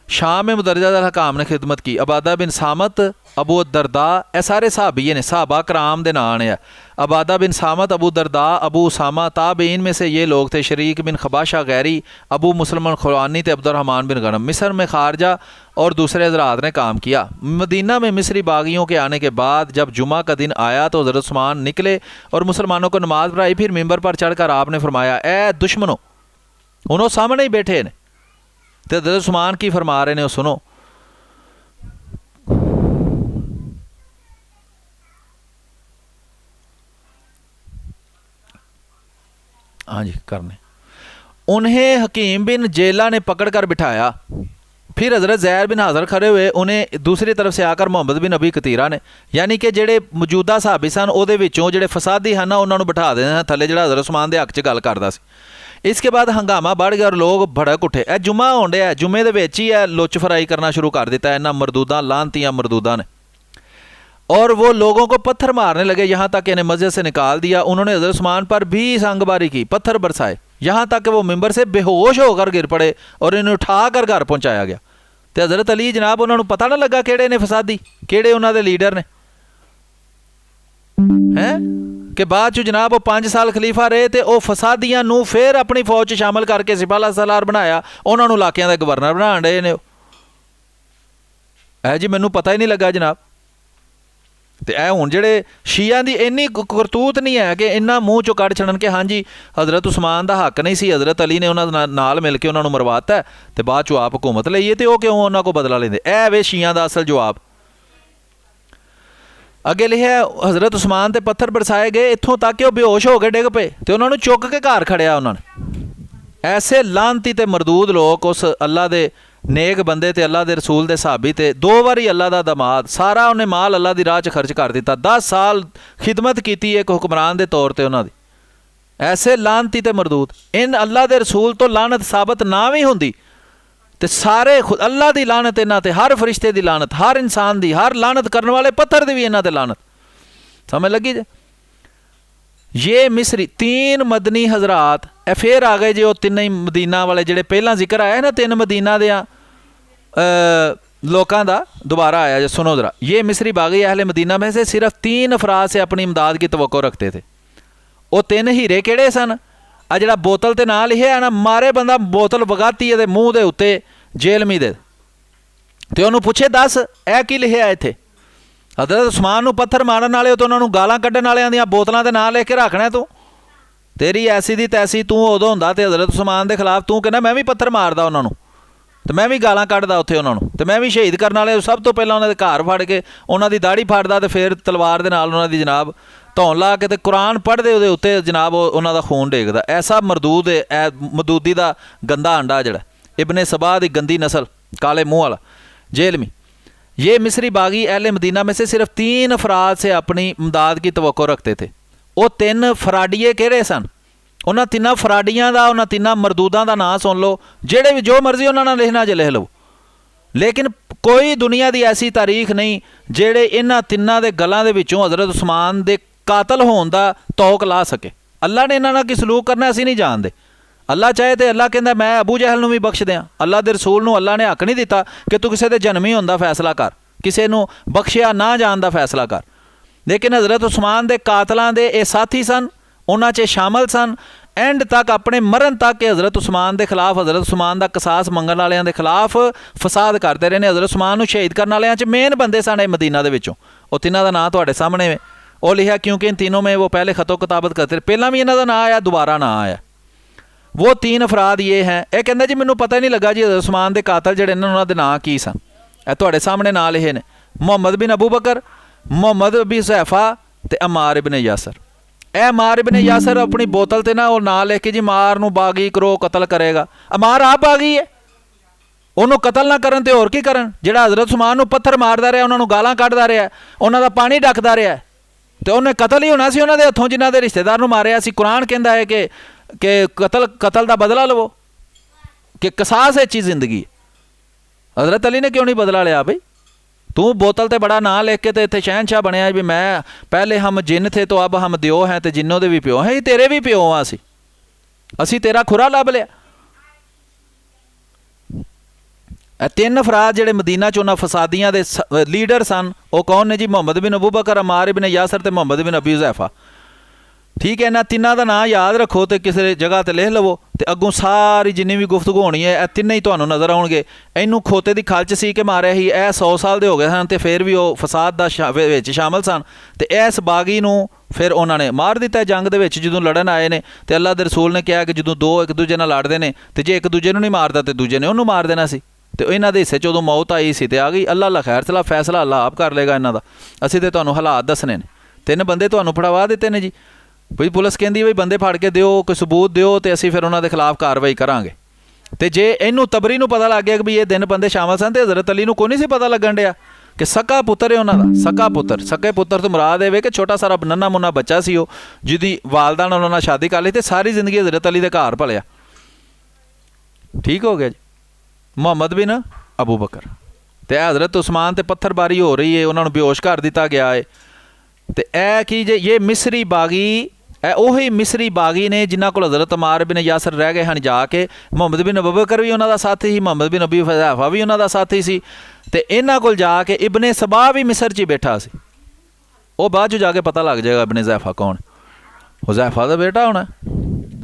शाम में मुदरजा हकाम ने खिदमत की। अबादा बिन सामत, अबू दरदा, ए सारे सहाबी ने, सहाबा कराम दे नाम है। अबादा बिन सामत, अबू दरदा, अबू उसामा। ताबईन में से ये लोग थे शरीक बिन खबाशा गैरी, अबू मुसलमान खुरानी थे, अब्दुर्रहमान बिन गनम। मिस्र में खारजा और दूसरे हज़रात ने काम किया। मदीना में मिस्री बागियों के आने के बाद जब जुमा का दिन आया तो हज़रत उस्मान निकले और मुसलमानों को नमाज पढ़ाई। फिर मिंबर पर चढ़कर आपने फरमाया, ए दुश्मनों, उन्होंने सामने ही बैठे ने तो हज़रत उस्मान की फरमा रहे ने, सुनो। हाँ जी, करने। उन्हें हकीम बिन जेला ने पकड़ कर बिठाया। फिर हज़रत ज़ैर बिन हाज़र खड़े हुए, उन्हें दूसरी तरफ से आकर मोहम्मद बिन अबी कतीरा ने, यानी कि जेड़े मौजूदा सहाबी सन उहदे विचों जेड़े फसादी हैं ना उन्होंने बिठा देना थले, जिहड़ा हज़रत उस्मान दे हक च गल करदा सी। इसके बाद हंगामा बढ़ गया और लोग भड़क उठे। ए जुम्मा होण डिया, जुम्मे दे विच ही लुच फराई करना शुरू कर दिता इन्हां मरदूदा लानतियां मरदूदा ने। और वो लोगों को पत्थर मारने लगे, यहाँ तक इन्हें मस्जिद से निकाल दिया। उन्होंने हज़रत उस्मान पर भी संगबारी की, पत्थर बरसाए, यहाँ तक कि वो मिंबर से बेहोश होकर गिर पड़े और इन्हें उठा कर घर पहुँचाया गया। तो हज़रत अली जनाब उन्होंने पता ना लगा किहड़े ने फसादी, किहड़े उन्होंने लीडर ने हैं कि बाद चो जनाब वो 5 साल खलीफा रहे तो वह फसादियां नूं फिर अपनी फौज च शामिल करके सिपाला सलार बनाया, उन्होंने इलाकों का गवर्नर बना रहे ने। है जी, मैनू पता ही नहीं लगा जनाब। तो यह हुण जिहड़े शिया की इन्नी करतूत नहीं है कि इन्ना मूँह चो कढ़ छड़न के हाँ जी हज़रत उस्मान का हक नहीं सी, हज़रत अली ने उन्होंने नाल मिल के उन्होंने मरवाता तो बाद चो आप हुकूमत लईए, तो वह क्यों उन्होंने को बदला लेंदे। ए वे शिया का असल जवाब। अगे लिखिया हज़रत उस्मान ते पत्थर बरसाए गए, इत्थों तक कि वह बेहोश हो गए, डिग पे, तो उन्होंने चुक के घर खड़िया उन्होंने। ऐसे लानती ते मरदूद लोग उस अल्लाह दे नेक बंदे ते अल्लाह दे रसूल दे सहाबी ते 2 बारी अल्लाह दा दमाद, सारा उन्हें माल अल्लाह दी राह च खर्च कर दिता, 10 साल खिदमत की एक हुक्मरान दे तौर पर उन्होंने। ऐसे लानती ते मरदूद, इन अल्लाह दे रसूल तो लानत साबित ना भी होंदी तो सारे खुद अल्लाह की लानत इन्हां ते, हर फरिश्ते की लानत, हर इंसान की, हर लानत करने वाले पत्थर की भी इन्हां ते लानत। समझ लगी जे। ये मिस्री 3 मदनी हजरात ए फिर आ गए जे, वो 3 ही मदीना वाले जिहड़े पहला जिक्र आया ना 3 मदीना दे लोगों का दोबारा आया जो, सुनो ज़रा। ये मिस्री बागी अहले मदीना में से सिर्फ 3 अफराद से अपनी इमदाद की तवक्को रखते थे। वो 3 हीरे किहड़े सन? आ जिहड़ा बोतल ते नाल लिखिआ ना, मारे बंदा बोतल वगाती है मूँह के उत्ते जेलमी दे, तो उन्होंने पूछे दस ए की लिखिआ इत्थे? हज़रत उस्मान नूं पत्थर मारन वाले तो उन्होंने गालां कड्ढण वालियां दियां बोतलों के नाम लिख के रखना तू, तेरी ऐसी दी तैसी, तू उदों हुंदा ते हज़रत उस्मान के खिलाफ तू कहना मैं भी पत्थर मारदा उन्होंने, तो मैं भी गालां कड्ढदा उत्थे उन्होंने, तो मैं भी शहीद करने वाले सब तो पहलां उन्होंने घर फड़ के उन्होंने दाढ़ी फड़दा ते फिर तलवार दे नाल उन्होंने जनाब धौन ला के ते कुरान पढ़दे उहदे उत्ते जनाब उन्हों दा खून डेगदा। ऐसा मरदूद है मदूदी दा गंदा अंडा जिहड़ा इब्ने सबा दी गंदी नस्ल, काले मुँह वाला जेलमी। ये मिस्री बागी अहले मदीना में से सिर्फ 3 अफराद से अपनी इमदाद की तवक्को रखते थे। वो 3 फराडिये किहड़े सन? उन्होंने 3 फराडियां का, उन्होंने 3 मरदूदा का नाम सुन लो, जेड़े भी जो मर्जी उन्होंने लिखना जे लिख लो, लेकिन कोई दुनिया की ऐसी तारीख नहीं जेड़े इन्हां 3 के गलों के विचों हज़रत उस्मान के कातल होने का तौक ला सके। अल्लाह ने इन्हां नाल की सलूक करना असीं नहीं जानते। अल्लाह चाहे तो अल्लाह कहता मैं अबू जहल नूं भी बख्श दें। अल्लाह के रसूल नूं अल्लाह ने हक नहीं दिता कि तू किसी के जन्मी होंदा फैसला कर, किसी नूं बख्शिया ना जान दा फैसला कर। लेकिन हज़रत उस्मान के कातलों के ये साथी सन, उन्हां च शामिल सन, एंड तक अपने मरण तक के हज़रत उस्मान के खिलाफ, हज़रत उस्मान का कसास मंगण वालियां दे खिलाफ फसाद करते रहे ने। हज़रत उस्मान नूं शहीद करने वालियां च मेन बंदे सन मदीना दे विचों। वो 3 का नाम तुहाडे सामने है, वो लिखा क्योंकि इन तीनों में वो पहले ख़तो किताबत करते, पहला भी इन्हों का नाम आया, दोबारा ना आया। वो 3 अफराद ये हैं। यह कहते जी मैनू पता ही नहीं लगा जी हज़रत उस्मान के कातल जिहड़े ने उन्होंने नाम की सन। यह तुहाडे सामने नाम लिखे ने, मुहम्मद बिन अबू बकर, मुहम्मद बिन हुज़ैफा ते अम्मार इब्न यासर। ए अम्मार इब्न यासर अपनी बोतल ते ना वो नाम लिख के जी मार नूं बागी करो, कतल करेगा। अम्मार आप बागी है, उन्होंने कतल ना करन ते होर की करन? जिहड़ा हज़रत उस्मान नूं पत्थर मारदा रहा, उन्होंने गालां कड्ढदा रहा, उन्हों दा पानी डकदा रहा, तो उन्हें कतल ही होना सी उन्होंने हथों जिन्हां दे रिश्तेदार नूं मारिया सी। कुरान कहता है कि कतल का बदला लवो, कि कसास है चीज़ जिंदगी। हज़रत अली ने क्यों नहीं बदला लिया? भाई तू बोतल ते बड़ा नाम लिख के तो इत्थे शहनशाह बनया भी मैं पहले हम जिन थे तो अब हम दियो हैं, तो जिन्नों दे भी प्यो हैं, तेरे भी प्यो हाँ असी तेरा खुरा लभ लिया। 3 अफराद जिहड़े मदीना च उन्हां फसादियां दे लीडर सन, वो कौन ने जी? मुहम्मद बिन अबू बकर, अम्मार इब्न यासर ते मुहम्मद बिन अबी हुज़ैफा। ठीक है, इन्हां 3 का नाम याद रखो तो किसी जगह पर लिख लवो, तो अगों सारी जिन्नी भी गुफ्तगू होनी है यह 3 ही तुहानूं नज़र आउणगे। इनू खोते की खल च सी के मारिया ही, यह 100 साल के हो गए सन, तो फिर भी वो फसाद दा विच शामिल सन, तो इस बागी नूं फिर उन्होंने मार दिता जंग दे विच जदों लड़न आए ने। तो अल्लाह के रसूल ने कहा कि जदों 2 एक दूजे नाल लड़दे ने, तो जे एक दूजे नूं नहीं मारदा तो दूजे ने उन्होंने मार देना सी। तो इन्हां दे हिस्से च उदों मौत आई सी, तो आ गई। अल्लाह खैर चला, फैसला अल्लाह आप कर लेगा इन्हां दा। असीं ते तुहानूं हालात दसने ने। 3 बंदे तुहानूं फड़वा दिते ने जी, बई पुलिस कहती बई बंदे फड़ के दिओ, कोई सबूत दिओ, तो असीं फिर उन्हां दे खिलाफ कार्रवाई करांगे। तो जे इनू तबरी नूं पता लग गया कि भी ये 3 बंदे शामिल सन, तो हज़रत अली नूं कोई नहीं सी पता लगन डिया कि सक्का पुत्तर है उन्हां दा। सक्का पुत्तर, सक्के पुत्तर तो मुराद है कि छोटा सारा नन्ना मुन्ना बच्चा सी वो, जिहदी वालदा ने उन्हां नाल शादी कर ली, तो सारी जिंदगी हज़रत अली दे घर पलिया। ठीक हो गया जी। मुहम्मद बिन अबू बकर, ਤੇ ਹਜ਼ਰਤ ਉਸਮਾਨ ਤੇ ਪੱਥਰਬਾਰੀ ਹੋ ਰਹੀ ਹੈ, ਉਹਨਾਂ ਨੂੰ ਬੇਹੋਸ਼ ਕਰ ਦਿੱਤਾ ਗਿਆ ਹੈ। ਤੇ ਇਹ ਕੀ ਜੇ ਇਹ ਮਿਸਰੀ ਬਾਗੀ, ਇਹ ਉਹੀ ਮਿਸਰੀ ਬਾਗੀ ਨੇ ਜਿਨ੍ਹਾਂ ਕੋਲ ਹਜ਼ਰਤ ਅਮਾਰ ਬਿਨ ਯਾਸਰ ਰਹਿ ਗਏ ਹਨ ਜਾ ਕੇ। ਮੁਹੰਮਦ ਬਿਨ ਅਬੂ ਬਕਰ ਵੀ ਉਹਨਾਂ ਦਾ ਸਾਥੀ ਸੀ, ਮੁਹੰਮਦ ਬਿਨ ਅਬੀ ਹੁਜ਼ੈਫਾ ਵੀ ਉਹਨਾਂ ਦਾ ਸਾਥੀ ਸੀ। ਤੇ ਇਹਨਾਂ ਕੋਲ ਜਾ ਕੇ ਇਬਨ ਸਬਾ ਵੀ ਮਿਸਰ 'ਚ ਹੀ ਬੈਠਾ ਸੀ। ਉਹ ਬਾਅਦ 'ਚ ਜਾ ਕੇ ਪਤਾ ਲੱਗ ਜਾਏਗਾ ਇਬਨ ਜ਼ੈਫਾ ਕੌਣ, ਹੁਜ਼ੈਫਾ ਦਾ ਬੇਟਾ होना,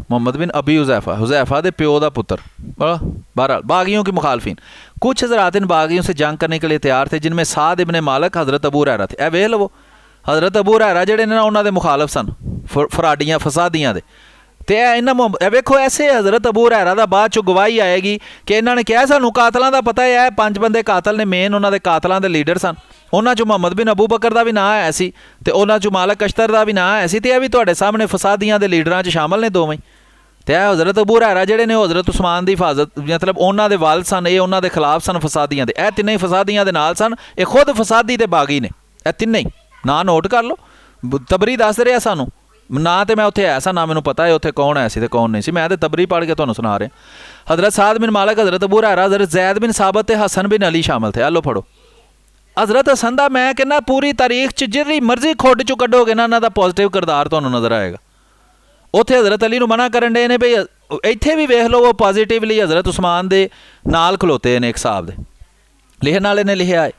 मोहम्मद बिन अबी हुज़ैफ़ा दे प्यो दा पुत्र। बहरहाल बागियों की मुखालफिन, कुछ हज़रात इन बागियों से जंग करने के लिए तैयार थे, जिनमें साद इबन मालिक हज़रत अबू हुरैरा थे। ए वेख लवो, हज़रत अबू हुरैरा जिहड़े ने उन्हां दे मुखालफ सन, फराडियां फसादियां दे। तो इन्होंने वेखो ऐसे हज़रत अबू हुरैरा दा बाद चो गवाही आएगी कि इन्होंने कहा सानू कातलों का पता है, 5 बंदे कातल ने मेन, उन्होंने कातलों के लीडर सन। उन्होंने चो मुहम्मद बिन अबू बकर का भी नाम है सी, तो उन्होंने चो मालिक अश्तर का भी नाम है सी, तो यह भी तुहाडे सामने फसादियां दे लीडरां च शामिल ने दोवें। तो यह हज़रत अबू हुरैरा जिहड़े ने हज़रत उस्मान की हिफाजत, मतलब उन्होंने वाल सन, ये उन्होंने खिलाफ सन फसादियां दे। यह तिन्ने फसादियां दे नाल सन, ये खुद फसादी ते बागी ने, यह तिन्ने ही। ना नोट कर लो, तबरी दस रहा सानू, ना तो मैं उत्थे ऐसा ना मैनू पता है उत्थे कौन है सी ते कौन नहीं सी, मैं तो तबरी पढ़ के तुहानू सुना रहा। हज़रत साद बिन मालिक, हज़रत अबू हुरैरा, हज़रत जैद बिन साबित ते हसन बिन अली शामिल थे। लो पढ़ो, हज़रत हसन दा मैं कहना पूरी तारीख च जिहड़ी मर्जी खुड चो कड्डोगे ना, इन्हां दा पॉजिटिव किरदार तुहानू नज़र आएगा। उत्थे हज़रत अली नू मना करन डे ने भई, इत्थे भी वेख लो वो पॉजिटिवली हज़रत उस्मान दे नाल खलोते ने। एक साहब दे लिखण वाले ने लिखिआ है,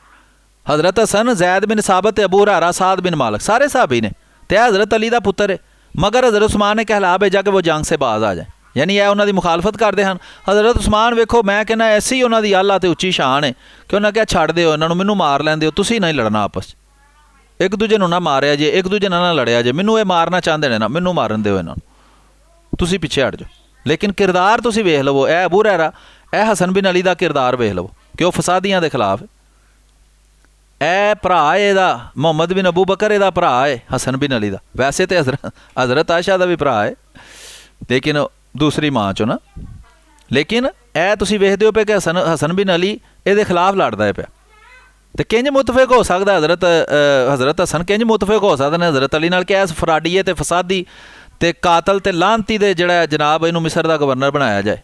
हज़रत हसन, जैद बिन साबित, अबू हुरैरा, साद बिन मालिक सारे साहबी ने, ते हज़रत अली दा पुत्र है। मगर हज़रत उस्मान ने कहला भेजा कि वो जंग से बाज आ जाए, यानी यह उन्होंने मुखालफत करते हैं। हज़रत उस्मान वेखो, मैं कहना ऐसी उन्होंने अल्लाह ते उच्ची शान है कि उन्हें क्या छड़ दो इन्होंने, मैनू मार लैंदे हो, तुसीं नहीं लड़ना आपस, एक दूजे नू ना मारिया जे, एक दूजे नाल ना लड़िया जे, मैनू ये मारना चाहते हैं ना, मैनू मारन दो इन्हों, तुसीं पिछे हट जाओ। लेकिन किरदार तुसीं वेख लवो, ए अबू हुरैरा, ए हसन बिन अली दा किरदार वेख लवो कि वह फसादियां दे खिलाफ। ए भरा इहदा मुहम्मद बिन अबू बकर, इहदा भरा है हसन बिन अली दा। वैसे तो हज़रत आयशा दा भी भरा है, लेकिन दूसरी माँ चो ना। लेकिन ए तुसीं वेखदे हो पे कि हसन बिन अली इहदे खिलाफ लड़दा है पिया। तो किंज मुतफिक हो सकदा हज़रत हसन, किंज मुतफिक हो सकदे ने हज़रत अली नाल कि इस फराडीए ते फसादी ते कातल ते लानती दे जिहड़ा जनाब इनू मिस्र दा गवर्नर बनाया जाए।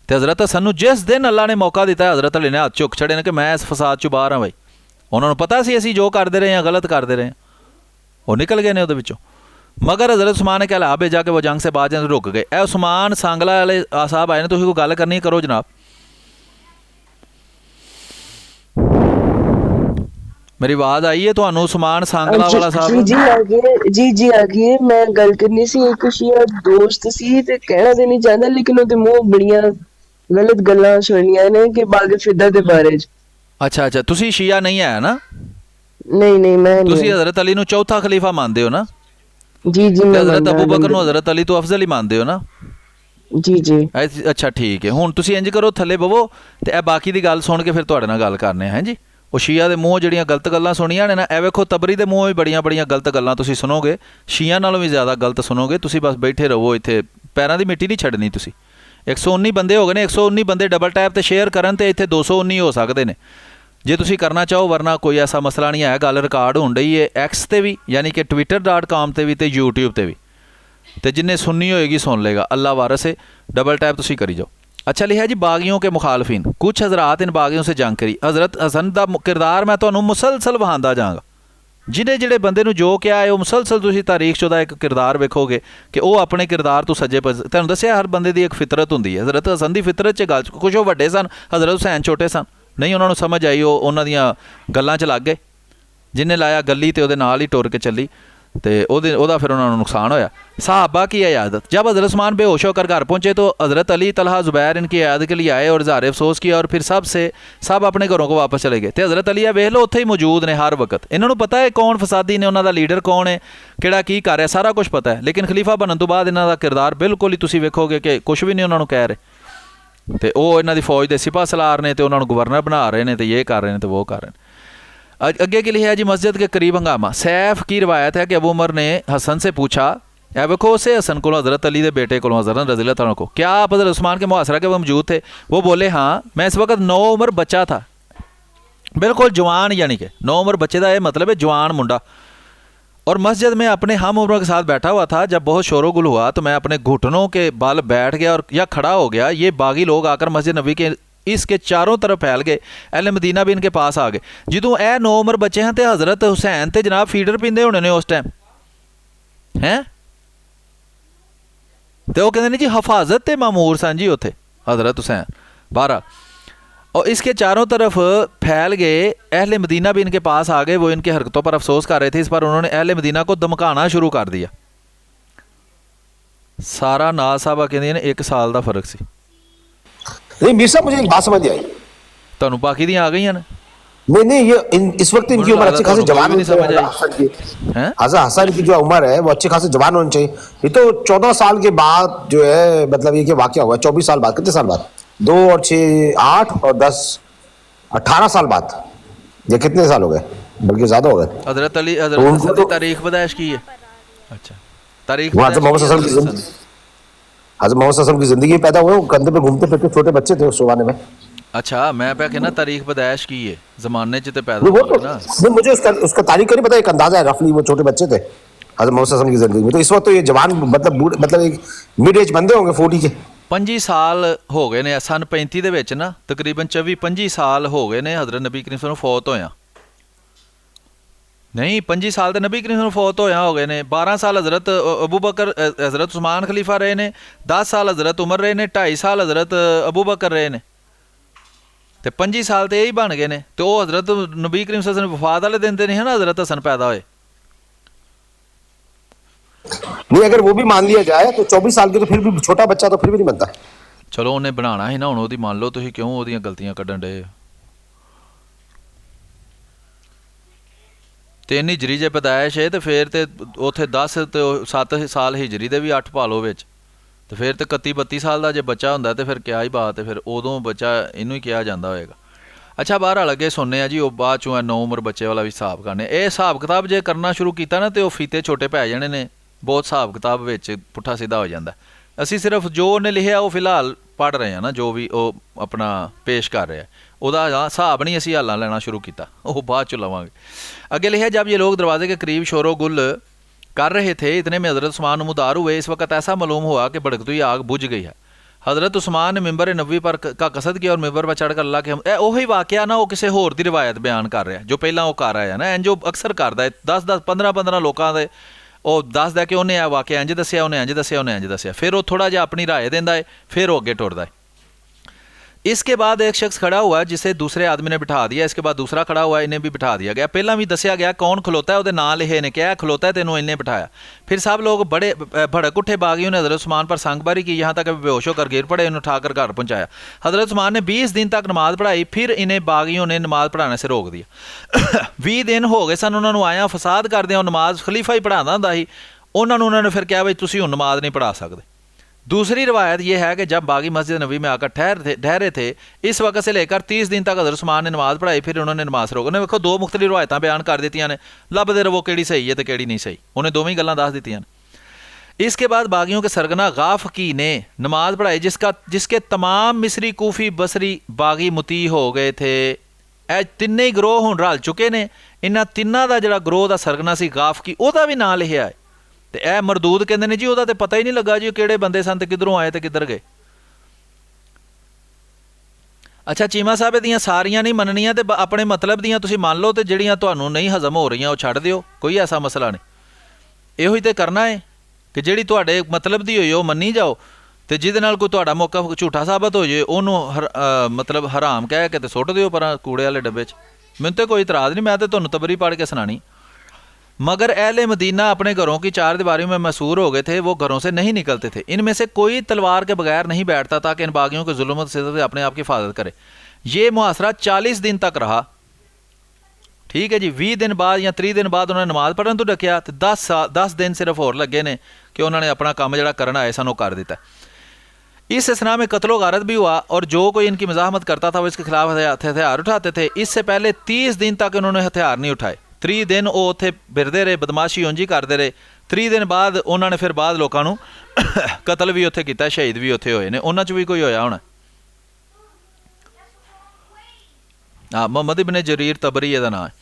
तो हज़रत हसन नू जिस दिन अल्लाह ने मौका दिता, हज़रत अली ने हाथ चुक छड़े ने कि मैं इस फसाद चों बाहर हाँ। भाई उन्होंने पता सी असीं जो करते रहे हैं गलत करते रहे हैं, वो निकल गए ने उहदे विचों। मगर हज़रत उस्मान ने कहला भेजा कि वो जंग से बाद रुक गए। ए उस्मान सांगला वाले साहब आए ने, तुसीं कोई गल करनी करो जनाब। मेरी आवाज़ आई है तुहानू? उस्मान सांगला वाला साहब जी आ गए, जी आ गए। मैं गल करनी सी, एक शिया दोस्त सी ते कहना ते नहीं चाहता, लेकिन ओहदे मुंह बड़ियां गलत गल्लां सुनियां ने कि बाग फिदा दे बारे च। अच्छा अच्छा, तुसीं शिया नहीं है ना? नहीं मैं तुसीं हज़रत अली नू चौथा खलीफा मानते हो ना? जी मैं हज़रत अबू बकर नू हज़रत अली तो अफजल ही मानते हो ना? जी अच्छा ठीक है। हुण तुसीं इंज करो, थल्ले बवो ते ए बाकी दी गल सुन के फिर तुहाडे नाल गल करने हैं जी। वो शिया दे मूँह जिहड़ियां गलत गल्लां सुनियां ने ना, ए वेखो तबरी दे मूँह भी बड़ियां गलत गल्लां तुसीं सुनोगे, शिया नालों भी ज़्यादा गलत सुनोगे। तुसीं बस बैठे रहो इत्थे, पैरां दी मिट्टी नहीं छड्डनी तुसीं। 119 बंदे हो गए ने, 119 बंदे डबल टैप ते शेयर करन ते इत्थे 219 हो सकते ने जे तुसीं करना चाहो, वरना कोई ऐसा मसला नहीं है। गल रिकॉर्ड होण डई है एक्स ते भी, यानी कि twitter.com ते भी ते यूट्यूब ते भी, तो जिन्हें सुननी होएगी सुन लेगा। अल्लाह वारस है, डबल टैप तुसीं करी जाओ। अच्छा लिखा जी, बागियों के मुखालफिन, कुछ हज़रात इन बागियों से जंग करी। हज़रत हसन का किरदार मैं तुहानू मुसलसल वहांदा जांगा, जिन्हें जिहड़े बंदे नू जो क्या है वो मुसलसल तुसीं तारीख चों दा एक किरदार वेखोगे कि वो अपने किरदार तो सज्जे पासे। तुहानू दस्सिआ हर बंदे दी एक फितरत हुंदी है। हज़रत हसन दी फितरत च गल, कुछ वो वड्डे सन, हज़रत हुसैन छोटे सन, नहीं उन्होंने समझ आई, वो उन्हां दियां गल्लां च लग गए। जिन्हें लाया गली तो उहदे नाल ही टुर के चली, तो ओहदा फिर उन्होंने नुकसान होया। साहबा की इयादत, जब हज़रत उस्मान बेहोश होकर घर पहुँचे तो हज़रत अली, तलहा, ज़ुबैर इनकी इयादत के लिए आए और इज़हार अफसोस किया, और फिर सब अपने घरों को वापस चले गए। तो हज़रत अली वेख लो उत्थे ही मौजूद ने हर वक्त। इन्होंने पता है कौन फसादी ने, उन्होंने लीडर कौन है, किहड़ा की कर रहा, सारा कुछ पता है। लेकिन खलीफा बनने तो बाद इन्हों का किरदार बिल्कुल ही तुसीं वेखोगे कि कुछ भी नहीं उन्होंने कह रहे। तो वह इन्हों की फौज के सिपा सलार ने, तो उन्होंने गवर्नर बना रहे हैं, तो ये कर रहे हैं तो वो कर रहे हैं। अगे की लिखा है जी, मस्जिद के करीब हंगामा। सैफ की रवायत है कि अबू उमर ने हसन से पूछा, या वेखो उसे हसन को, हज़रत अली के बेटे को, हज़रत रज़ी अल्लाह तआला को, क्या आप हज़रत उस्मान के मुहासरा के वो मौजूद थे? वो बोले हाँ, मैं इस वक्त 9 उम्र बच्चा था, बिल्कुल जवान, यानी कि 9 उम्र बच्चे का यह मतलब है जवान मुंडा, और मस्जिद में अपने हम उम्र के साथ बैठा हुआ था। जब बहुत शोर गुल हुआ तो मैं अपने घुटनों के बल बैठ गया और या खड़ा हो गया। ये बागी लोग आकर मस्जिद नबी के इसके चारों तरफ फैल गए। अहले मदीना भी इनके पास आ गए। ਜਦੋਂ ਇਹ 9 ਉਮਰ ਬੱਚੇ ਹਨ ਤੇ हज़रत हुसैन ਤੇ जनाब फीडर पींदे होने ने उस टाइम हैं ਤੇ ਉਹ ਕਹਿੰਦੇ ਨੇ जी हफाजत ਤੇ मामूर सन जी उत्थे हज़रत हुसैन बारह। और इसके चारों तरफ फैल गए। अहले मदीना भी इनके पास आ गए। वो इनकी हरकतों पर अफसोस कर रहे थे। इस पर उन्होंने अहले मदीना को धमकाना शुरू कर दिया। सारा नाज साहबा कहते हैं 1 साल का फर्क सी। नहीं मीर साहब मुझे एक बात समझ नहीं आई। ਤੁਹਾਨੂੰ ਬਾਕੀ ਦੀਆਂ ਆ ਗਈਆਂ ਨੇ। नहीं ये इस वक्त इनकी उम्र अच्छी खासी जवान नहीं समझ आई हैं? हसन हसन की जो उम्र है वो अच्छी खासी जवान होनी चाहिए। ये तो 14 साल के बाद जो है मतलब ये क्या वाकया हुआ, 24 साल बाद, कितने साल बाद, 2 और 6 8 और 10 18 साल बाद, ये कितने साल हो गए, बल्कि ज्यादा हो गए। हजरत अली हजरत हसन की तारीख बदायश की है। अच्छा तारीख हजरत मोहम्मद सल्लल्लाहु अलैहि वसल्लम हजरत मोहम्मद सल्लल्लाहु अलैहि वसल्लम की जिंदगी में पैदा हुए, कंधे पे घूमते फिरते छोटे बच्चे थे उस जमाने में। अच्छा मैं पे कहना तारीख बदायश की है ज़माने च ते पैदा वो हुए तो ना। नहीं, मुझे उसका तारीख का नहीं पता, एक अंदाजा है रफली वो छोटे बच्चे थे हजरत मोहम्मद सल्लल्लाहु अलैहि वसल्लम की जिंदगी में। तो इस वक्त तो ये जवान मतलब एक मिड एज बंदे होंगे 40 के। 25 साल हो गए ने सन 35 ਦੇ ਵਿੱਚ ਨਾ ਤਕਰੀਬਨ 24-25 ਸਾਲ ਹੋ ਗਏ ਨੇ ਹਜ਼ਰਤ ਨਬੀ ਕਰੀਮ ਨੂੰ ਫੌਤ ਹੋਇਆ। नहीं 25 साल तो नबी करीम फौत होया हो गए ने। 12 साल हज़रत अबू बकर हज़रत उस्मान खलीफा रहे ने। 10 साल हज़रत उमर रहे ने। 2.5 साल हज़रत अबू बकर रहे ने। तो 25 साल तो यही बन गए ने। तो वो हज़रत नबी करीम सल्लल्लाहु अलैहि वसल्लम वफात वाले दिन तो नहीं है ना हज़रत हसन पैदा होए। नहीं अगर वो भी मान लिया जाए तो 24 साल के तो फिर भी छोटा बच्चा तो फिर भी नहीं बनता। चलो उन्हें बनाना ही ना, हुण ओहदी मान लो तुसीं क्यों ओहदियां गलतियां कड्ढण डए। तो इन्नी हिजरी जे पैदाइश है तो फिर तो उत्थे 10 तो 7 साल हिजरी दे भी 8 पा लो विच, तो फिर तो 31-32 साल का जो बच्चा हुंदा तो फिर क्या ही बात है, फिर उदों बच्चा इनू ही कहा जाता होएगा। अच्छा बहरहाल अगे सुनने आ जी वो बाद चों 9 उम्र बच्चे वाला भी हिसाब करने। ये हिसाब किताब जे करना शुरू किया ना तो फीते छोटे पै जाने ने, बहुत हिसाब किताब विच पुट्ठा सीधा हो जाता। असी सिर्फ जो उन्हें लिखिया वो फिलहाल पढ़ रहे हैं ना, जो भी वो अपना पेश कर रहा है ਉਹਦਾ ਹਿਸਾਬ नहीं असी हालां लेना शुरू किया, वो बाद चो लवांगे। अगे लिखा जब ये लोग दरवाजे के करीब शोरो गुल कर रहे थे इतने में हज़रत उस्मान नमदार हुए। इस वक्त ऐसा मालूम हुआ कि भड़कती हुई आग बुझ गई है। हज़रत उस्मान ने मिंबर नबी पर का कसद किया और मिंबर पर चढ़कर अल्लाह के हम वही वाक़या ना वो किसी होर दी रिवायत बयान कर रहा है जो पहला वो कर रहा है ना, इंज अक्सर करता है 10-10 15-15 लोगों के ਉਹ ਦੱਸਦਾ कि उन्हें वाक़या इंज दसिया उन्हें इंज दसिया उन्हें इंज दसिया, फिर वो थोड़ा जिहा अपनी राय देंदा है, फिर वो अगे टुरदा है। इसके बाद एक शख्स खड़ा हुआ जिसे दूसरे आदमी ने बिठा दिया। इसके बाद दूसरा खड़ा हुआ, इन्हें भी बिठा दिया गया। पहला भी दसिया गया कौन खलोता है, वो नाम लिखे ने क्या खलोता है, तेनों इन्हें बिठाया। फिर सब लोग बड़े भड़क उठे, बागियों ने हज़रत उस्मान पर संगबारी की, यहाँ तक बेहोश होकर गिर पड़े, इन्हें उठाकर घर पहुँचाया। हज़रत उस्मान ने 20 दिन तक नमाज़ पढ़ाई, फिर इन्हें बागियों ने नमाज़ पढ़ाने से रोक दिया। 20 दिन हो गए सन उन्होंने आया फसाद करदे, नमाज़ खलीफा ही पढ़ाता हुंदा ही, उन्होंने फिर कहा भाई तुसीं हुण नमाज़ नहीं पढ़ा सकते। दूसरी रवायत यह है कि जब बागी मस्जिद नबी में आकर ठहरे थे इस वक्त से लेकर 30 दिन तक हज़रत उस्मान ने नमाज़ पढ़ाई, फिर उन्होंने नमाज रोक। उन्हें देखो 2 मुख्तलिफ रवायतां बयान कर दित्तियां ने, लभदे रवो किहड़ी सही है तो किहड़ी नहीं सही, उन्हें दोवें ही गल्लां दस दित्तियां ने। इसके बाद बागियों के सरगना गाफकी ने नमाज पढ़ाई जिसके तमाम मिस्री कूफी बसरी बागी मुती हो गए थे। ਇਹ ਤਿੰਨੇ ਹੀ ਗਰੋਹ ਹੁਣ ਰਲ ਚੁੱਕੇ ਨੇ। ਇਹਨਾਂ ਤਿੰਨਾਂ ਦਾ ਜਿਹੜਾ ਗਰੋਹ ਦਾ ਸਰਗਨਾ ਸੀ ਗਾਫਕੀ, ਉਹਦਾ ਵੀ ਨਾਂ ਲਿਖਿਆ ਹੈ। ਤੇ ਇਹ ਮਰਦੂਦ ਕਹਿੰਦੇ ਨੇ ਜੀ ਉਹਦਾ ਤੇ ਪਤਾ ਹੀ ਨਹੀਂ ਲੱਗਾ ਜੀ ਕਿਹੜੇ ਬੰਦੇ ਸਨ ਤੇ ਕਿੱਧਰੋਂ ਆਏ ਤੇ ਕਿੱਧਰ ਗਏ। ਅੱਛਾ ਚੀਮਾ ਸਾਹਿਬ ਦੀਆਂ ਸਾਰੀਆਂ ਨਹੀਂ ਮੰਨਣੀਆਂ ਤੇ ਆਪਣੇ ਮਤਲਬ ਦੀਆਂ ਤੁਸੀਂ ਮੰਨ ਲਓ, ਤੇ ਜਿਹੜੀਆਂ ਤੁਹਾਨੂੰ ਨਹੀਂ ਹਜ਼ਮ ਹੋ ਰਹੀਆਂ ਉਹ ਛੱਡ ਦਿਓ, ਕੋਈ ਐਸਾ ਮਸਲਾ ਨਹੀਂ। ਇਹੋ ਹੀ ਤੇ ਕਰਨਾ ਹੈ ਕਿ ਜਿਹੜੀ ਤੁਹਾਡੇ ਮਤਲਬ ਦੀ ਹੋਈ ਉਹ ਮੰਨੀ ਜਾਓ, ਤੇ ਜਿਹਦੇ ਨਾਲ ਕੋਈ ਤੁਹਾਡਾ ਮੌਕਫ ਝੂਠਾ ਸਾਬਤ ਹੋ ਜਾਏ ਉਹਨੂੰ ਮਤਲਬ ਹਰਾਮ ਕਹਿ ਕੇ ਤੇ ਸੁੱਟ ਦਿਓ ਪਰ ਕੂੜੇ ਵਾਲੇ ਡੱਬੇ 'ਚ। ਮੈਨੂੰ ਤੇ ਕੋਈ ਇਤਰਾਜ਼ ਨਹੀਂ, मैं तो ਤੁਹਾਨੂੰ तबरी पढ़ के सुनानी। मगर अहले मदीना अपने घरों की 4 दीवारों में मसूर हो गए थे, वो घरों से नहीं निकलते थे। इनमें से कोई तलवार के बगैर नहीं बैठता ताकि इन बागियों के जुल्म से अपने आप की हिफाजत करे। ये मुहासरा 40 दिन तक रहा। ठीक है जी। 20 दिन बाद या 30 दिन बाद उन्होंने नमाज पढ़ने तो डकिया, तो 10 दिन सिर्फ होर लगे ने कि उन्होंने अपना काम जो करना है सानू कर दिता। इस असना में कत्लो गारत भी हुआ और जो कोई इनकी मजाहमत करता था वो इसके खिलाफ हथियार उठाते थे। इससे पहले 30 दिन तक उन्होंने हथियार नहीं उठाए। 30 दिन वो उत्थे फिरते रहे, बदमाशी उंजी करते रहे। 30 दिन बाद उन्होंने फिर बाद लोगों को कतल भी उत्थे किया, शहीद भी उत्थे होए ने, उन्हां च भी कोई होया होना। हाँ, मोहम्मद इब्न जरीर तबरी इहदा नाम है।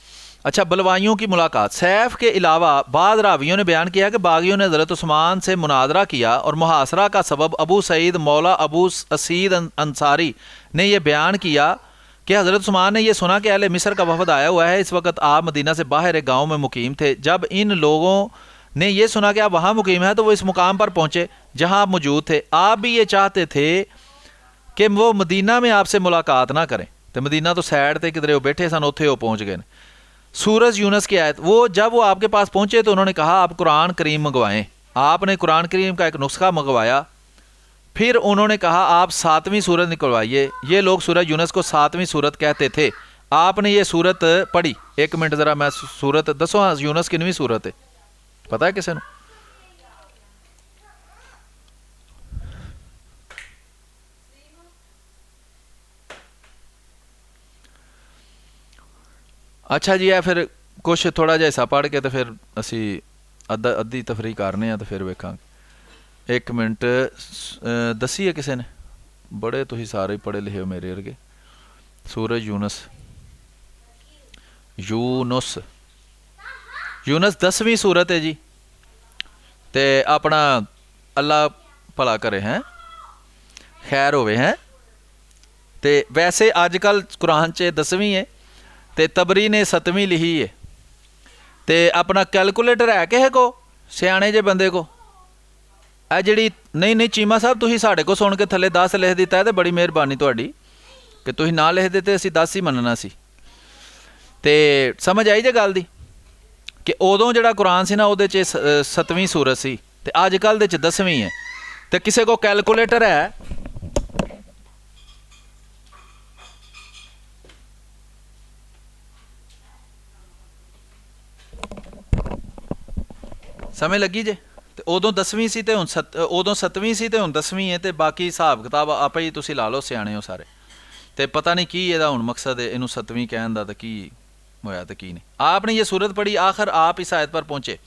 अच्छा, बलवाइयों की मुलाकात। सैफ के अलावा बाद रावियों ने बयान किया कि बागियों ने हज़रत उस्मान से मुनादरा किया और मुहासरा का सबब अबू सईद मौला अबू असीद अंसारी ने यह बयान किया कि हज़रत उस्मान ने यह सुना कि अहले मिस्र का वफद आया हुआ है। इस वक्त आप मदीना से बाहर एक गाँव में मुकीम थे। जब इन लोगों ने यह सुना कि आप वहाँ मुकीम हैं तो वो इस मुकाम पर पहुँचे जहाँ आप मौजूद थे। आप भी ये चाहते थे कि वो मदीना में आपसे मुलाकात ना करें, तो मदीना तो सैड थे किधरे वो बैठे सन, उत्थे वो पहुँच गए। सूरज यूनस की आयत, वो जब वो आपके पास पहुँचे तो उन्होंने कहा आप कुरान करीम मंगवाएं। आपने कुरान करीम का एक नुस्खा मंगवाया। फिर उन्होंने कहा आप 7वीं सूरत निकलवाइए। ये लोग सूरज यूनस को 7वीं सूरत कहते थे। आपने ये सूरत पढ़ी। 1 मिनट ज़रा मैं सूरत दसो। हाँ, यूनस किनवी सूरत है पता है किसी ने? अच्छा जी, है फिर कुछ थोड़ा जिहा हिस्सा पढ़ के तो फिर असी अद्धी तफरी करने हैं तो फिर वेखांगे। 1 मिनट दसी है किसी ने? बड़े तुसीं सारे ही पढ़े लिखे हो मेरे वर्गे। सूरज यूनस, यूनुस, यूनस 10वीं सूरत है जी। ते अपना अल्लाह भला करे हैं, खैर होवे हैं। ते वैसे अजकल कुरान च 10वीं है ते तबरी ने 7वीं लिखी है। ते अपना कैलकुलेटर है किसे को सियाने जे बंदे को? आ जिहड़ी नहीं चीमा साहब तुसीं साडे को सुन के थले 10 लिख दिता है तो बड़ी मेहरबानी तुहाडी कि तुसीं ना लिख दिते, असीं 10 ही मनना सी। ते समझ आई जे गल दी कि उदों जिहड़ा कुरान सी ना उहदे च 7वीं सूरत सी ते अजकल दे च 10वीं है। ते किसे को कैलकुलेटर है? समय लगी जे। ते उदों 10वीं सी ते हुण उदों 7वीं सी ते हुण 10वीं है। ते बाकी हिसाब किताब आपे ही तुसीं ला लो, सियाणे हो सारे। ते पता नहीं की इहदा हुण मकसद है इनू 7वीं कहण दा ते की होया ते की नहीं। आपने ये सूरत पढ़ी, आखिर आप इस आयत पर पहुँचे।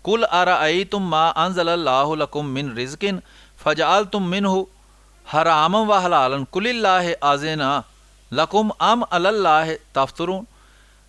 कुल अरअयतुम मा अंज़लल्लाहु लकुम मिन रिज़्किन फजअलतुम मिन्हु हरामन व हलालन कुलिल्लाहि अज़िना लकुम अम अलल्लाहि तफ्तरून।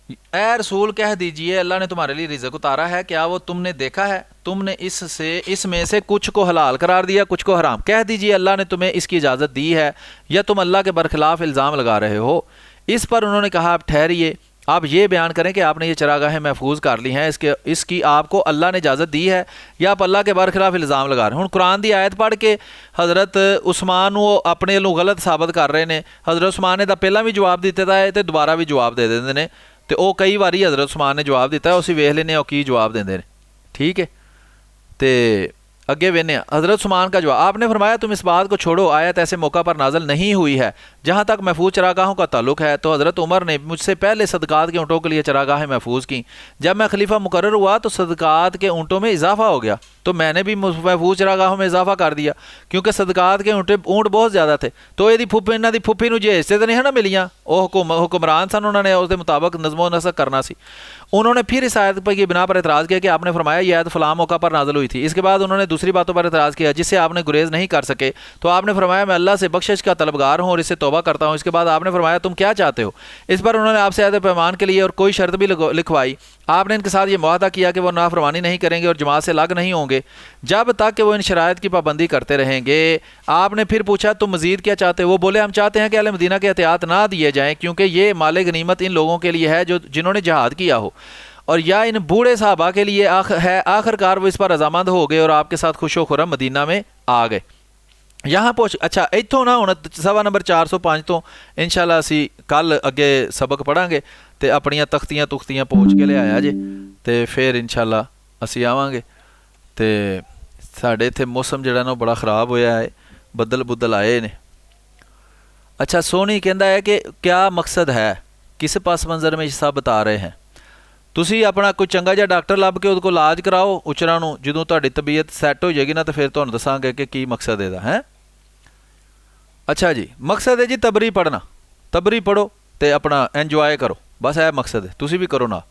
ए रसूल कह दीजिए अल्लाह ने तुम्हारे लिए रिज़्क उतारा है, क्या वो तुमने देखा है? तुमने इसमें से कुछ को हलाल करार दिया, कुछ को हराम। कह दीजिए अल्लाह ने तुम्हें इसकी इजाज़त दी है या तुम अल्लाह के बरखिलाफ़ इल्ज़ाम लगा रहे हो। इस पर उन्होंने कहा आप ठहरिए, आप ये बयान करें कि आपने ये चरागाहें महफूज कर ली हैं, इसकी आपको अल्लाह ने इजाज़त दी है या आप अल्लाह के बरखिलाफ इल्ज़ाम लगा रहे हैं। हुण कुरान की आयत पढ़ के हज़रत उस्मान वो अपने लोग गलत साबित कर रहे हैं। हज़रत उस्मान ने तो पहला भी जवाब दिता है तो दोबारा भी जवाब दे देंगे ने। तो वो कई बारी हज़रत उस्मान ने जवाब दिता है, उसी वेख लेने की जवाब देंगे ने। ठीक है, तो अगे वेने हज़रत उस्मान का जवाब। आपने फरमाया तुम इस बात को छोड़ो, आयत ऐसे मौका पर नाजल नहीं हुई है जहाँ तक महफूज चरागाहों का ताल्लुक है। तो हज़रत उमर ने मुझसे पहले सदक़ात के ऊँटों के लिए चरागाहें महफूज की। जब मैं खलीफा मुकर्रर हुआ तो सदक़ात के ऊँटों में इजाफा हो गया, तो मैंने भी महफूज चरागाहों में इजाफा कर दिया, क्योंकि सदक़ात के ऊँट बहुत ज़्यादा थे। तो यदि फुप्पी इन्हों की फुप्पी नूं जेहसे तो नहीं है ना मिलियाँ, वो हुक्मरान सन, उन्होंने उसके मुताबिक नज़मो नसक करना सी। उन्होंने फिर इस आयत पर की बिना पर एतराज़ किया कि आपने फरमाया यह आयत फ़लाँ मौका पर नाज़िल हुई थी। इसके बाद उन्होंने दूसरी बातों पर एतराज़ किया जिससे आपने गुरेज़ नहीं कर सके। तो आपने फरमाया मैं अल्लाह से बख्शिश का तलबगार हूँ और इससे तौबा करता हूँ। इसके बाद आपने फरमाया तुम क्या चाहते हो? इस पर उन्होंने आपसे आयत पैमान के लिए और कोई शर्त भी लिखवाई। आपने इनके साथ ये मुआहदा किया कि वो नाफरमानी नहीं करेंगे और जमात से अलग नहीं होंगे जब तक कि वो इन शराइत की पाबंदी करते रहेंगे। आपने फिर पूछा तुम मज़ीद क्या चाहते हो? वो बोले हम चाहते हैं कि अहले मदीना के एहतियात ना दिए जाएँ, क्योंकि ये माल गनीमत इन लोगों के लिए है जिन्होंने जहाद किया हो, और या इन बूढ़े साहबा के लिए है। आखिरकार वो इस पर रजामंद हो गए और आपके साथ खुशो खुरम मदीना में आ गए। यहाँ पहुँच अच्छा इतों ना हुण सवा नंबर 405 तो इंशाअल्लाह असी कल अगे सबक पढ़ांगे तो अपनियां तख्तियां तुख्तियां पोच के ले आया जे, तो फिर इंशाअल्लाह असी आवांगे। तो साढ़े इत्थे मौसम जिहड़ा ना बड़ा ख़राब होया है, बदल बुदल आए ने। अच्छा सोनी कहंदा है कि क्या मकसद है, किस पास मंजर में हिस्सा बता रहे हैं? तुसी अपना कोई चंगा जिहा डॉक्टर लभ के उहदे कोल इलाज कराओ उचरां नूं, जदों तुहाडी तबीयत सैट हो जाएगी ना तो फिर तुहानूं दसांगे कि की मकसद इहदा है। अच्छा जी, मकसद है जी तबरी पढ़ना, तबरी पढ़ो तो अपना एंजॉय करो, बस यह मकसद है। तुसी भी करो ना,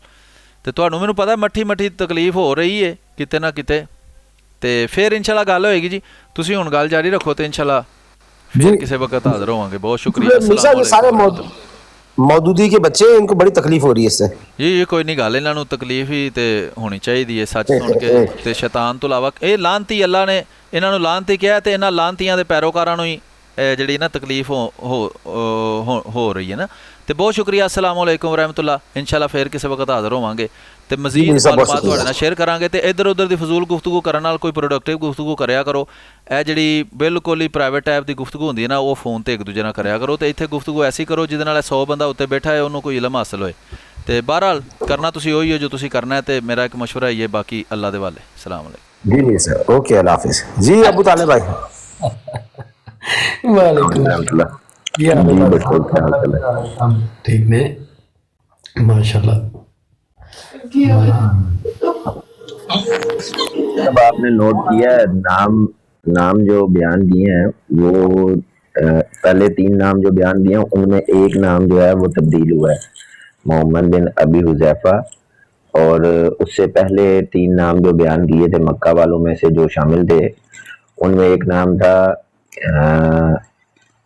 तो तुहानूं मैनूं पता मट्ठी मट्ठी तकलीफ हो रही है किते ना किते, तो फिर इंशाल्लाह गल होएगी जी। तुसी हुण गल जारी रखो तो इंशाल्लाह फिर किसी वक्त हाज़र होवांगे। बहुत शुक्रिया। मौदूदी के बच्चे, इनको बड़ी तकलीफ हो रही है इससे। ਇਹ ਕੋਈ ਨਹੀਂ ਗੱਲ, ਇਹਨਾਂ ਨੂੰ ਤਕਲੀਫ ਹੀ ਤੇ ਹੋਣੀ ਚਾਹੀਦੀ ਹੈ ਸੱਚ ਸੁਣ ਕੇ। ਤੇ ਸ਼ੈਤਾਨ ਤੋਂ ਇਲਾਵਾ ਇਹ ਲਾਨਤੀ, ਅੱਲਾ ਨੇ ਇਹਨਾਂ ਨੂੰ ਲਾਨਤੀ ਕਿਹਾ ਤੇ ਇਹਨਾਂ ਲਾਨਤੀਆਂ ਦੇ ਪੈਰੋਕਾਰਾਂ ਨੂੰ ਹੀ ਜਿਹੜੀ ਨਾ ਤਕਲੀਫ ਹੋ ਰਹੀ ਹੈ ਨਾ। ਤੇ ਬਹੁਤ ਸ਼ੁਕਰੀਆ। ਅਸਲਾਮ ਵਾਲੇਕੁਮ ਰਹਿਮਤੁल्लाह। ਇਨਸ਼ਾਅੱਲਾ ਫਿਰ ਕਿਸੇ ਵਕਤ ਹਾਜ਼ਰ ਹੋਵਾਂਗੇ ਤੇ ਮਜ਼ੀਦ ਮਾਲੂਮਾਤ ਤੁਹਾਡੇ ਨਾਲ ਸ਼ੇਅਰ ਕਰਾਂਗੇ। ਤੇ ਇੱਧਰ ਉੱਧਰ ਦੀ ਫਜ਼ੂਲ ਗੁਫ਼ਤਗੂ ਕਰਨ ਨਾਲ ਕੋਈ ਪ੍ਰੋਡਕਟਿਵ ਗੁਫ਼ਤਗੂ ਕਰਿਆ ਕਰੋ। ਇਹ ਜਿਹੜੀ ਬਿਲਕੁਲ ਹੀ ਪ੍ਰਾਈਵੇਟ ਟਾਈਪ ਦੀ ਗੁਫ਼ਤਗੂ ਹੁੰਦੀ ਹੈ ਨਾ, ਉਹ ਫੋਨ ਤੇ ਇੱਕ ਦੂਜੇ ਨਾਲ ਕਰਿਆ ਕਰੋ। ਤੇ ਇੱਥੇ ਗੁਫ਼ਤਗੂ ਐਸੀ ਕਰੋ ਜਿਹਦੇ ਨਾਲ 100 ਬੰਦਾ ਉੱਤੇ ਬੈਠਾ ਹੈ ਉਹਨੂੰ ਕੋਈ ਇਲਮ ਹਾਸਲ ਹੋਏ। ਤੇ ਬਹਰਹਾਲ ਕਰਨਾ ਤੁਸੀਂ ਉਹੀ ਹੋ ਜੋ ਤੁਸੀਂ ਕਰਨਾ ਹੈ। ਤੇ ਮੇਰਾ ਇੱਕ ਮਸ਼ਵਰਾ ਹੀ ਹੈ, ਬਾਕੀ ਅੱਲਾ ਦੇ ਵਾਲੇ। ਸਲਾਮ अलैकुम। जी जी सर, ओके, अल्लाह हाफिज जी। अबू तालिब भाई, वालेकुम रहमतुल्लाह। जी हाल जी है? बिल्कुल, क्या हाल चाल है? हम ठीक ने माशाल्लाह। अब आपने नोट किया है, नाम जो बयान दिए हैं वो पहले 3 नाम जो बयान दिए हैं उनमें एक नाम जो है वो तब्दील हुआ है, मोहम्मद बिन अबी हुज़ैफा। और उससे पहले 3 नाम जो बयान किए थे मक्का वालों में से जो शामिल थे, उनमें एक नाम था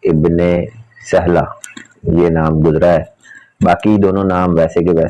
इब्ने सहला, ये नाम गुजरा है। बाकी दोनों नाम वैसे के वैसे